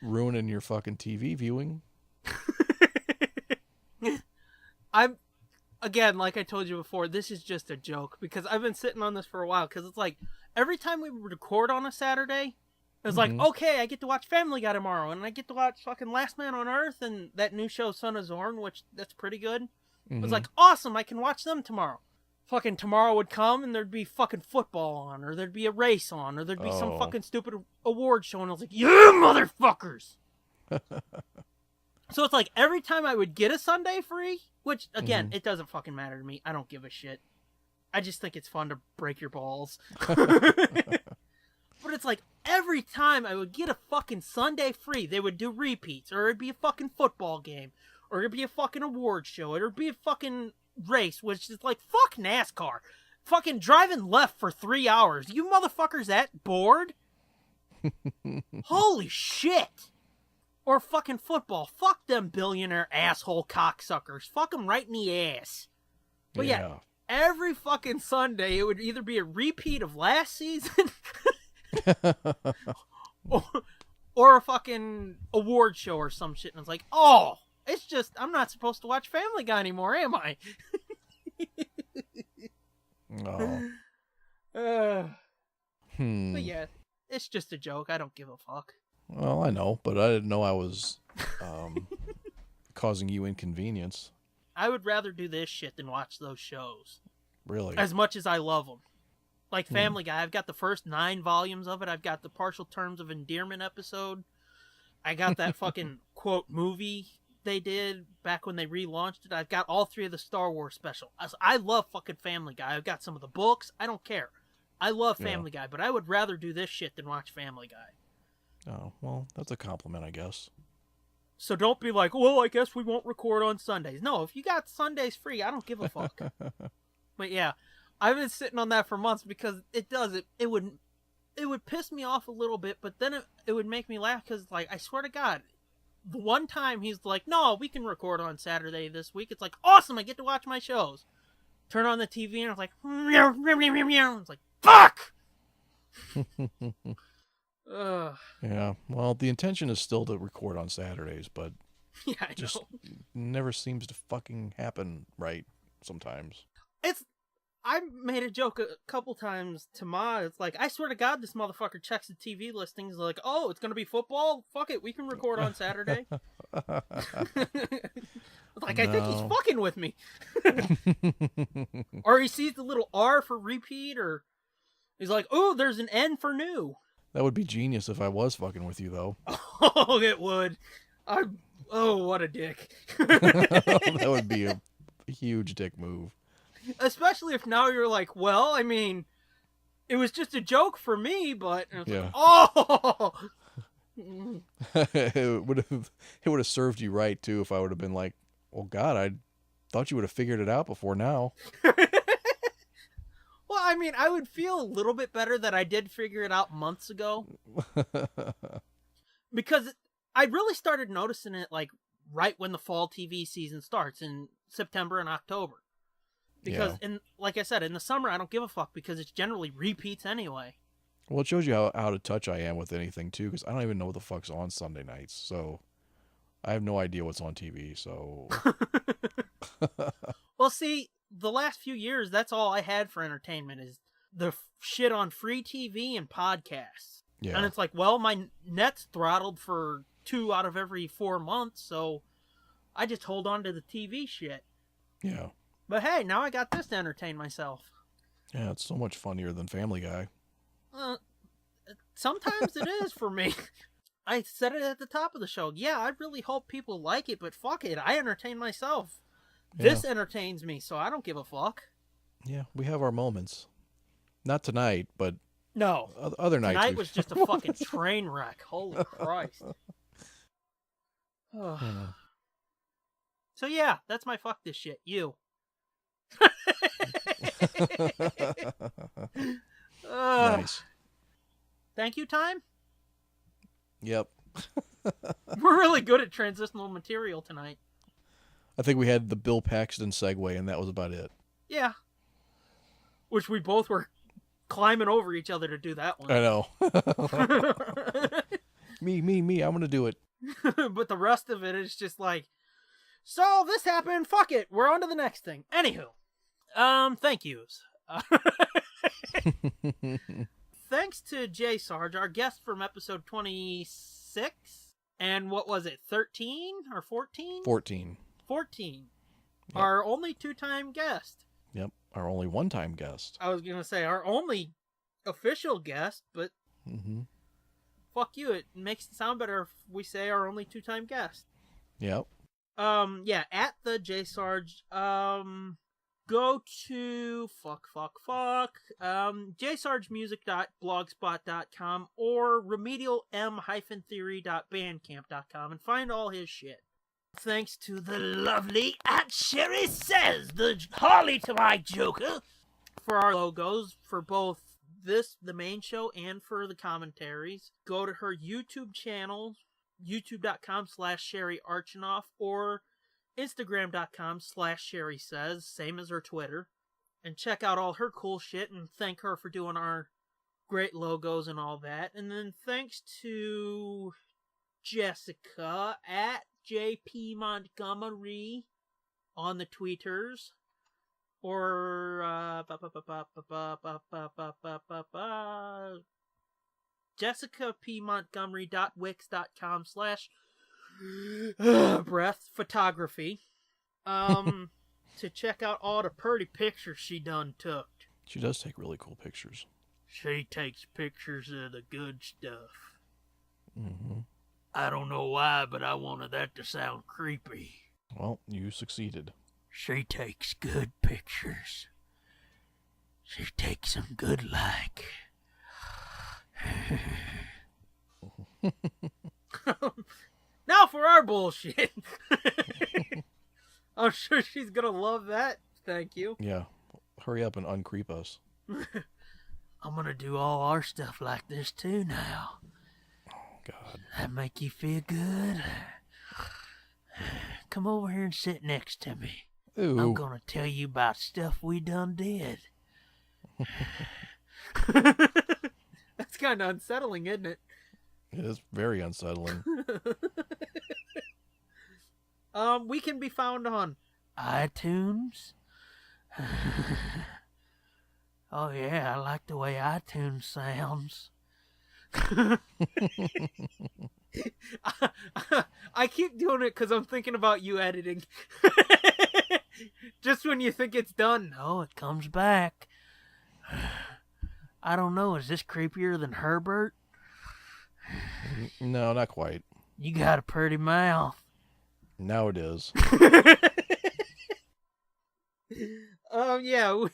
ruining your fucking TV viewing. Again, like I told you before, this is just a joke, because I've been sitting on this for a while, because it's like, every time we record on a Saturday, it's like, okay, I get to watch Family Guy tomorrow, and I get to watch fucking Last Man on Earth, and that new show, Son of Zorn, which, that's pretty good. It's like, awesome, I can watch them tomorrow. Fucking tomorrow would come, and there'd be fucking football on, or there'd be a race on, or there'd be some fucking stupid award show, and I was like, you motherfuckers! So it's like, every time I would get a Sunday free, which, again, it doesn't fucking matter to me. I don't give a shit. I just think it's fun to break your balls. But it's like, every time I would get a fucking Sunday free, they would do repeats, or it'd be a fucking football game, or it'd be a fucking award show, or it'd be a fucking race, which is like, fuck NASCAR. Fucking driving left for 3 hours. You motherfuckers that bored? Holy shit. Or fucking football. Fuck them billionaire asshole cocksuckers. Fuck them right in the ass. But yeah, every fucking Sunday it would either be a repeat of last season or a fucking award show or some shit. And it's like, oh, it's just, I'm not supposed to watch Family Guy anymore, am I? But yeah, it's just a joke. I don't give a fuck. Well, I know, but I didn't know I was causing you inconvenience. I would rather do this shit than watch those shows. Really? As much as I love them. Like Family Guy, I've got the first 9 volumes of it. I've got the Partial Terms of Endearment episode. I got that fucking, quote, movie they did back when they relaunched it. I've got all 3 of the Star Wars special. I love fucking Family Guy. I've got some of the books. I don't care. I love Family Guy, but I would rather do this shit than watch Family Guy. Oh, well, that's a compliment, I guess. So don't be like, well, I guess we won't record on Sundays. No, if you got Sundays free, I don't give a fuck. But yeah, I've been sitting on that for months because it would piss me off a little bit, but then it would make me laugh because, like, I swear to God, the one time he's like, no, we can record on Saturday this week. It's like, awesome, I get to watch my shows. turn on the TV and I was like, meow, meow, meow, meow, meow. It's like, fuck! Ugh. Yeah. Well, the intention is still to record on Saturdays, but Yeah, I just know. never seems to fucking happen right sometimes. I made a joke a couple times to Ma. It's like, I swear to God, this motherfucker checks the TV listings. Like, oh, it's gonna be football? Fuck it, we can record on Saturday. Like, I think he's No. fucking with me. Or he sees the little R for repeat, or he's like, oh, there's an N for new. That would be genius if I was fucking with you, though. Oh, it would. Oh, what a dick. That would be a huge dick move. Especially if now you're like, well, I mean, it was just a joke for me, but it's Yeah. like, oh. It would have served you right too if I would have been like, well, God, I thought you would have figured it out before now. Well, I mean, I would feel a little bit better that I did figure it out months ago. Because I really started noticing it like right when the fall TV season starts in September and October. Because like I said, in the summer I don't give a fuck because it's generally repeats anyway. Well, it shows you how out of touch I am with anything too, because I don't even know what the fuck's on Sunday nights, so I have no idea what's on TV. So, Well, see, the last few years, that's all I had for entertainment is the shit on free TV and podcasts. yeah, And it's like, well, my net's throttled for 2 out of every 4 months, so I just hold on to the TV shit. yeah, But hey, now I got this to entertain myself. yeah. It's so much funnier than Family Guy. Sometimes it is for me. I said it at the top of the show. Yeah, I really hope people like it, but fuck it. I entertain myself. This entertains me, so I don't give a fuck. Yeah, we have our moments. Not tonight, but No. other nights. Tonight was just a fucking train wreck. Holy Christ. So yeah, that's my fuck this shit. You. Nice. Thank you, time. Yep. We're really good at transitional material tonight. I think we had the Bill Paxton segue, and that was about it. Yeah. Which we both were climbing over each other to do that one. I know. Me. I'm gonna do it. But the rest of it is just like, so this happened, fuck it, we're on to the next thing. Anywho, thank yous. Thanks to Jay Sarge, our guest from episode 26, and what was it, 13 or 14? 14. 14. Yep. Our only 2-time guest. Yep. Our only one-time guest. I was gonna say our only official guest, but Mm-hmm. fuck you, it makes it sound better if we say our only 2-time guest. Yep. Yeah, at the J Sarge, go to jsargemusic.blogspot.com or remedialm-theory.bandcamp.com and find all his shit. Thanks to the lovely at Sherry Says, the Harley to my Joker, for our logos for both the main show, and for the commentaries. Go to her YouTube channel, youtube.com/Sherry Archinoff, or Instagram.com/Sherry Says, same as her Twitter, and check out all her cool shit and thank her for doing our great logos and all that. And then thanks to Jessica at JP Montgomery on the tweeters, or jessicapmontgomery.wix.com/breath photography to check out all the pretty pictures she done took. She does take really cool pictures. She takes pictures of the good stuff. Mm-hmm. I don't know why, but I wanted that to sound creepy. Well, you succeeded. She takes good pictures. She takes them good like. Now for our bullshit. I'm sure she's gonna love that. Thank you. Yeah. Hurry up and uncreep us. I'm gonna do all our stuff like this too now. God. That make you feel good? Come over here and sit next to me. Ooh. I'm gonna tell you about stuff we done did. That's kind of unsettling, isn't it? It is very unsettling. We can be found on iTunes. Oh yeah, I like the way iTunes sounds. I keep doing it because I'm thinking about you editing. Just when you think it's done, no, it comes back. I don't know, is this creepier than Herbert? No, not quite. You got a pretty mouth. Now it is. Yeah.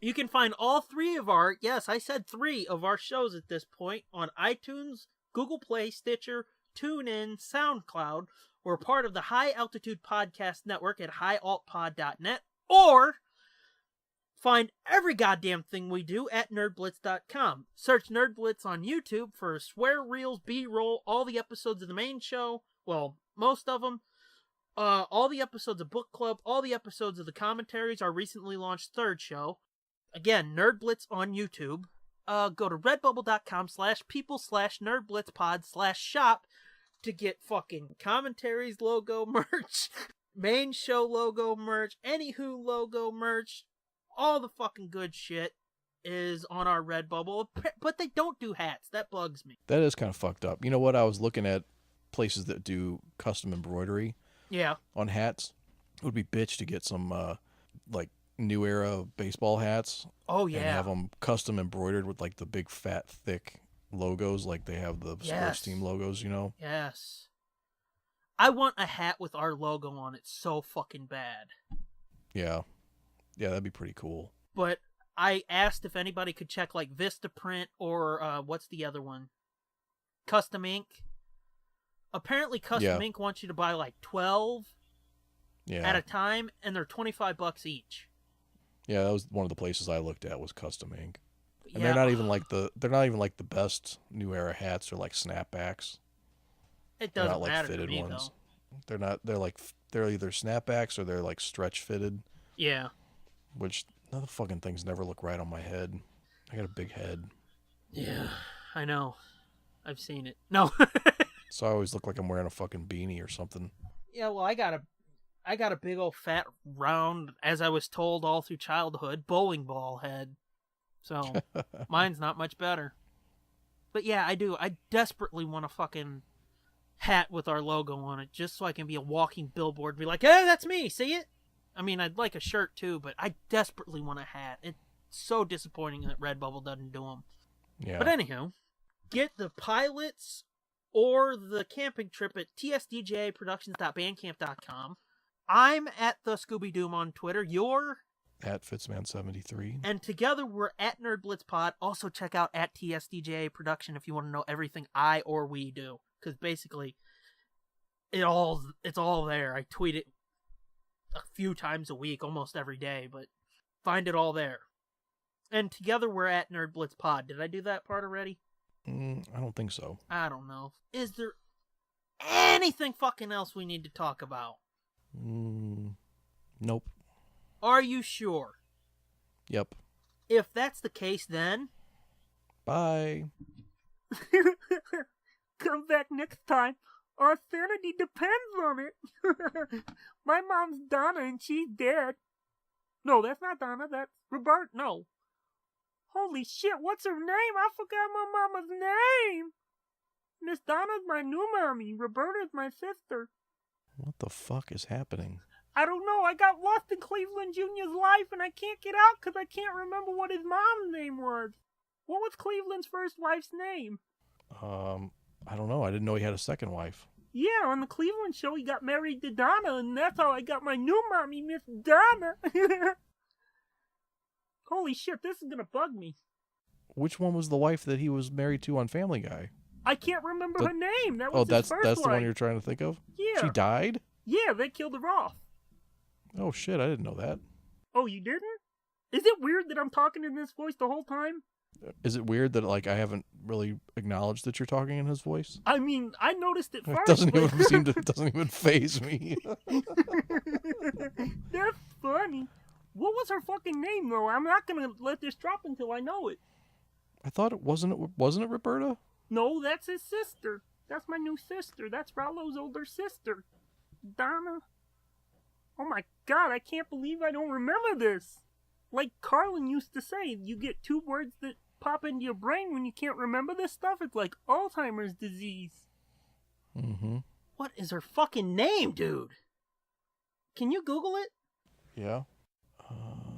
You can find all three of our, yes, I said 3 of our shows at this point on iTunes, Google Play, Stitcher, TuneIn, SoundCloud. We're part of the High Altitude Podcast Network at highaltpod.net, or find every goddamn thing we do at nerdblitz.com. Search Nerd Blitz on YouTube for swear reels, B-roll, all the episodes of the main show, well, most of them, all the episodes of Book Club, all the episodes of the commentaries, our recently launched 3rd show. Again, Nerd Blitz on YouTube. Go to redbubble.com/people/nerdblitzpod/shop to get fucking commentaries logo merch, main show logo merch, anywho logo merch. All the fucking good shit is on our Redbubble, but they don't do hats. That bugs me. That is kind of fucked up. You know what? I was looking at places that do custom embroidery. Yeah. On hats. It would be bitch to get some like new era baseball hats. Oh yeah. And have them custom embroidered with like the big fat thick logos, like they have the sports team logos. You know. Yes. I want a hat with our logo on it so fucking bad. Yeah. Yeah, that'd be pretty cool. But I asked if anybody could check like Vistaprint or what's the other one? Custom Ink. Apparently Custom Ink wants you to buy like 12 at a time, and they're $25 each. Yeah, that was one of the places I looked at was Custom Ink. And Yeah. they're not even like the best new era hats. They're like snapbacks. It They're doesn't not like matter fitted to me ones. though. They're either snapbacks or they're like stretch fitted. Yeah. Which none of the fucking things never look right on my head. I got a big head. Yeah, I know. I've seen it. No. So I always look like I'm wearing a fucking beanie or something. Yeah, well, I got a big old fat round, as I was told all through childhood, bowling ball head. So mine's not much better. But yeah, I do. I desperately want a fucking hat with our logo on it, just so I can be a walking billboard and be like, hey, that's me, see it? I mean, I'd like a shirt too, but I desperately want a hat. It's so disappointing that Redbubble doesn't do them. Yeah. But anyhow, get the pilots or the camping trip at tsdjproductions.bandcamp.com. I'm at the Scooby Doom on Twitter. You're at Fitzman73. And together we're at Nerd Blitz Pod. Also check out at TSDJ Production if you want to know everything I or we do. Because basically, it's all there. I tweet it a few times a week, almost every day, but find it all there. And together we're at Nerd Blitz Pod. Did I do that part already? I don't think so. I don't know. Is there anything fucking else we need to talk about? Nope. Are you sure? Yep. If that's the case, then... Bye. Come back next time. Our sanity depends on it. My mom's Donna and she's dead. No, that's not Donna. That's Robert. No. Holy shit, what's her name? I forgot my mama's name. Miss Donna's my new mommy. Roberta's my sister. What the fuck is happening? I don't know. I got lost in Cleveland Jr.'s life and I can't get out because I can't remember what his mom's name was. What was Cleveland's first wife's name? I don't know. I didn't know he had a second wife. Yeah, on the Cleveland show he got married to Donna and that's how I got my new mommy, Miss Donna. Holy shit, this is gonna bug me. Which one was the wife that he was married to on Family Guy? I can't remember her name. That was his first that's the wife. one you're trying to think of? Yeah. She died? Yeah, they killed her off. Oh shit, I didn't know that. Oh, you didn't? Is it weird that I'm talking in this voice the whole time? Is it weird that like I haven't really acknowledged that you're talking in his voice? I mean, I noticed it first. It doesn't but- even seem to. It doesn't even faze me. That's funny. What was her fucking name, though? I'm not gonna let this drop until I know it. I thought it wasn't it Roberta? No, that's his sister. That's my new sister. That's Rallo's older sister. Donna. Oh my god, I can't believe I don't remember this. Like Carlin used to say, you get two words that pop into your brain when you can't remember this stuff. It's like Alzheimer's disease. Mm-hmm. What is her fucking name, dude? Can you Google it? Yeah.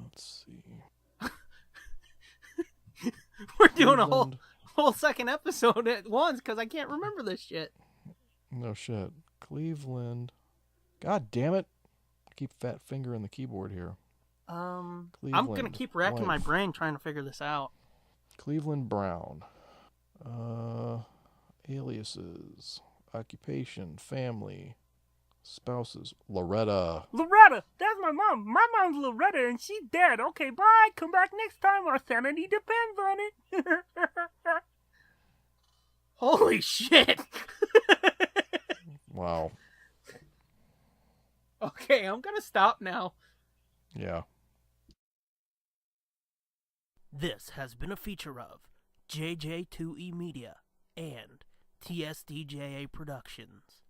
Let's see. We're doing a Cleveland. whole second episode at once because I can't remember this shit. No shit. Cleveland. God damn it. I keep fat fingering the keyboard here. I'm gonna Cleveland keep racking my wife. brain trying to figure this out. Cleveland Brown. Aliases. Occupation. Family. Spouses. Loretta. Loretta! That's my mom. My mom's Loretta and she's dead. Okay, bye. Come back next time. Our sanity depends on it. Holy shit! Wow. Okay, I'm gonna stop now. Yeah. This has been a feature of JJ2E Media and TSDJA Productions.